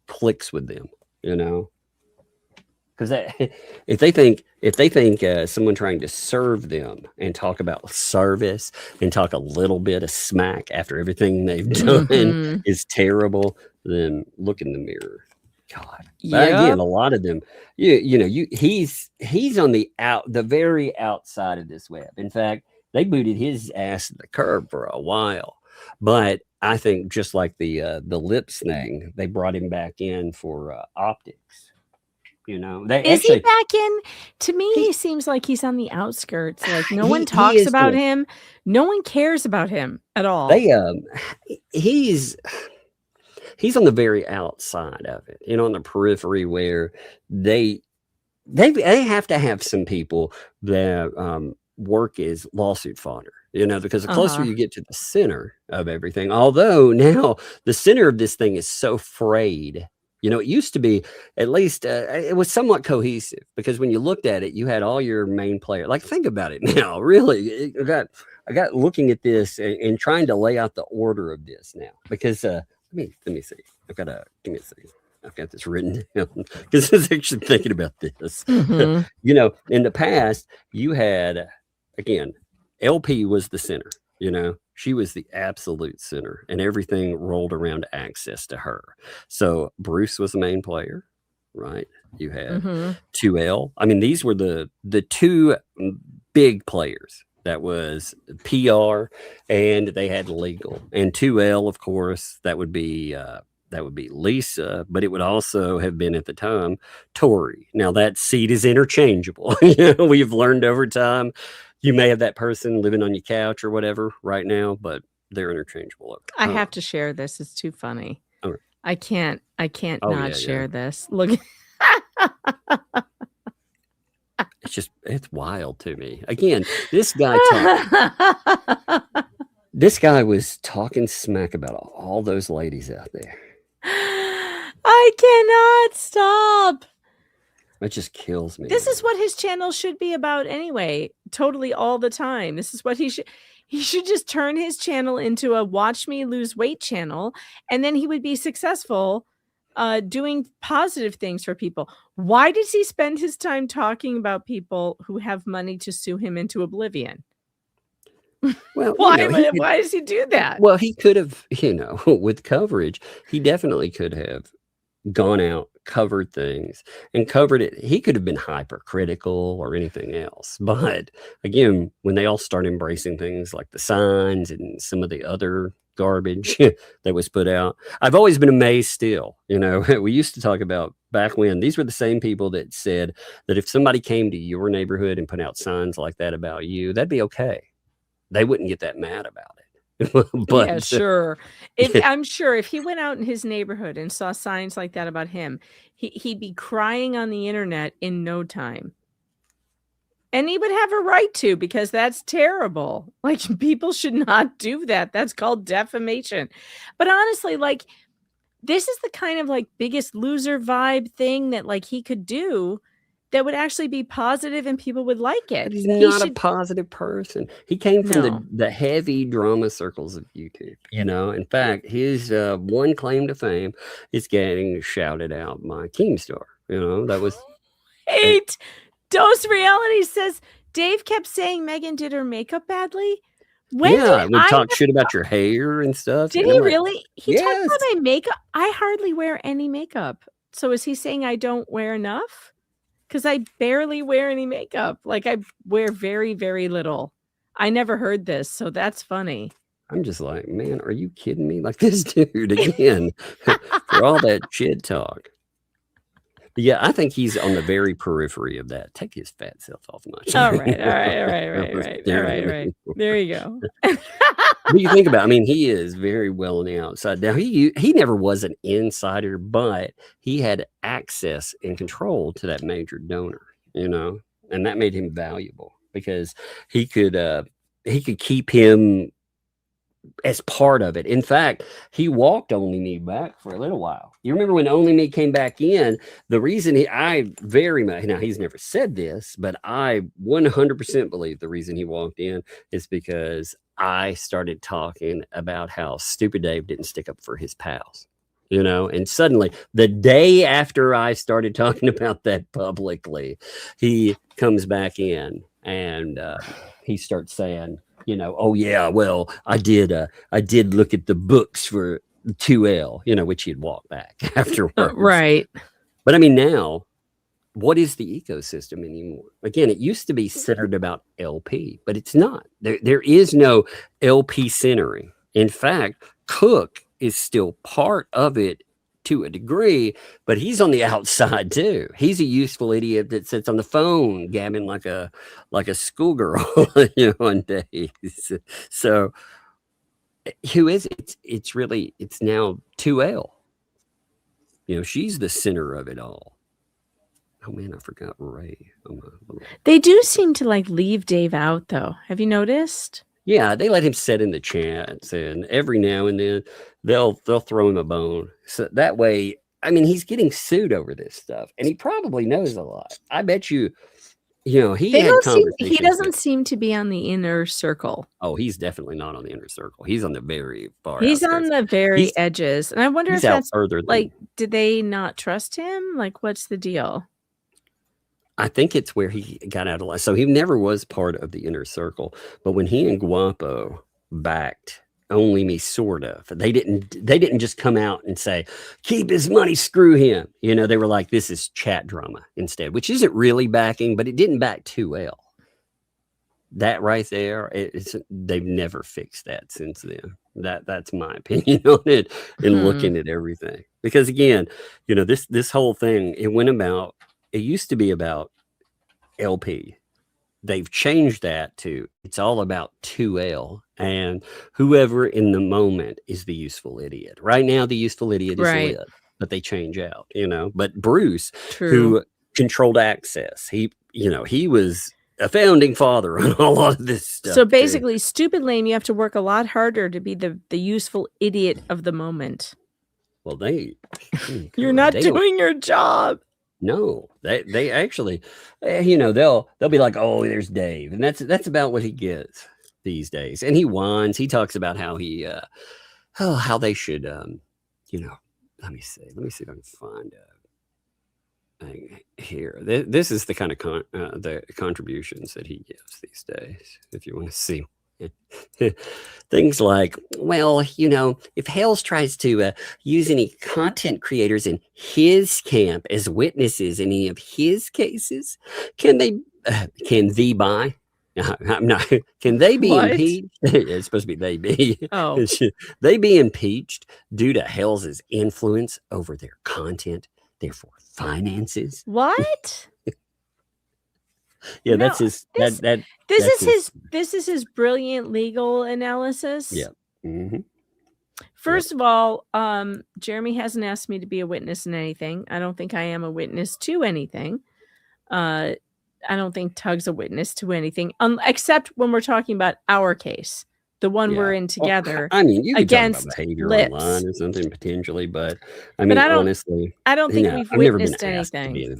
clicks with them, you know? Because if they think someone trying to serve them and talk about service and talk a little bit of smack after everything they've done is terrible, then look in the mirror. God. But again, a lot of them, he's on the very outside of this web. In fact, they booted his ass to the curb for a while. But I think just like the lips thing, they brought him back in for optics. You know, is he back in? To me, he seems like he's on the outskirts. Like no one talks about him. No one cares about him at all. He's on the very outside of it, you know, on the periphery where they have to have some people that work as lawsuit fodder, you know, because the closer you get to the center of everything, although now the center of this thing is so frayed You know, it used to be at least it was somewhat cohesive because when you looked at it, you had all your main players. Like, think about it now. Really, I got looking at this and trying to lay out the order of this now because let me see. Give me a second. I've got this written down because I was actually thinking about this. Mhm. You know, in the past, you had again, LP was the center. You know, she was the absolute center, and everything rolled around access to her. So Bruce was the main player, right? You had Mhm. 2L. I mean, these were the two big players. That was PR, and they had legal. And 2L, of course, that would be Lisa, but it would also have been at the time Tori. Now that seat is interchangeable. You know, we've learned over time. You may have that person living on your couch or whatever right now, but they're interchangeable. I have to share this. It's too funny. All right. I can't Oh, not yeah, share yeah. this. Look. It's wild to me. Again, this guy was talking smack about all those ladies out there. I cannot stop. That just kills me. This is what his channel should be about anyway. Totally all the time. This is what he should just turn his channel into a watch me lose weight channel, and then he would be successful doing positive things for people. Why does he spend his time talking about people who have money to sue him into oblivion? Well, Why does he do that? Well, he could have, you know, with coverage, he definitely could have gone out, covered things, and covered it. He could have been hypercritical or anything else. But again, when they all start embracing things like the signs and some of the other garbage that was put out, I've always been amazed still. You know, we used to talk about back when these were the same people that said that if somebody came to your neighborhood and put out signs like that about you, that'd be okay. They wouldn't get that mad about it. But yeah, sure. I'm sure if he went out in his neighborhood and saw signs like that about him, he'd be crying on the internet in no time. And he would have a right to, because that's terrible. Like, people should not do that. That's called defamation. But honestly, like, this is the kind of like Biggest Loser vibe thing that like he could do that would actually be positive and people would like it. But he's not a positive person. He came from the heavy drama circles of YouTube, you know. In fact, his one claim to fame is getting shouted out by Keemstar. You know, that was Dose Reality says Dave kept saying Megan did her makeup badly. Would talk shit about your hair and stuff. Did he really? He talked about my makeup. I hardly wear any makeup. So is he saying I don't wear enough? Because I barely wear any makeup. Like, I wear very, very little. I never heard this, so that's funny. I'm just like, man, are you kidding me? Like, this dude again for all that shit talk. But yeah, I think he's on the very periphery of that. Take his fat self off my All right. There you go. What do you think about? I mean, he is very well on the outside. Now, he never was an insider, but he had access and control to that major donor, you know, and that made him valuable because he could keep him as part of it. In fact, he walked Only Me back for a little while. You remember when Only Me came back in, the reason now he's never said this, but I 100% believe the reason he walked in is because I started talking about how stupid Dave didn't stick up for his pals, you know, and suddenly the day after I started talking about that publicly, he comes back in and he starts saying, you know, oh yeah, well, I did look at the books for 2L, you know, which he'd walk back afterwards. Right. But I mean, now, what is the ecosystem anymore? Again, it used to be centered about LP, but it's not. There is no LP centering. In fact, Cook is still part of it to a degree, but he's on the outside too. He's a useful idiot that sits on the phone gabbing like a schoolgirl, you know, on days. So who is it? It's now 2L. You know, she's the center of it all. Oh man, I forgot Ray. They do seem to like leave Dave out though. Have you noticed? Yeah, they let him sit in the chats, and every now and then they'll throw him a bone. So that way, I mean, he's getting sued over this stuff, and he probably knows a lot. I bet you, you know, he had he conversations. doesn't seem to be on the inner circle. Oh, he's definitely not on the inner circle. He's on the very far. He's on outskirts. the very edges, and I wonder if He's out that's further than, like, did they not trust him? Like, what's the deal? I think it's where he got out of line. So he never was part of the inner circle, but when he and Guapo backed Only Me, sort of, they didn't just come out and say, keep his money, screw him. You know, they were like, this is chat drama instead, which isn't really backing, but it didn't back too well. That right there, they've never fixed that since then. That's my opinion on it, and looking at everything. Because again, you know, this whole thing, it used to be about LP. They've changed that to it's all about 2L and whoever in the moment is the useful idiot. Right now, the useful idiot is Liv, but they change out, you know. But Bruce, who controlled access, he was a founding father on a lot of this stuff. So basically, stupid lame, you have to work a lot harder to be the useful idiot of the moment. Well, you're not doing your job. No, they actually, you know, they'll be like, oh, there's Dave, and that's about what he gets these days. And he whines. He talks about how he, how they should, you know. Let me see if I can find here. This is the kind of the contributions that he gives these days. If you want to see. Things like, well, you know, if Hales tries to use any content creators in his camp as witnesses in any of his cases, can they be impeached? It's supposed to be they be. Oh, they be impeached due to Hales's influence over their content, therefore finances. What? Yeah, no, that's his. This is his brilliant legal analysis. Yeah. Mm-hmm. First of all, Jeremy hasn't asked me to be a witness in anything. I don't think I am a witness to anything. I don't think Tug's a witness to anything, except when we're talking about our case, the one we're in together. Well, I mean, you could against talk about behavior lips. online or something potentially, but I mean, honestly, I don't think we've witnessed anything.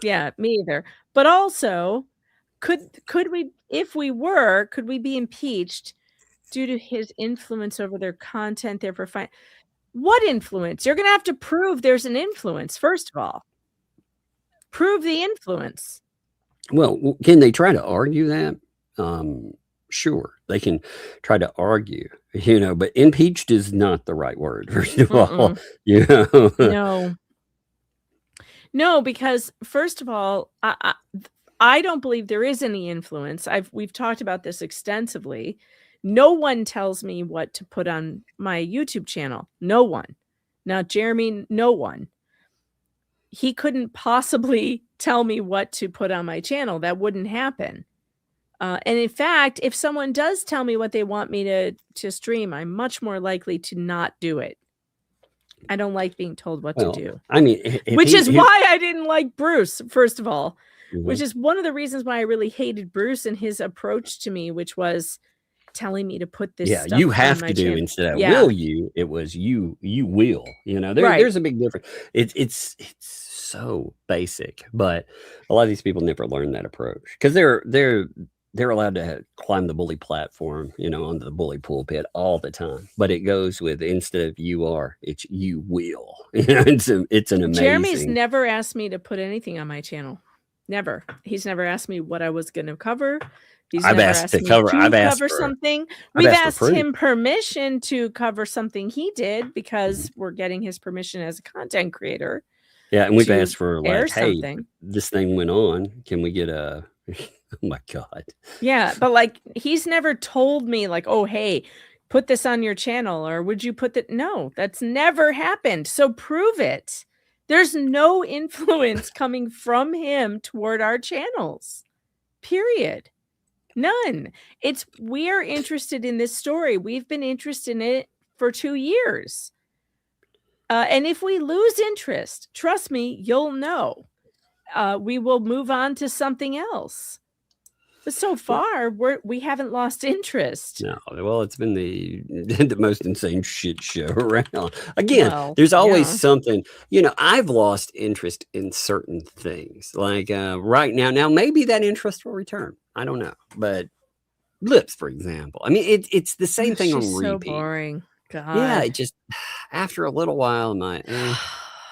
Yeah, me either. But also, could we, if we were, could we be impeached due to his influence over their content? Therefore, fine. What influence? You're going to have to prove there's an influence. First of all, prove the influence. Well, can they try to argue that? Sure, they can try to argue, you know, but impeached is not the right word. First of all, you know. No, because first of all, I don't believe there is any influence. We've talked about this extensively. No one tells me what to put on my YouTube channel. No one. Now, Jeremy, no one. He couldn't possibly tell me what to put on my channel. That wouldn't happen. And in fact, if someone does tell me what they want me to stream, I'm much more likely to not do it. I don't like being told what to do. I mean, which is why I didn't like Bruce, first of all, which is one of the reasons why I really hated Bruce and his approach to me, which was telling me to put this stuff you have on to do channel. instead of will you, it was you will, you know, there's a big difference. It's so basic, but a lot of these people never learn that approach because they're allowed to climb the bully platform, you know, onto the bully pulpit all the time. But it goes with, instead of you are, it's you will. It's an amazing. Jeremy's never asked me to put anything on my channel. Never. He's never asked me what I was going to cover. I've asked to cover something. We've asked him permission to cover something he did because we're getting his permission as a content creator. Yeah, and we've asked for like, hey, something. This thing went on. Can we get a... Oh my God. Yeah, but like he's never told me like, oh, hey, put this on your channel, or would you put that? No, that's never happened. So prove it. There's no influence coming from him toward our channels. Period. None. We're interested in this story. We've been interested in it for 2 years. And if we lose interest, trust me, you'll know. We will move on to something else. But so far, we haven't lost interest. No, well, it's been the most insane shit show around. Again, Well, there's always yeah. something. I've lost interest in certain things. Like right now. Now maybe that interest will return. I don't know, but Lips, for example. I mean, it's the same thing on She's so repeat. boring. Yeah, God. it just after a little while, I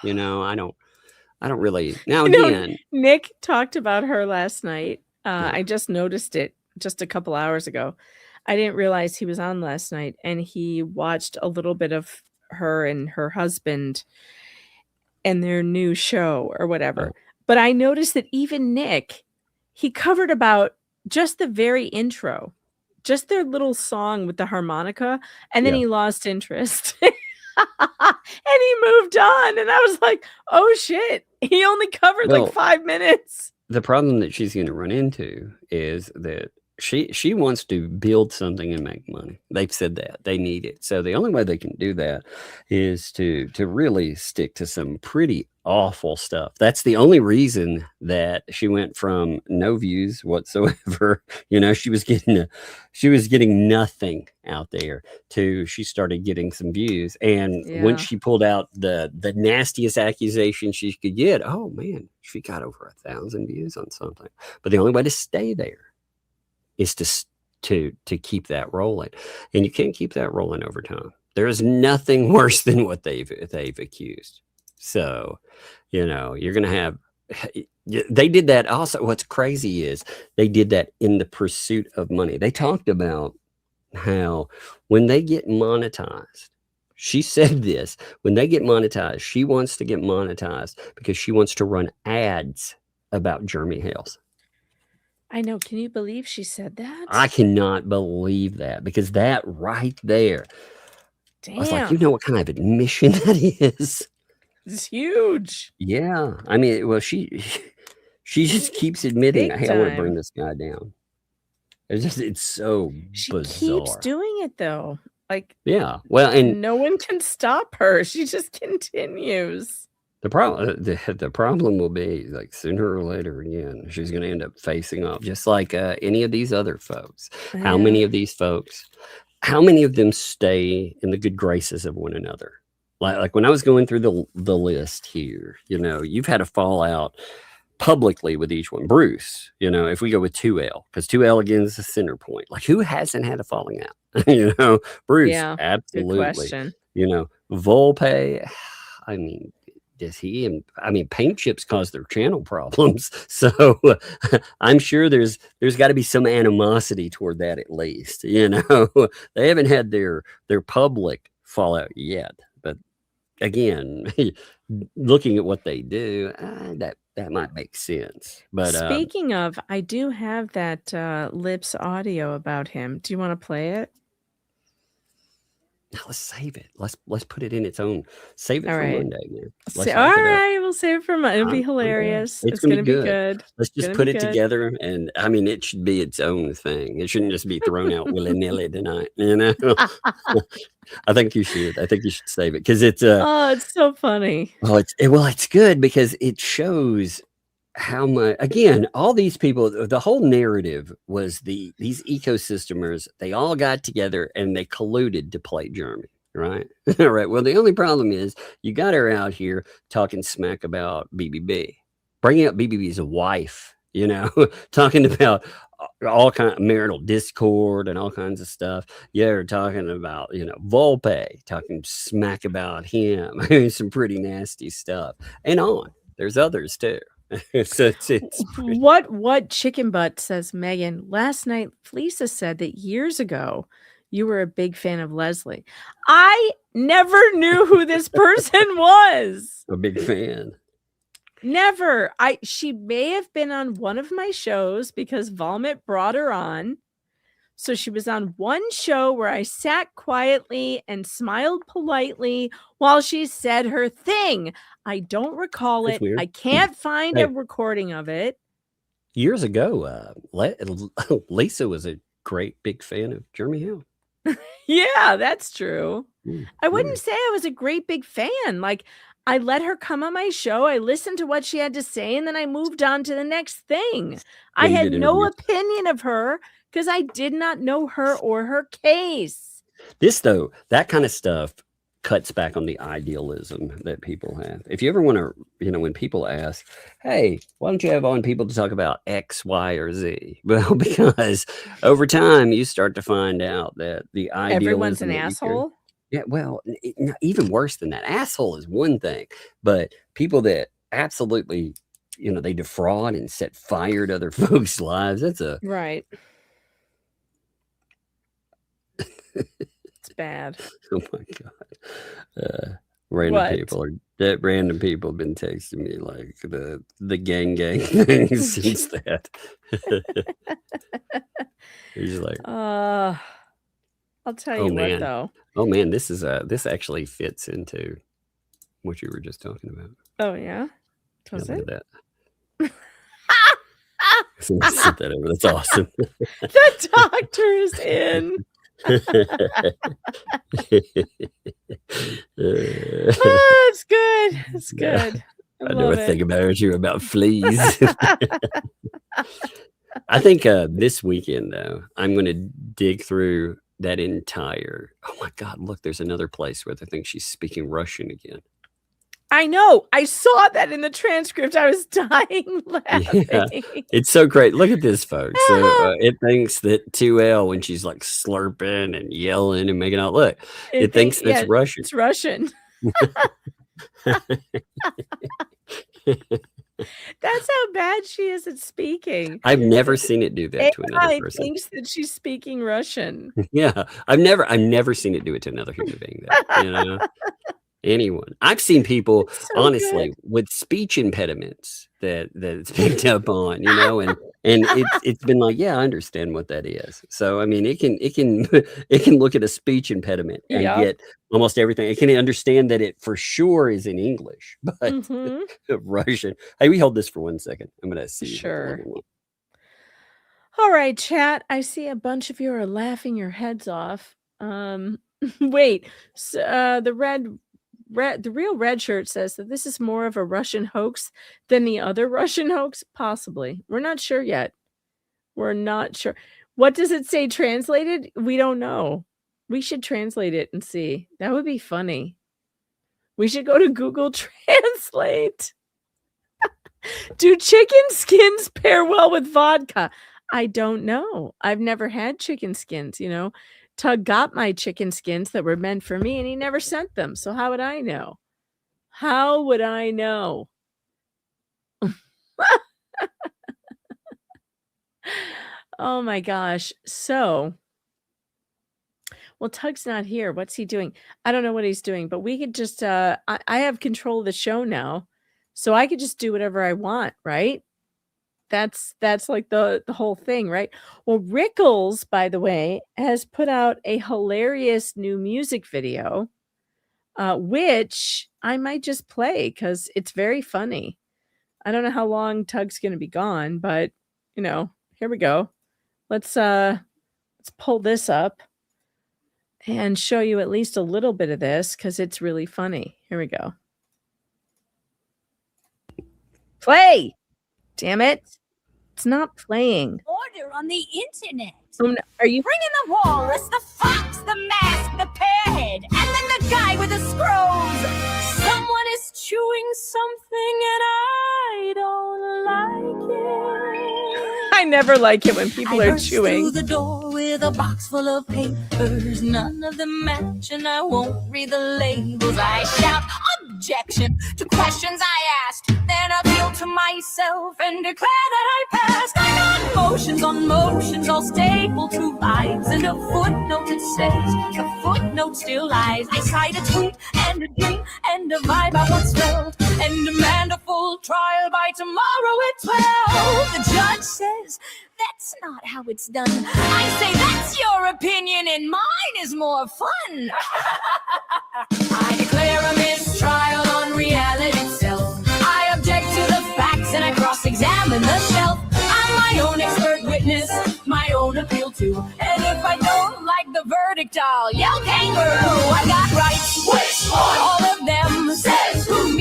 don't really. Now again, Nick talked about her last night. Yeah. I just noticed it just a couple hours ago. I didn't realize he was on last night, and he watched a little bit of her and her husband and their new show or whatever. But I noticed that even Nick, he covered about just the very intro, just their little song with the harmonica, and then Yeah. he lost interest. And he moved on, and I was like, oh shit, he only covered Well, like 5 minutes. the problem that she's going to run into is that she wants to build something and make money. They've said that they need it. So the only way they can do that is to really stick to some pretty awful stuff. That's the only reason that she went from no views whatsoever. She was getting nothing out there to she started getting some views. And Yeah. once she pulled out the nastiest accusation she could get, oh man, she got over 1,000 views on something. But the only way to stay there is to keep that rolling, and you can't keep that rolling over time. There is nothing worse than what they've accused. So, you're gonna have. They did that also. What's crazy is they did that in the pursuit of money. They talked about how when they get monetized, she said this: when they get monetized, she wants to get monetized because she wants to run ads about Jeremy Hales. I know. Can you believe she said that? I cannot believe that, because that right there, I was like, Damn. what kind of admission that is? It's huge. Yeah. I mean, well, she just keeps admitting, Big hey, I want to burn time. this guy down. It's so She bizarre. keeps doing it though. Like, Yeah. Well, and no one can stop her. She just continues. the problem will be, like, sooner or later, again, she's going to end up facing off, just like any of these other folks. How Yeah. many of these folks, how many of them stay in the good graces of one another? Like when I was going through the list here, you've had a fallout publicly with each one. Bruce, if we go with 2L, because 2L again is the center point. Like, who hasn't had a falling out? Bruce, Yeah. Good absolutely. question. Volpe, I mean, does he? And I mean, paint chips cause their channel problems, so I'm sure there's got to be some animosity toward that at least. They haven't had their public fallout yet, but again, looking at what they do, that might make sense. But Speaking of, I do have that Lips audio about him. Do you want to play it? let's save it. Let's put it in its own. Save it All for right. Monday, man. Let's All hype it up. right, we'll save it for Monday. It'll be I'm down. hilarious. It's It's gonna gonna be be good. good. Let's It's just gonna put be it good. together, and I mean, it should be its own thing. It shouldn't just be thrown out willy-nilly tonight. I think you should. I think you should save it, because it's Oh, it's so funny. it's good because it shows how much, again, all these people, the whole narrative was these ecosystemers, they all got together and they colluded to play Jeremy, right? All right. Well, the only problem is you got her out here talking smack about BBB, bringing up BBB's wife, talking about all kind of marital discord and all kinds of stuff. Yeah, talking about, Volpe, talking smack about him. I mean, some pretty nasty stuff. And on. There's others too. So it's pretty. What chicken butt says, Megan? Last night, Lisa said that years ago you were a big fan of Leslie. I never knew who this person was. A big fan. Never. She may have been on one of my shows because Vomit brought her on. So she was on one show where I sat quietly and smiled politely while she said her thing. I don't recall That's it. weird. I can't find Hey. a recording of it. Years ago, Lisa was a great big fan of Jeremy Hill. Yeah, that's true. Mm, I wouldn't yeah. say I was a great big fan. Like, I let her come on my show. I listened to what she had to say, and then I moved on to the next thing. I you had did no interviews. opinion of her because I did not know her or her case. This, though, that kind of stuff cuts back on the idealism that people have. If you ever want to, when people ask, hey, why don't you have on people to talk about X, Y, or Z? Well, because over time you start to find out that the idealism. Everyone's an asshole. Yeah, well, even worse than that. Asshole is one thing, but people that absolutely, they defraud and set fire to other folks' lives, that's a... Right. It's bad. Oh my God. Random people have been texting me like the gang things since that. He's like, I'll tell you what, though. Oh man, this actually fits into what you were just talking about. Oh yeah, was it? That. Sit that over. That's awesome. The doctor is in. It's good. It's good. I know a thing about fleas. I think this weekend, though, I'm going to dig through that entire... Oh, my God. Look, there's another place where I think she's speaking Russian again. I know. I saw that in the transcript. I was dying laughing. Yeah, it's so great. Look at this, folks. So, it thinks that 2L, when she's like slurping and yelling and making out, look, it thinks that's Russian. It's Russian. That's how bad she is at speaking. I've never seen it do that to another person. Thinks that she's speaking Russian. Yeah, I've never seen it do it to another human being. Though, anyone. I've seen people, so honestly, good. With speech impediments that it's picked up on, and it's been like, yeah, I understand what that is. So I mean, it can look at a speech impediment and get almost everything. It can understand that it for sure is in English, but Russian. Hey, we hold this for 1 second. I'm gonna see. Sure. All right, chat. I see a bunch of you are laughing your heads off. Wait. So, the real red shirt says that this is more of a Russian hoax than the other Russian hoax. Possibly. We're not sure yet. We're not sure. What does it say translated? We don't know. We should translate it and see. That would be funny. We should go to Google Translate. Do chicken skins pair well with vodka? I don't know. I've never had chicken skins, Tug got my chicken skins that were meant for me and he never sent them. So how would I know? How would I know? Oh my gosh. So, well, Tug's not here. What's he doing? I don't know what he's doing, but we could just, I have control of the show now. So I could just do whatever I want, right? That's like the whole thing, right? Well, Rickles, by the way, has put out a hilarious new music video, which I might just play because it's very funny. I don't know how long Tug's going to be gone, but here we go. Let's pull this up and show you at least a little bit of this because it's really funny. Here we go. Play! Damn it. It's not playing. Order on the internet. Are you bringing the walrus, the fox, the mask, the pearhead, and then the guy with the scrolls? Someone is chewing something and I don't like it. I never like it when people are chewing. Through the door with a box full of papers, none of them match, and I won't read the labels. I shout objection to questions I asked, then appeal to myself and declare that I passed. I got motions on motions, all stapled to lines, and a footnote that says the footnote still lies. I cite a tweet and a dream and a vibe I once felt, and demand a full trial by tomorrow at 12. The judge says that's not how it's done. I say that's your opinion and mine is more fun. I declare a mistrial on reality itself. I object to the facts and I cross-examine the shelf. I'm my own expert witness, my own appeal too. And if I don't like the verdict, I'll yell kangaroo. I got rights, which one? All of them says who me.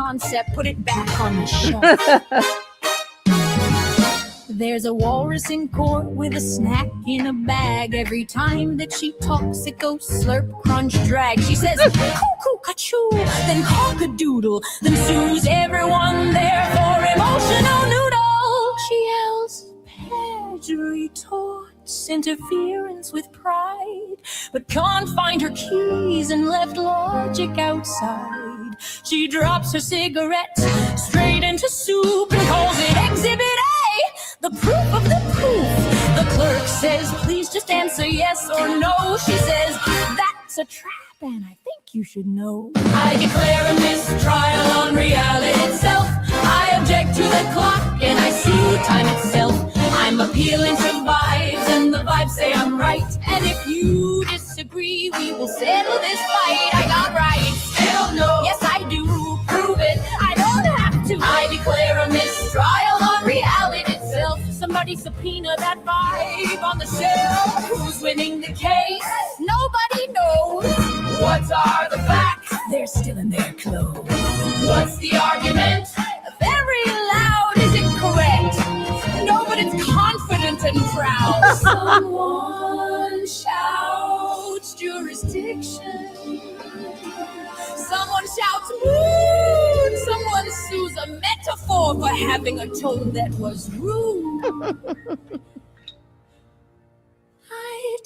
concept, put it back on the shelf. There's a walrus in court with a snack in a bag. Every time that she talks, it goes slurp, crunch, drag. She says, cuckoo, ka-choo, then cock-a-doodle, then sues everyone there for emotional noodle. She yells, perjury, torts, interference with pride, but can't find her keys and left logic outside. She drops her cigarette straight into soup and calls it Exhibit A, the proof of the proof. The clerk says, please just answer yes or no. She says, that's a trap and I think you should know. I declare a mistrial on reality itself. I object to the clock and I see time itself. I'm appealing to vibes and the vibes say I'm right. And if you disagree, we will settle this fight. I got rights. Hell no. Yes, I do. Prove it. I don't have to. I declare a mistrial on reality itself. Somebody subpoena that vibe on the shelf. Who's winning the case? Nobody knows. What are the facts? They're still in their clothes. What's the argument? Very loud. Is it correct? No, but it's confident and proud. Someone shouts jurisdiction. Someone shouts moon. Someone sues a metaphor for having a tone that was rude. I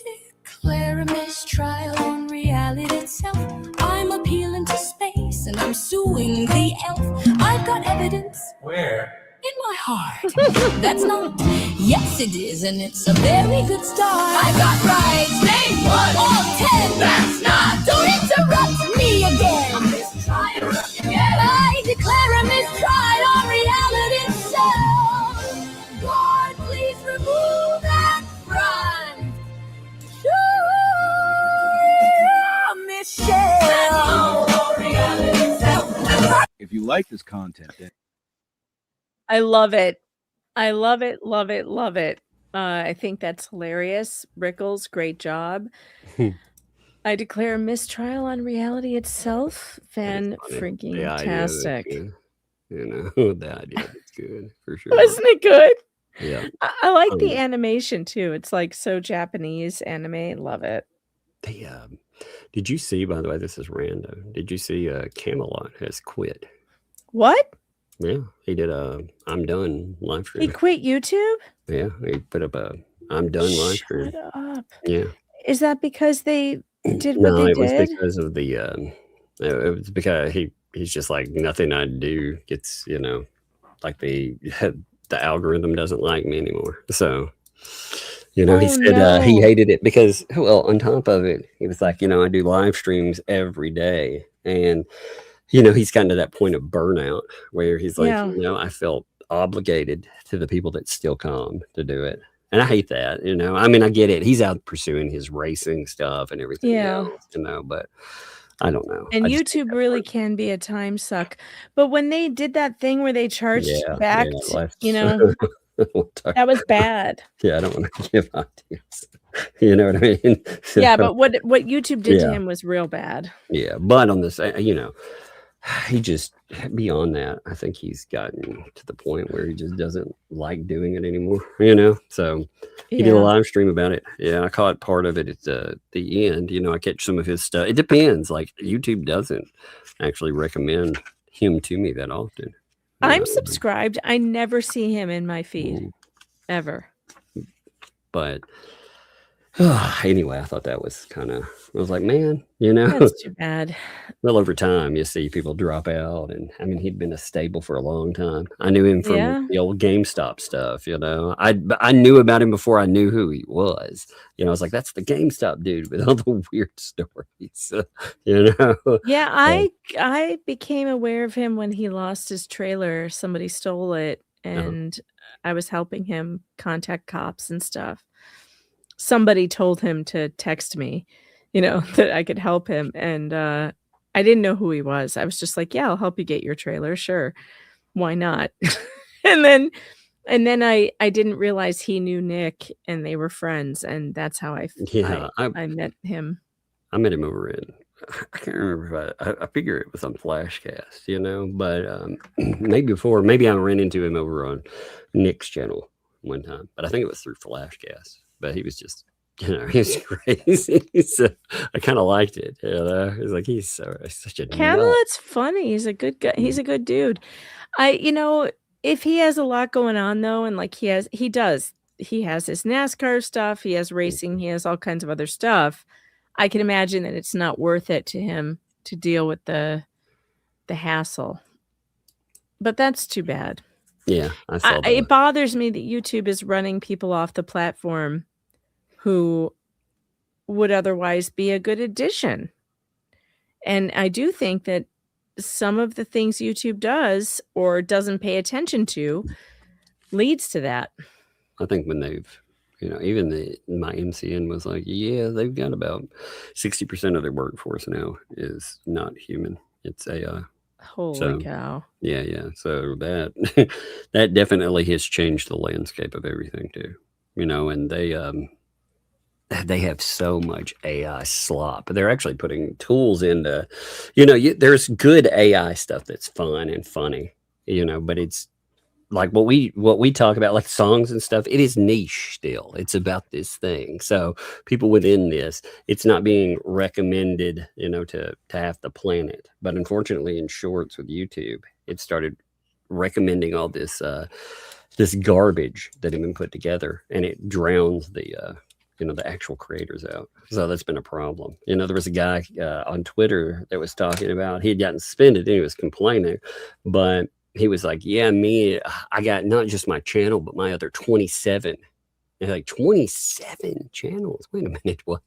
declare a mistrial on reality itself. I'm appealing to space and I'm suing the elf. I've got evidence. Where? In my heart. That's not. Yes, it is, and it's a very good start. I've got rights. Name one. All 10. That's not. Don't interrupt me again. A mistrial again. I declare a mistrial on reality itself. God, please remove that front. Michelle. If you like this content, then I love it. I love it, love it, love it. I think that's hilarious. Rickles, great job. I declare a mistrial on reality itself. Fan freaking tastic. You know, the idea is good for sure. Wasn't it good? Yeah. I like the animation too. It's like so Japanese anime. Love it. They, did you see, by the way, this is random. Did you see Camelot has quit? What? Yeah, he did a I'm done live stream. He quit YouTube? Yeah, he put up a I'm done live stream. Shut up. Yeah. Is that because they did what No, they it was did? because of the it was because he's just like nothing I do gets, you know, like the algorithm doesn't like me anymore. So, you know, he said he hated it because, well, on top of it, he was like, you know, I do live streams every day. And, you know, he's gotten to that point of burnout where he's like, you know, I felt obligated to the people that still come to do it. And I hate that, you know, I mean, I get it. He's out pursuing his racing stuff and everything else, you know, but I don't know. And YouTube really can be a time suck. But when they did that thing where they charged back, you know, that was bad. Yeah, I don't want to give ideas. You know what I mean? So, yeah, but what YouTube did to him was real bad. Yeah, but on this, you know, he just beyond that, I think he's gotten to the point where he just doesn't like doing it anymore. You know, so he did a live stream about it. Yeah, I caught part of it at the end. You know, I catch some of his stuff. It depends. Like YouTube doesn't actually recommend him to me that often. I'm subscribed. I never see him in my feed ever. But anyway, I thought that was kind of, I was like, man, you know, that's too bad. Well, over time, you see people drop out. And I mean, he'd been a staple for a long time. I knew him from the old GameStop stuff, you know. I knew about him before I knew who he was. You know, I was like, that's the GameStop dude with all the weird stories, you know. Yeah, I became aware of him when he lost his trailer. Somebody stole it, and I was helping him contact cops and stuff. Somebody told him to text me, you know, that I could help him. And I didn't know who he was. I was just like, yeah, I'll help you get your trailer. Sure. Why not? and then I didn't realize he knew Nick and they were friends. And that's how I met him. I met him over in I can't remember if I figure it was on Flashcast, but maybe I ran into him over on Nick's channel one time, but I think it was through Flashcast. But he was just, he's crazy. So I kind of liked it. It's like he's such a nut. Cadilla's funny. He's a good guy. He's a good dude. If he has a lot going on though, and like he has his NASCAR stuff, he has racing, he has all kinds of other stuff. I can imagine that it's not worth it to him to deal with the hassle. But that's too bad. Yeah, I saw that. It bothers me that YouTube is running people off the platform who would otherwise be a good addition. And I do think that some of the things YouTube does or doesn't pay attention to leads to that. I think when they've, even my MCN was like, yeah, they've got about 60% of their workforce now is not human. It's AI. Holy cow. Yeah. So that definitely has changed the landscape of everything too. And they have so much AI slop. They're actually putting tools into, there's good AI stuff that's fun and funny, but it's like what we talk about, like songs and stuff, it is niche still. It's about this thing. So people within this, it's not being recommended, to half the planet. But unfortunately in shorts with YouTube, it started recommending all this this garbage that had been put together, and it drowns the actual creators out. So that's been a problem. There was a guy on Twitter that was talking about, he had gotten suspended and he was complaining, but he was like, yeah, I got not just my channel, but my other 27. And like 27 channels. Wait a minute, what?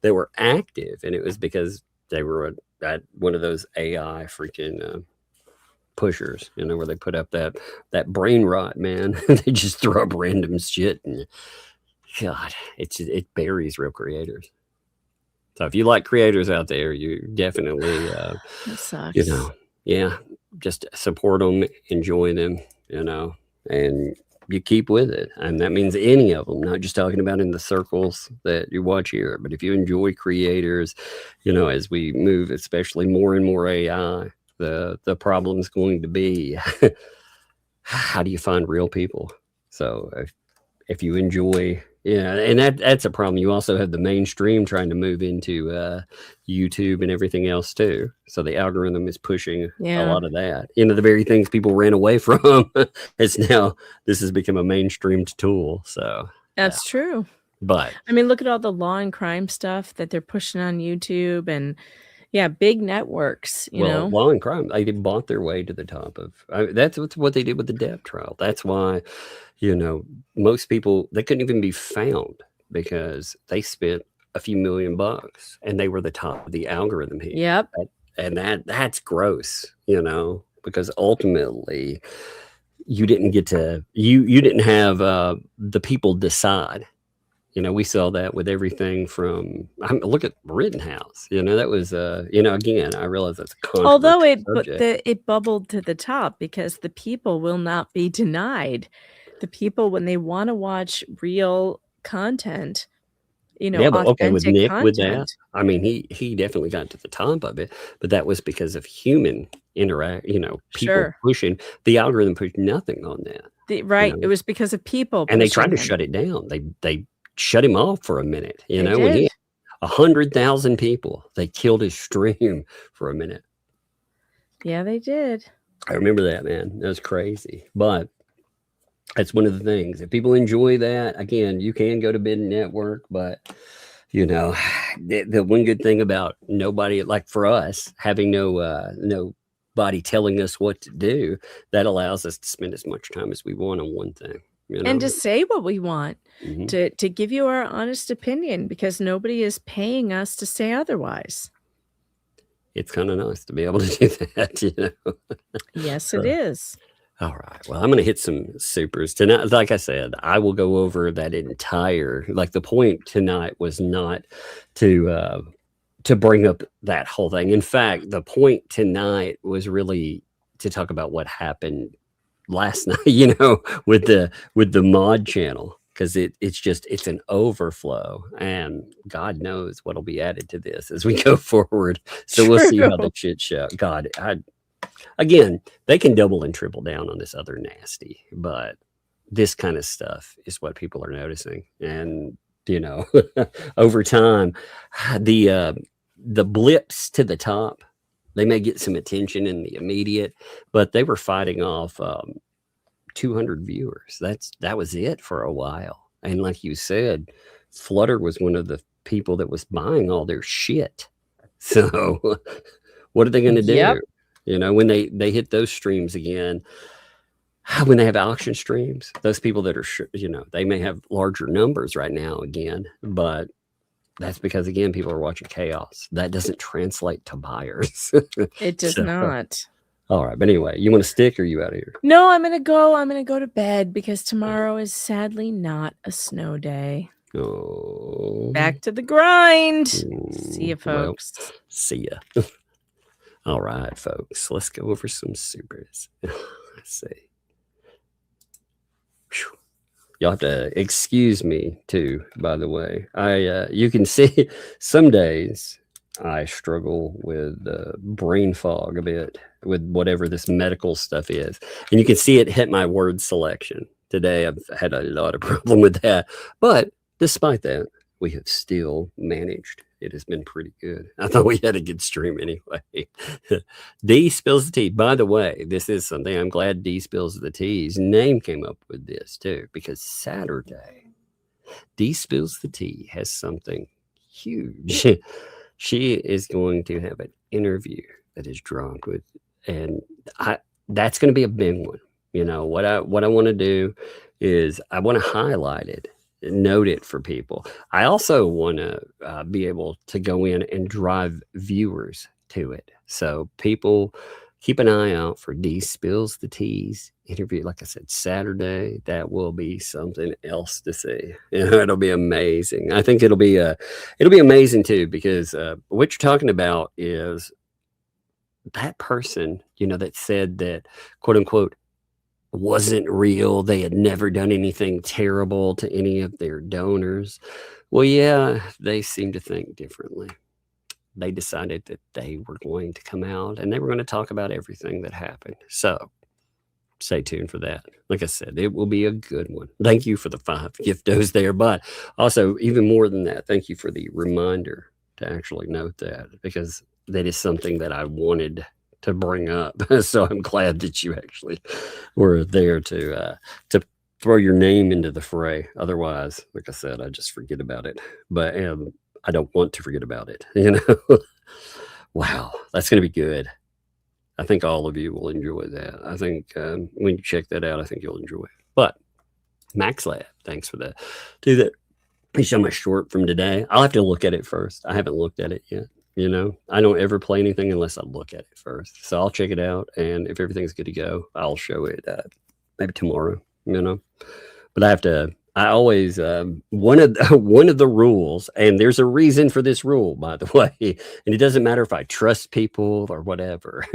They were active, and it was because they were at one of those AI freaking pushers, where they put up that brain rot, man. They just throw up random shit, and God, it buries real creators. So if you like creators out there, you definitely, that sucks. Just support them, enjoy them, and you keep with it. And that means any of them, not just talking about in the circles that you watch here, but if you enjoy creators, as we move, especially more and more AI, the problem is going to be, how do you find real people? So if you enjoy, and that's a problem. You also have the mainstream trying to move into YouTube and everything else too. So the algorithm is pushing a lot of that. The very things people ran away from, this has become a mainstreamed tool. So that's true. But I mean, look at all the law and crime stuff that they're pushing on YouTube, and big networks, law and crime, they bought their way to the top of, that's what they did with the Depp trial. That's why, most people, they couldn't even be found because they spent a few $1 million and they were the top of the algorithm here. Yep. And that's gross, because ultimately you didn't get to, you didn't have the people decide. We saw that with everything from, look at Rittenhouse, that was, again, I realize that's a although subject. it bubbled to the top because the people will not be denied. The people, when they want to watch real content, but okay, with Nick, content. with that, I mean, he definitely got to the top of it, but that was because of human people pushing. The algorithm pushed nothing on that. It was because of people, and they tried to shut it down. They shut him off for a minute. When he had 100,000 people, they killed his stream for a minute. Yeah, they did. I remember that, man. That was crazy, but that's one of the things. If people enjoy that, again, you can go to Bid Network, but the one good thing about nobody, like for us, having nobody telling us what to do, that allows us to spend as much time as we want on one thing. And to say what we want, to give you our honest opinion, because nobody is paying us to say otherwise. It's kind of nice to be able to do that, Yes, it is. All right. Well, I'm going to hit some supers tonight. Like I said, I will go over that entire, the point tonight was not to bring up that whole thing. In fact, the point tonight was really to talk about what happened last night, with the mod channel. because it's an overflow, and God knows what'll be added to this as we go forward. So we'll see how the shit show. God, again, they can double and triple down on this other nasty, but this kind of stuff is what people are noticing. And, over time, the blips to the top, they may get some attention in the immediate, but they were fighting off 200 viewers. That was it for a while. And like you said, Flutter was one of the people that was buying all their shit. So what are they going to do? Yep. When they hit those streams again, when they have auction streams, those people that are, they may have larger numbers right now again, but that's because, again, people are watching chaos. That doesn't translate to buyers. It does not. All right. But anyway, you want to stick or are you out of here? No, I'm going to go. I'm going to go to bed because tomorrow is sadly not a snow day. Oh. Back to the grind. See you, folks. Well, see ya. All right, folks. Let's go over some supers. Let's see. Whew. Y'all have to excuse me too, by the way. You can see some days I struggle with brain fog a bit with whatever this medical stuff is. And you can see it hit my word selection. Today I've had a lot of problem with that. But despite that, we have still managed. It has been pretty good. I thought we had a good stream anyway. D spills the tea. By the way, this is something I'm glad D spills the tea's name came up with this too, because Saturday, D spills the tea has something huge. She is going to have an interview that is drawn with, and that's going to be a big one. What I want to do is I want to highlight it, note it for people. I also want to be able to go in and drive viewers to it. So people keep an eye out for D Spills the Tea's interview. Like I said, Saturday, that will be something else to see. It'll be amazing. I think it'll be amazing too, because what you're talking about is that person, that said that, quote unquote, wasn't real. They had never done anything terrible to any of their donors. Well, yeah, they seem to think differently. They decided that they were going to come out and they were going to talk about everything that happened. So stay tuned for that. Like I said, it will be a good one. Thank you for the 5 giftos there. But also, even more than that, thank you for the reminder to actually note that, because that is something that I wanted to bring up. So I'm glad that you actually were there to throw your name into the fray. Otherwise, like I said, I just forget about it. But I don't want to forget about it. Wow, that's going to be good. I think all of you will enjoy that. I think when you check that out, I think you'll enjoy it. But Max Lab, thanks for that. Do that. Please show my short from today. I'll have to look at it first. I haven't looked at it yet. I don't ever play anything unless I look at it first. So I'll check it out, and if everything's good to go, I'll show it maybe tomorrow. But I always one of the rules, and there's a reason for this rule, by the way, and it doesn't matter if I trust people or whatever.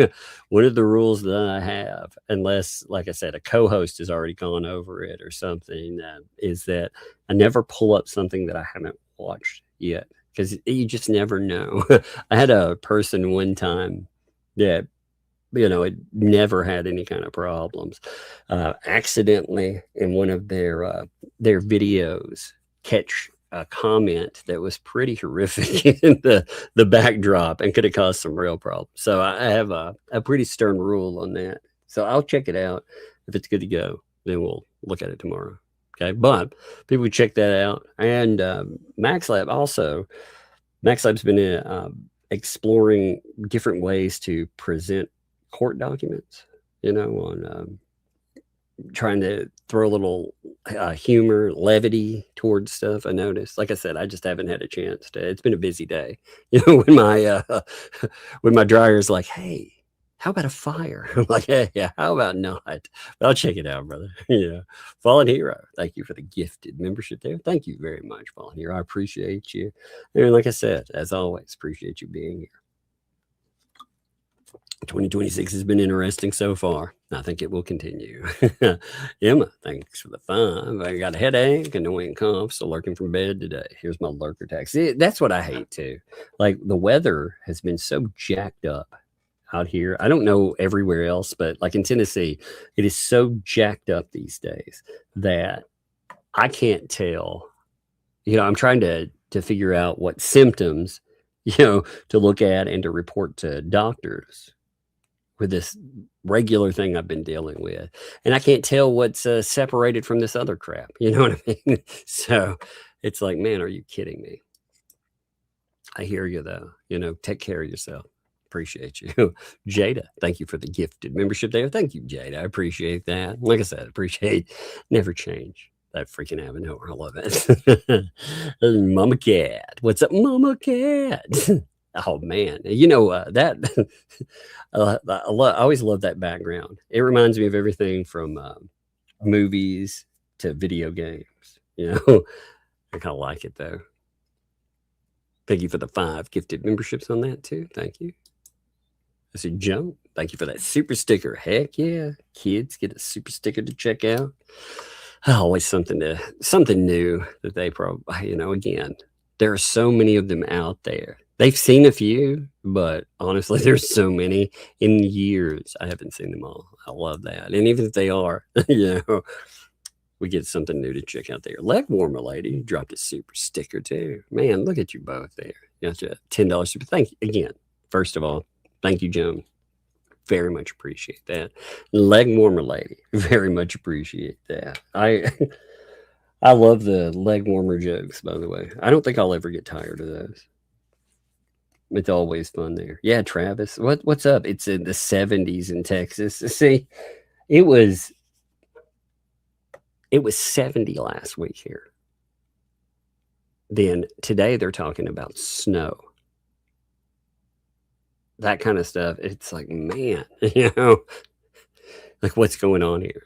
One of the rules that I have, unless, like I said, a co-host has already gone over it or something, is that I never pull up something that I haven't watched yet. Because you just never know. I had a person one time that, it never had any kind of problems. Accidentally in one of their videos, catch a comment that was pretty horrific in the backdrop and could have caused some real problems. So I have a pretty stern rule on that. So I'll check it out. If it's good to go, then we'll look at it tomorrow. Okay, but people check that out. And Max Lab's been exploring different ways to present court documents, on trying to throw a little humor, levity towards stuff. I noticed, like I said, I just haven't had a chance to. It's been a busy day, when my dryer's like, hey, how about a fire? I'm like, hey, yeah, how about not? But I'll check it out, brother. Fallen Hero, thank you for the gifted membership there. Thank you very much, Fallen Hero. I appreciate you. And like I said, as always, appreciate you being here. 2026 has been interesting so far. I think it will continue. Emma, thanks for the 5. I got a headache, annoying cough, so lurking from bed today. Here's my lurker tax. See, that's what I hate too. Like the weather has been so jacked up out here. I don't know everywhere else, but like in Tennessee, it is so jacked up these days that I can't tell. You know, I'm trying to figure out what symptoms, to look at and to report to doctors with this regular thing I've been dealing with. And I can't tell what's separated from this other crap. You know what I mean? So it's like, man, are you kidding me? I hear you though. Take care of yourself. Appreciate you. Jada, thank you for the gifted membership there. Thank you, Jada. I appreciate that. Like I said, appreciate, never change that freaking avenue. I love it. Mama Cat. What's up, Mama Cat? Oh man, that I always love that background. It reminds me of everything from movies to video games. I kind of like it though. Thank you for the 5 gifted memberships on that too. Thank you. I see Joe. Thank you for that super sticker. Heck yeah, kids get a super sticker to check out. Always something new that they probably again. There are so many of them out there. They've seen a few, but honestly, there's so many. In years, I haven't seen them all. I love that. And even if they are, we get something new to check out there. Leg warmer lady dropped a super sticker too. Man, look at you both there. Gotcha. $10 super. Thank you again. First of all, thank you, Joan. Very much appreciate that. Leg warmer lady. Very much appreciate that. I love the leg warmer jokes, by the way. I don't think I'll ever get tired of those. It's always fun there. Yeah, Travis. What's up? It's in the 70s in Texas. See, it was 70 last week here. Then today they're talking about snow. That kind of stuff. It's like, man, like what's going on here?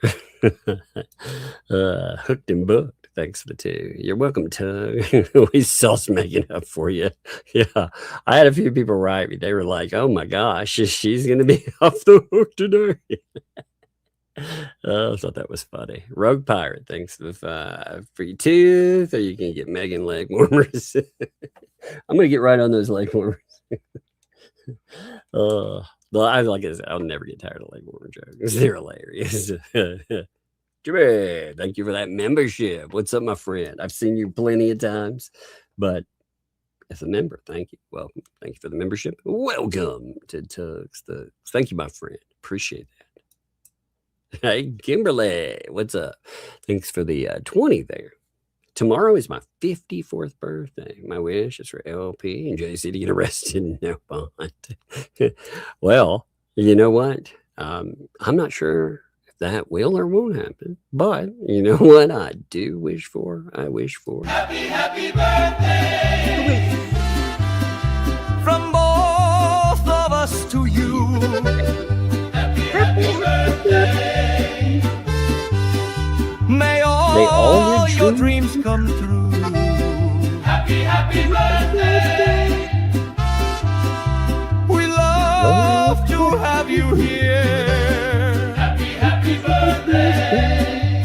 Hooked and booked. Thanks for the 2. You're welcome, Tug. We sauce making up for you. Yeah. I had a few people write me. They were like, oh my gosh, she's going to be off the hook today. I thought that was funny. Rogue Pirate, thanks for the 5. For you 2, so you can get Megan leg warmers. I'm going to get right on those leg warmers. Like I said, I'll never get tired of leg warmer jokes. They're hilarious. Jimmy, thank you for that membership. What's up, my friend? I've seen you plenty of times, but as a member, thank you. Welcome. Thank you for the membership. Welcome to Tugs. Thank you, my friend. Appreciate that. Hey, Kimberly, what's up? Thanks for the 20 there. Tomorrow is my 54th birthday. My wish is for LP and JC to get arrested. No bond. Well, you know what? I'm not sure if that will or won't happen. But you know what I do wish for? I wish for Happy birthday from both of us to you. Happy birthday. May all your dreams come true. Happy birthday. We love to have you here. Happy birthday.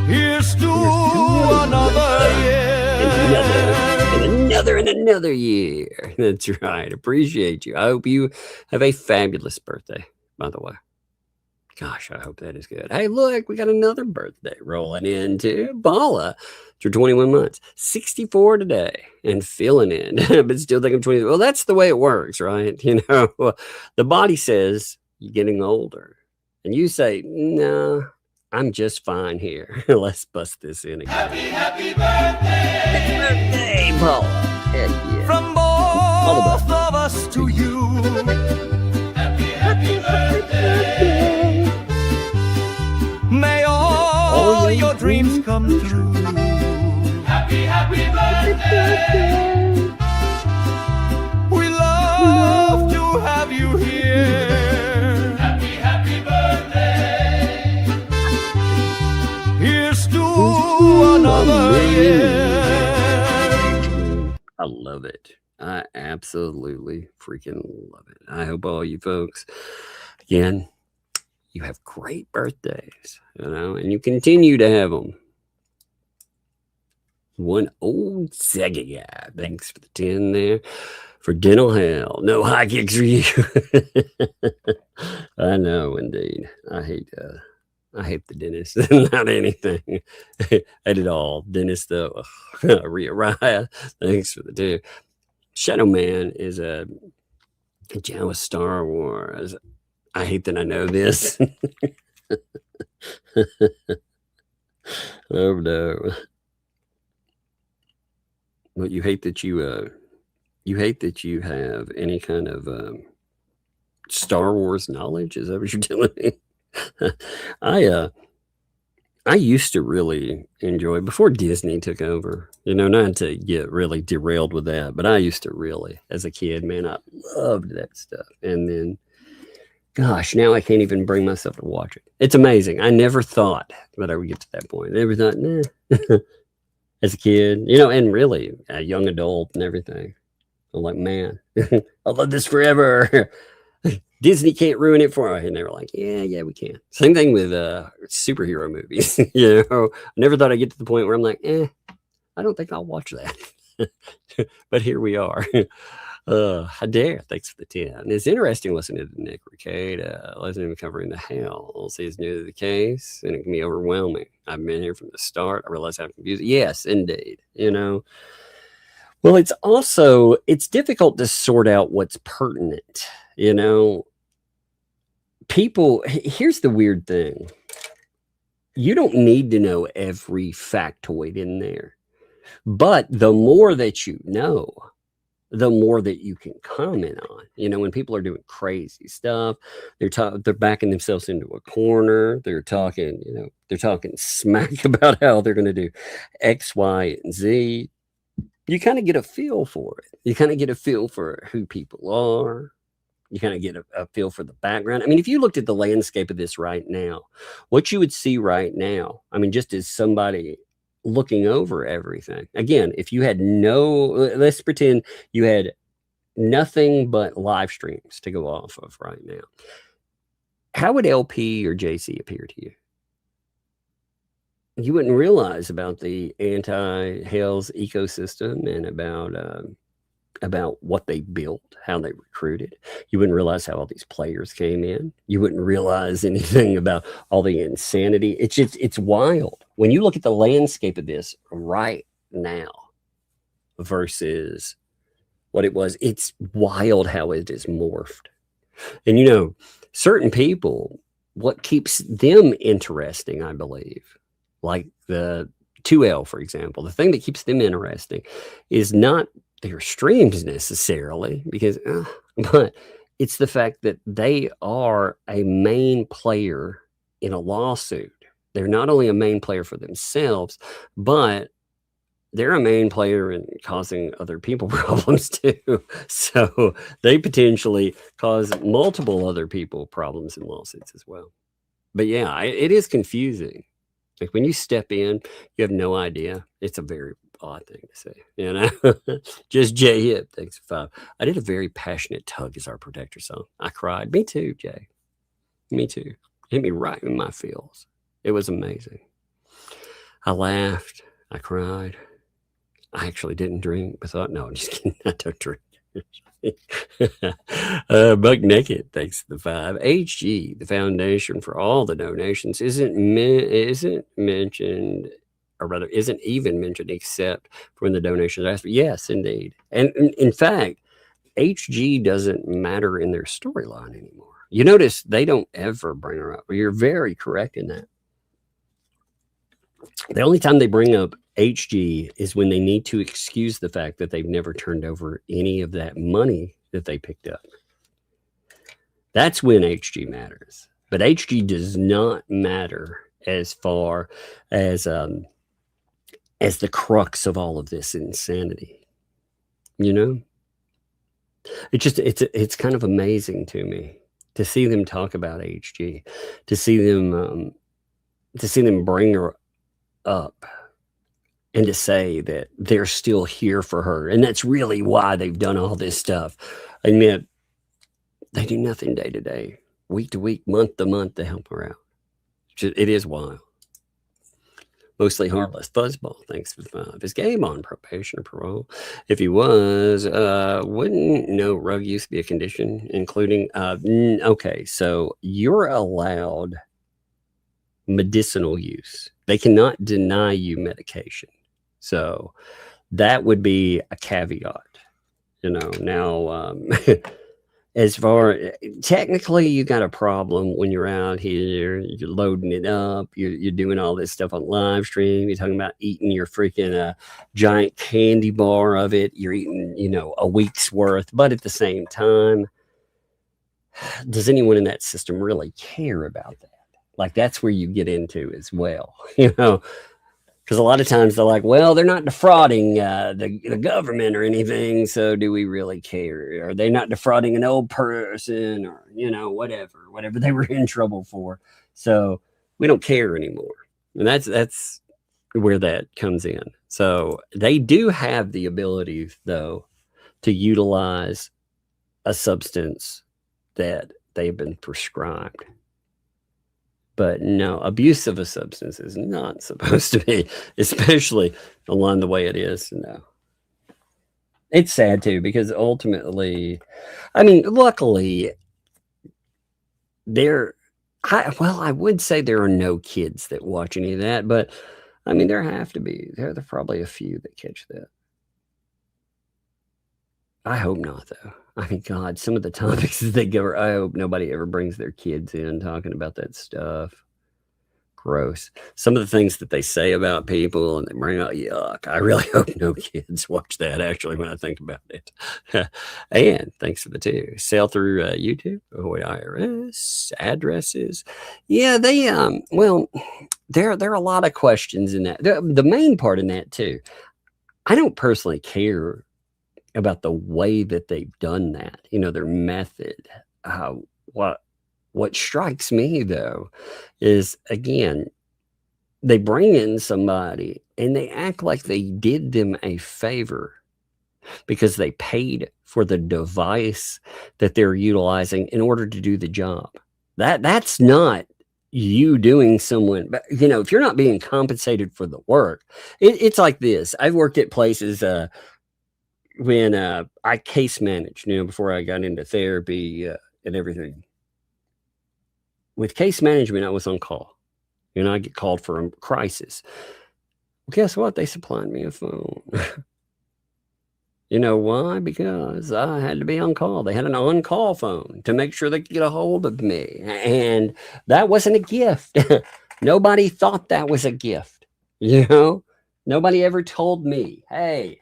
Here's to another year. Another year. That's right. Appreciate you. I hope you have a fabulous birthday, by the way. Gosh, I hope that is good. Hey, look, we got another birthday rolling in too. Bala, for 21 months, 64 today, and feeling it, but still think I'm 20. Well, that's the way it works, right? The body says you're getting older, and you say, no, I'm just fine here. Let's bust this in again. Happy birthday. Happy birthday, Bala. Heck yeah. From both of us to you. Happy birthday. May all your dreams come true. Happy birthday. We love to have you here. Happy birthday. Here's to another year. I love it. I absolutely freaking love it. I hope all you folks, again, you have great birthdays, and you continue to have them. One old Sega guy. Thanks for the 10 there. For dental hell. No high kicks for you. I know, indeed. I hate the dentist. Not anything. I did all. Dentist though. Raya. Thanks for the 2. Shadow Man is a Jawa Star Wars. I hate that I know this. Oh no. Well, you hate that you have any kind of Star Wars knowledge. Is that what you're telling me? I used to really enjoy, before Disney took over, not to get really derailed with that, but I used to really, as a kid, man, I loved that stuff. And then, gosh, now I can't even bring myself to watch it. It's amazing. I never thought that I would get to that point. I never thought, nah. As a kid, and really a young adult and everything. I'm like, man, I love this forever. Disney can't ruin it for us. And they were like, yeah, we can. Same thing with superhero movies. I never thought I'd get to the point where I'm like, I don't think I'll watch that. But here we are. I dare. Thanks for the 10. It's interesting listening to Nick Ricade, listening to covering the Hales. He's new to the case, and it can be overwhelming. I've been here from the start. I realize how confusing. Yes, indeed. Well, it's difficult to sort out what's pertinent. People, here's the weird thing. You don't need to know every factoid in there. But the more that you know, the more that you can comment on. When people are doing crazy stuff, they're backing themselves into a corner. They're talking smack about how they're going to do X, Y, and Z. You kind of get a feel for it. You kind of get a feel for who people are. You kind of get a feel for the background. I mean, if you looked at the landscape of this right now, what you would see right now, I mean, just as somebody looking over everything. Again, if you had let's pretend you had nothing but live streams to go off of right now. How would LP or JC appear to you? You wouldn't realize about the anti-Hales ecosystem and about what they built, how they recruited. You wouldn't realize how all these players came in. You wouldn't realize anything about all the insanity. It's wild. When you look at the landscape of this right now versus what it was, it's wild how it is morphed. And certain people, what keeps them interesting, I believe, like the 2L, for example, the thing that keeps them interesting is not their streams necessarily, but it's the fact that they are a main player in a lawsuit. They're not only a main player for themselves, but they're a main player in causing other people problems too. So they potentially cause multiple other people problems and lawsuits as well. But yeah, it is confusing. Like when you step in, you have no idea. It's a very odd thing to say, Just Jay Hip, thanks for 5. I did a very passionate Tug as our protector song. I cried. Me too, Jay. Me too. Hit me right in my feels. It was amazing. I laughed. I cried. I actually didn't drink, but thought, no, I'm just kidding. I don't drink. Buck Naked, thanks for the 5. HG, the foundation for all the donations, isn't mentioned, or rather isn't even mentioned except for when the donations asked for. Yes, indeed. And in fact, HG doesn't matter in their storyline anymore. You notice they don't ever bring her up. You're very correct in that. The only time they bring up HG is when they need to excuse the fact that they've never turned over any of that money that they picked up. That's when HG matters. But HG does not matter as far as the crux of all of this insanity. It's kind of amazing to me to see them talk about HG, to see them bring her up and to say that they're still here for her. And that's really why they've done all this stuff. And yet they do nothing day to day, week to week, month to month to help her out. It is wild. Mostly harmless fuzzball, thanks for the 5. Is Gabe on probation or parole? If he was, wouldn't no rug use be a condition, including, okay, so you're allowed medicinal use. They cannot deny you medication. So that would be a caveat, you know. Now, as far technically, you got a problem when you're out here. You're loading it up. You're doing all this stuff on live stream. You're talking about eating your freaking giant candy bar of it. You're eating, you know, a week's worth. But at the same time, does anyone in that system really care about that? Like, that's where you get into as well, you know. Because a lot of times they're like, well, they're not defrauding the government or anything, so do we really care? Are they not defrauding an old person or, you know, whatever they were in trouble for? So we don't care anymore. And that's where that comes in. So they do have the ability, though, to utilize a substance that they've been prescribed. But no, abuse of a substance is not supposed to be, especially along the way it is. No. It's sad too, because ultimately, I mean, luckily, I would say there are no kids that watch any of that, but I mean, there have to be. There are probably a few that catch that. I hope not, though. I mean, God, some of the topics that they go, I hope nobody ever brings their kids in talking about that stuff. Gross. Some of the things that they say about people and they bring out, yuck. I really hope no kids watch that, actually, when I think about it. And thanks for the 2. Sale through YouTube, Ahoy IRS, addresses. Yeah, they, well, there are a lot of questions in that. The main part in that, too, I don't personally care about the way that they've done that, you know, their method. What strikes me, though, is, again, they bring in somebody and they act like they did them a favor because they paid for the device that they're utilizing in order to do the job. That's not you doing someone, but, you know, if you're not being compensated for the work, it's like this. I've worked at places, when I case managed, you know, before I got into therapy and everything. With case management, I was on call. You know, I get called for a crisis. Well, guess what? They supplied me a phone. You know why? Because I had to be on call. They had an on-call phone to make sure they could get a hold of me. And that wasn't a gift. Nobody thought that was a gift. You know? Nobody ever told me, hey,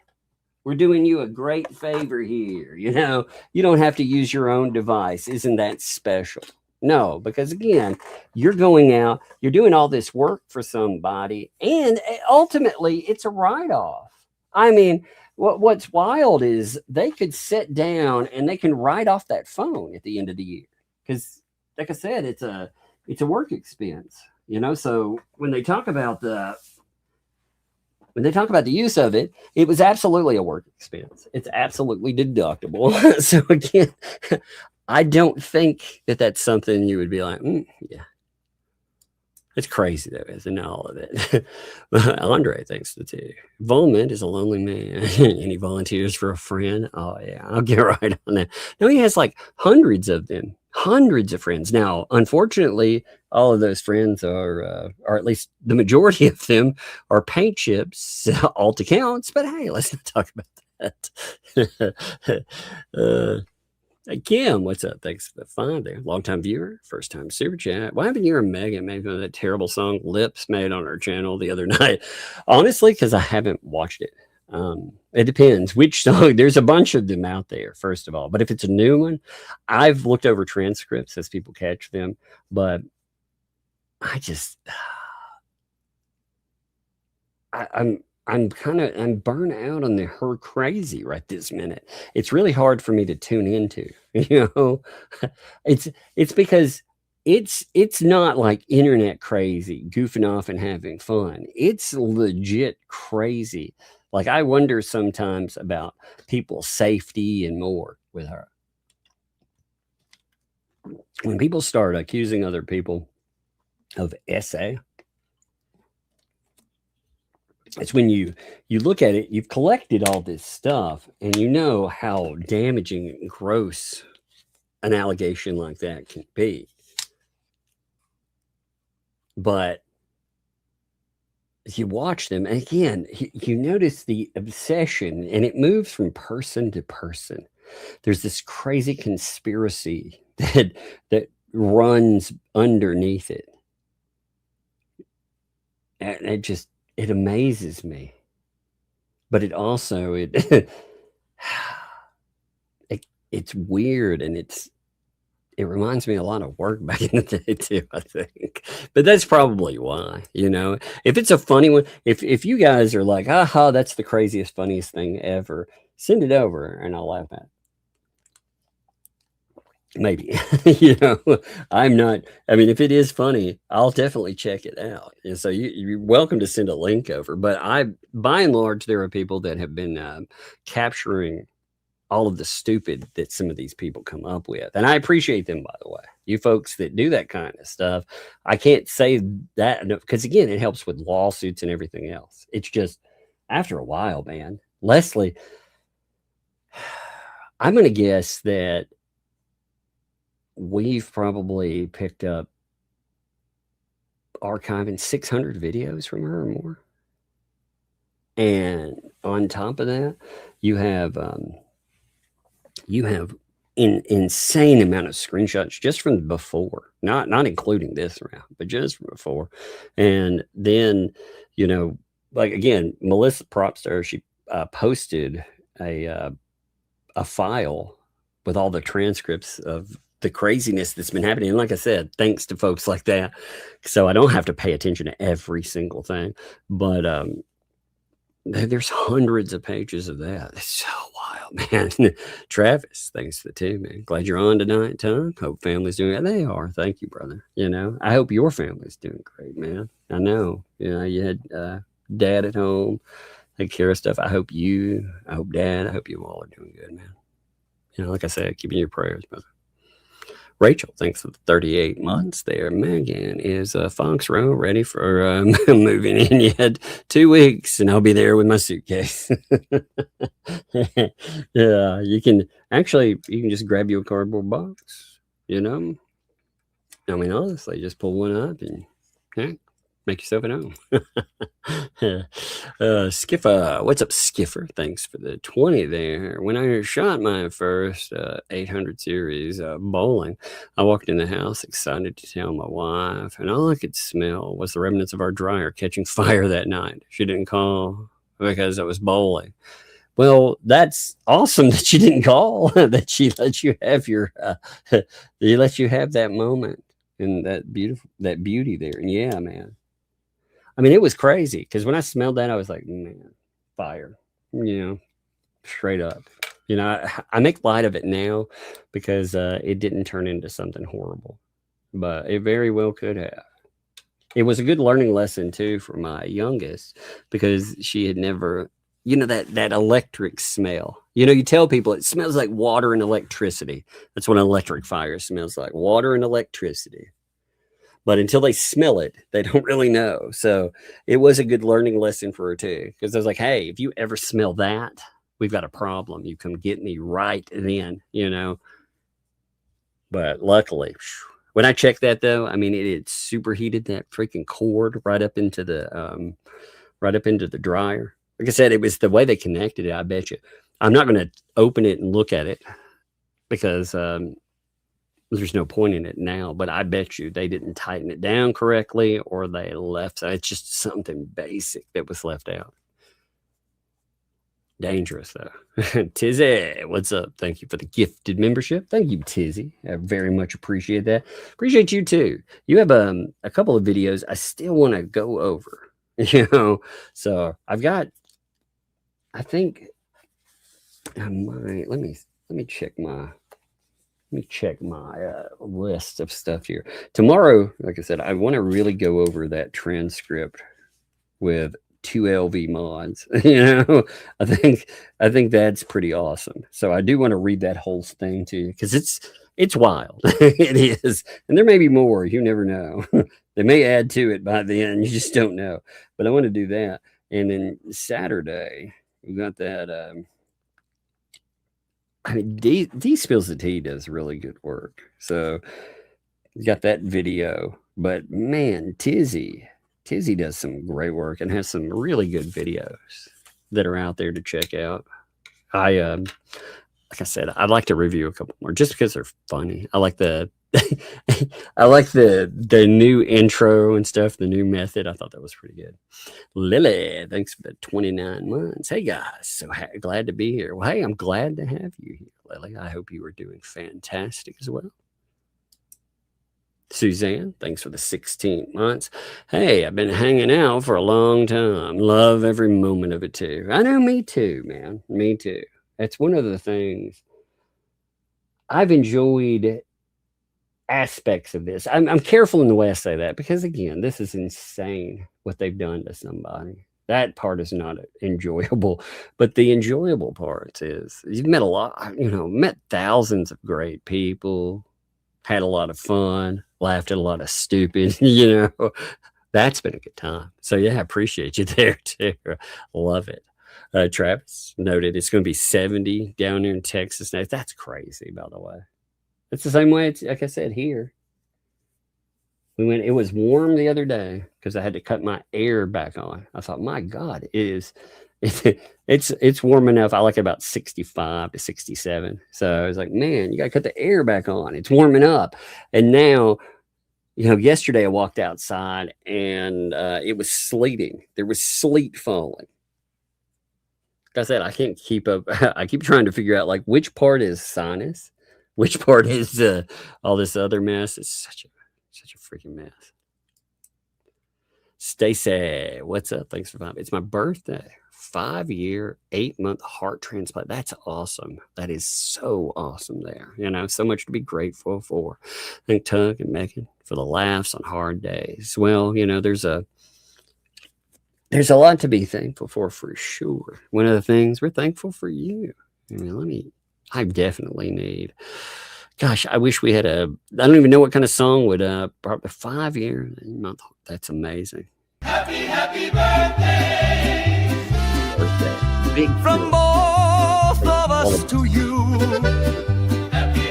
we're doing you a great favor here. You know, you don't have to use your own device. Isn't that special? No, because again, you're going out, you're doing all this work for somebody, and ultimately it's a write-off. I mean, what's wild is they could sit down and they can write off that phone at the end of the year. Because, like I said, it's a work expense. You know, so when they talk about the use of it, it was absolutely a work expense. It's absolutely deductible. So again, I don't think that that's something you would be like, yeah. It's crazy, though, isn't it, all of it? Andre, thanks to 2. Volment is a lonely man. Any volunteers for a friend? Oh, yeah, I'll get right on that. No, he has like hundreds of them. Hundreds of friends. Now, unfortunately, all of those friends are, or at least the majority of them, are paint chips, all to counts. But hey, let's not talk about that. Hey, Kim, what's up? Thanks for the 5 there. Long-time viewer, first-time super chat. Why haven't you or Megan made that terrible song Lips made on our channel the other night? Honestly, because I haven't watched it. It depends which song. There's a bunch of them out there, first of all. But if it's a new one, I've looked over transcripts as people catch them. But I just, I'm burnt out on the her crazy right this minute. It's really hard for me to tune into, you know. It's because it's not like internet crazy, goofing off and having fun. It's legit crazy. Like, I wonder sometimes about people's safety and more with her. When people start accusing other people of SA, it's when you look at it, you've collected all this stuff, and you know how damaging and gross an allegation like that can be. But you watch them, and again, you notice the obsession, and it moves from person to person. There's this crazy conspiracy that runs underneath it, and it amazes me. But it also it's weird, and it reminds me a lot of work back in the day too, I think. But that's probably why, if it's a funny one, if you guys are like, aha, that's the craziest, funniest thing ever, send it over and I'll laugh at it. Maybe, I'm not, if it is funny, I'll definitely check it out. And so you're welcome to send a link over. But by and large, there are people that have been capturing all of the stupid that some of these people come up with. And I appreciate them, by the way. You folks that do that kind of stuff, I can't say that because, again, it helps with lawsuits and everything else. It's just, after a while, man, Leslie, I'm going to guess that we've probably picked up archiving 600 videos from her or more. And on top of that, you have an insane amount of screenshots just from before, not including this round, but just from before. And then, like, again, Melissa, props to her, she posted a file with all the transcripts of the craziness that's been happening. And like I said, thanks to folks like that, so I don't have to pay attention to every single thing. But there's hundreds of pages of that. It's so wild, man. Travis, thanks for the too, man. Glad you're on tonight, Tom. Hope family's doing it. They are. Thank you, brother. I hope your family's doing great, man. I know. You had dad at home, take care of stuff. I hope dad, I hope you all are doing good, man. Like I said, keeping your prayers, brother. Rachel, thanks for the 38 months there. Megan, is Fox Row ready for moving in yet? 2 weeks, and I'll be there with my suitcase. Yeah, you can just grab you a cardboard box, honestly, just pull one up and make yourself at home. Skiffer, what's up, Skiffer? Thanks for the 20 there. When I shot my first 800 series bowling, I walked in the house excited to tell my wife, and all I could smell was the remnants of our dryer catching fire that night. She didn't call because I was bowling. Well, that's awesome that she didn't call, that she let you have that moment and that beauty there. And yeah, man. It was crazy because when I smelled that, I was like, man, fire, straight up. I make light of it now because it didn't turn into something horrible, but it very well could have. It was a good learning lesson, too, for my youngest because she had never, that electric smell. You tell people it smells like water and electricity. That's what an electric fire smells like, water and electricity. But until they smell it, they don't really know. So it was a good learning lesson for her, too. Because I was like, hey, if you ever smell that, we've got a problem. You come get me right then, But luckily, when I checked that, though, it had superheated that freaking cord right up into the dryer. Like I said, it was the way they connected it, I bet you. I'm not going to open it and look at it because there's no point in it now, but I bet you they didn't tighten it down correctly or they left. It's just something basic that was left out. Dangerous, though. Tizzy, what's up? Thank you for the gifted membership. Thank you, Tizzy. I very much appreciate that. Appreciate you, too. You have a couple of videos I still want to go over, So I've got, I think I might, let me check my Let me check my list of stuff here. Tomorrow, like I said, I want to really go over that transcript with 2LV mods. I think that's pretty awesome. So I do want to read that whole thing to you because it's wild. It is, and there may be more. You never know. They may add to it by then. You just don't know. But I want to do that, and then Saturday we got that. I mean, D Spills the Tea does really good work. So you got that video, but man, Tizzy does some great work and has some really good videos that are out there to check out. Like I said, I'd like to review a couple more just because they're funny. I like the the new intro and stuff, the new method. I thought that was pretty good. Lily, thanks for the 29 months. Hey guys, so glad to be here. Well, hey, I'm glad to have you here, Lily. I hope you are doing fantastic as well. Suzanne, thanks for the 16 months. Hey, I've been hanging out for a long time. Love every moment of it too. I know, me too, man. Me too. That's one of the things I've enjoyed aspects of this. I'm careful in the way I say that because, again, this is insane what they've done to somebody. That part is not enjoyable, but the enjoyable part is you've met a lot, met thousands of great people, had a lot of fun, laughed at a lot of stupid, that's been a good time. So yeah, I appreciate you there too. Love it. Travis noted it's going to be 70 down here in Texas now. That's crazy, by the way. It's the same way, like I said, here. It was warm the other day because I had to cut my air back on. I thought, my God, it's warm enough. I like about 65 to 67. So I was like, man, you got to cut the air back on. It's warming up. And now, yesterday I walked outside and it was sleeting. There was sleet falling. Like I said, I can't keep up. I keep trying to figure out which part is sinus, which part is all this other mess. It's such a freaking mess. Stacy, what's up? Thanks for 5. It's my birthday. 5-year, 8-month heart transplant. That's awesome. That is so awesome there. So much to be grateful for. Thank Tug and Megan for the laughs on hard days. Well, there's a lot to be thankful for sure. One of the things we're thankful for you. I definitely need. Gosh, I wish we had I don't even know what kind of song would probably 5-year month. That's amazing. Happy birthday. Big From both of us to you. Happy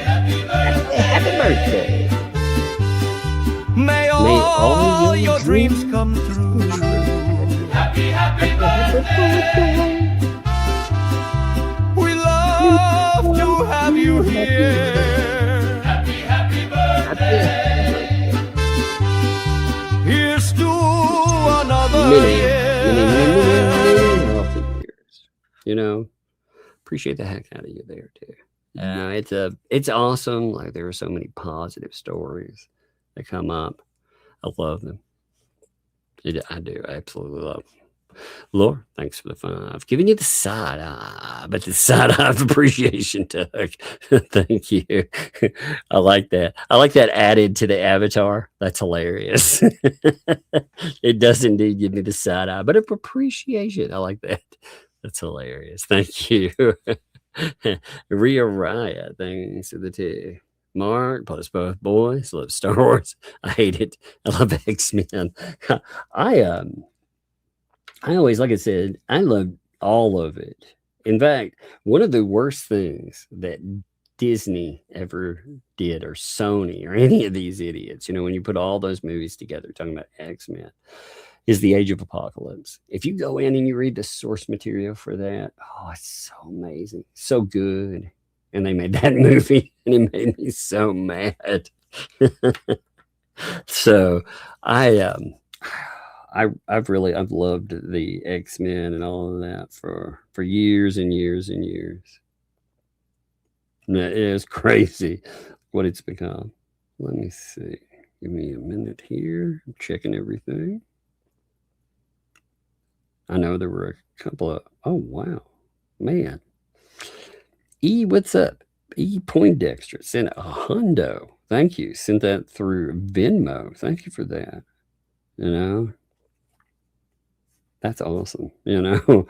birthday. Happy birthday. May all your dreams come true. Happy birthday. We love to have you here. Happy birthday. Here's to another year. Appreciate the heck out of you there too. It's awesome. There are so many positive stories that come up. I love them. I do. I absolutely love them. Laura, thanks for the 5. Giving you the side eye, but the side eye of appreciation, Doug. Thank you. I like that. I like that added to the avatar. That's hilarious. It does indeed give me the side eye, but of appreciation. I like that. That's hilarious. Thank you. Rhea Raya, thanks for the 2. Mark, plus both boys. Love Star Wars. I hate it. I love X-Men. I always, like I said, I loved all of it. In fact, one of the worst things that Disney ever did, or Sony, or any of these idiots, when you put all those movies together, talking about X-Men, is the Age of Apocalypse. If you go in and you read the source material for that, it's so amazing, so good. And they made that movie, and it made me so mad. So I've loved the X-Men and all of that for years and years and years. And it is crazy what it's become. Let me see. Give me a minute here. I'm checking everything. I know there were a couple of. Oh wow, man. E, what's up? E. Poindexter sent a hundo. Thank you. Sent that through Venmo. Thank you for that. You know, that's awesome. You know,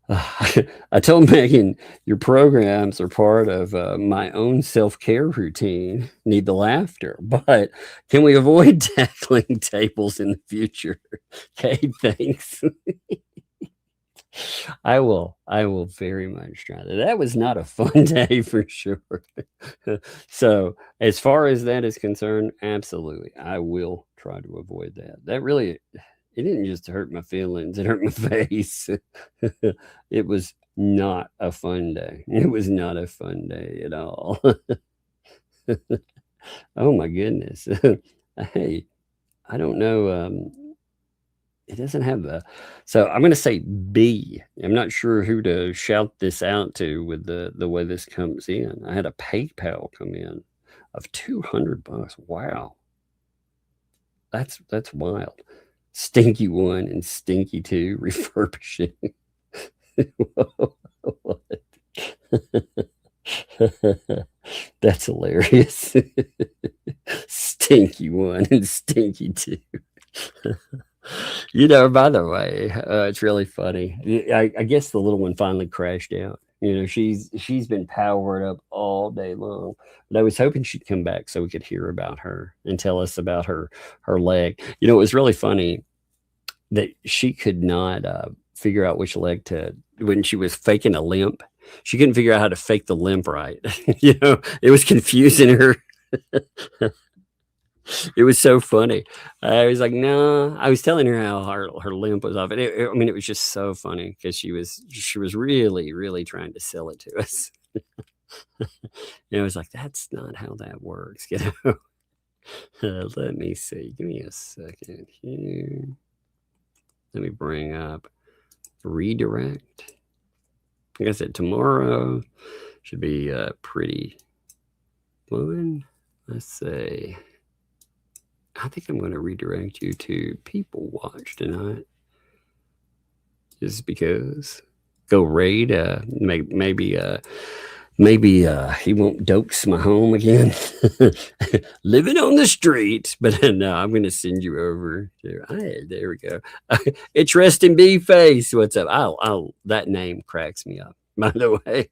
I told Megan, your programs are part of my own self-care routine. Need the laughter, but can we avoid tackling tables in the future? Okay, thanks. I will very much try that. That was not a fun day for sure. So as far as that is concerned, absolutely, I will try to avoid that. That really, it didn't just hurt my feelings, it hurt my face. It was not a fun day. It was not a fun day at all. Oh my goodness. Hey, I don't know. It doesn't have the, so I'm going to say B. I'm not sure who to shout this out to with the way this comes in. I had a PayPal come in of $200. Wow. That's wild. Stinky 1 and Stinky 2 refurbishing. What? That's hilarious. Stinky 1 and Stinky 2. You know, by the way, it's really funny. I guess the little one finally crashed out. You know, she's been powered up all day long. But I was hoping she'd come back so we could hear about her and tell us about her leg. You know, it was really funny that she could not figure out which leg to, when she was faking a limp. She couldn't figure out how to fake the limp right. You know, it was confusing her. It was so funny. I was like, no, I was telling her how her limp was off. And I mean, it was just so funny because she was really, really trying to sell it to us. And I was like, that's not how that works. You know? Let me see. Give me a second here. Let me bring up redirect. Like I said, tomorrow should be pretty fun. Let's see. I think I'm going to redirect you to People Watch tonight. Just because. Go raid. Maybe he won't dokes my home again. Living on the street. But no, I'm going to send you over to. Hey, there we go. It's Resting B Face. What's up? That name cracks me up. By the way,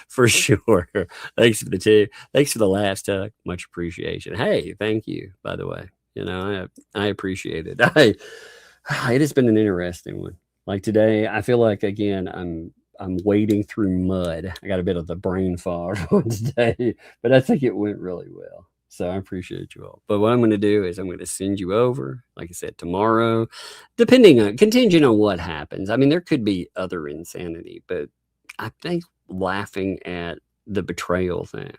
for sure. Thanks for the tip. Thanks for the laughs, Tuck. Much appreciation. Hey, thank you. By the way, you know, I appreciate it. It has been an interesting one. Like today, I feel like again I'm wading through mud. I got a bit of the brain fog on today, but I think it went really well. So I appreciate you all. But what I'm going to do is I'm going to send you over, like I said, tomorrow, contingent on what happens. I mean, there could be other insanity, but I think laughing at the betrayal thing,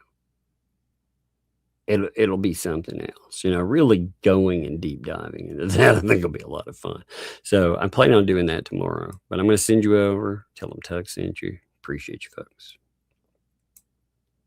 it'll be something else, you know, really going and deep diving into that. I think it'll be a lot of fun. So I'm planning on doing that tomorrow, but I'm going to send you over, tell them Tuck sent you. Appreciate you folks.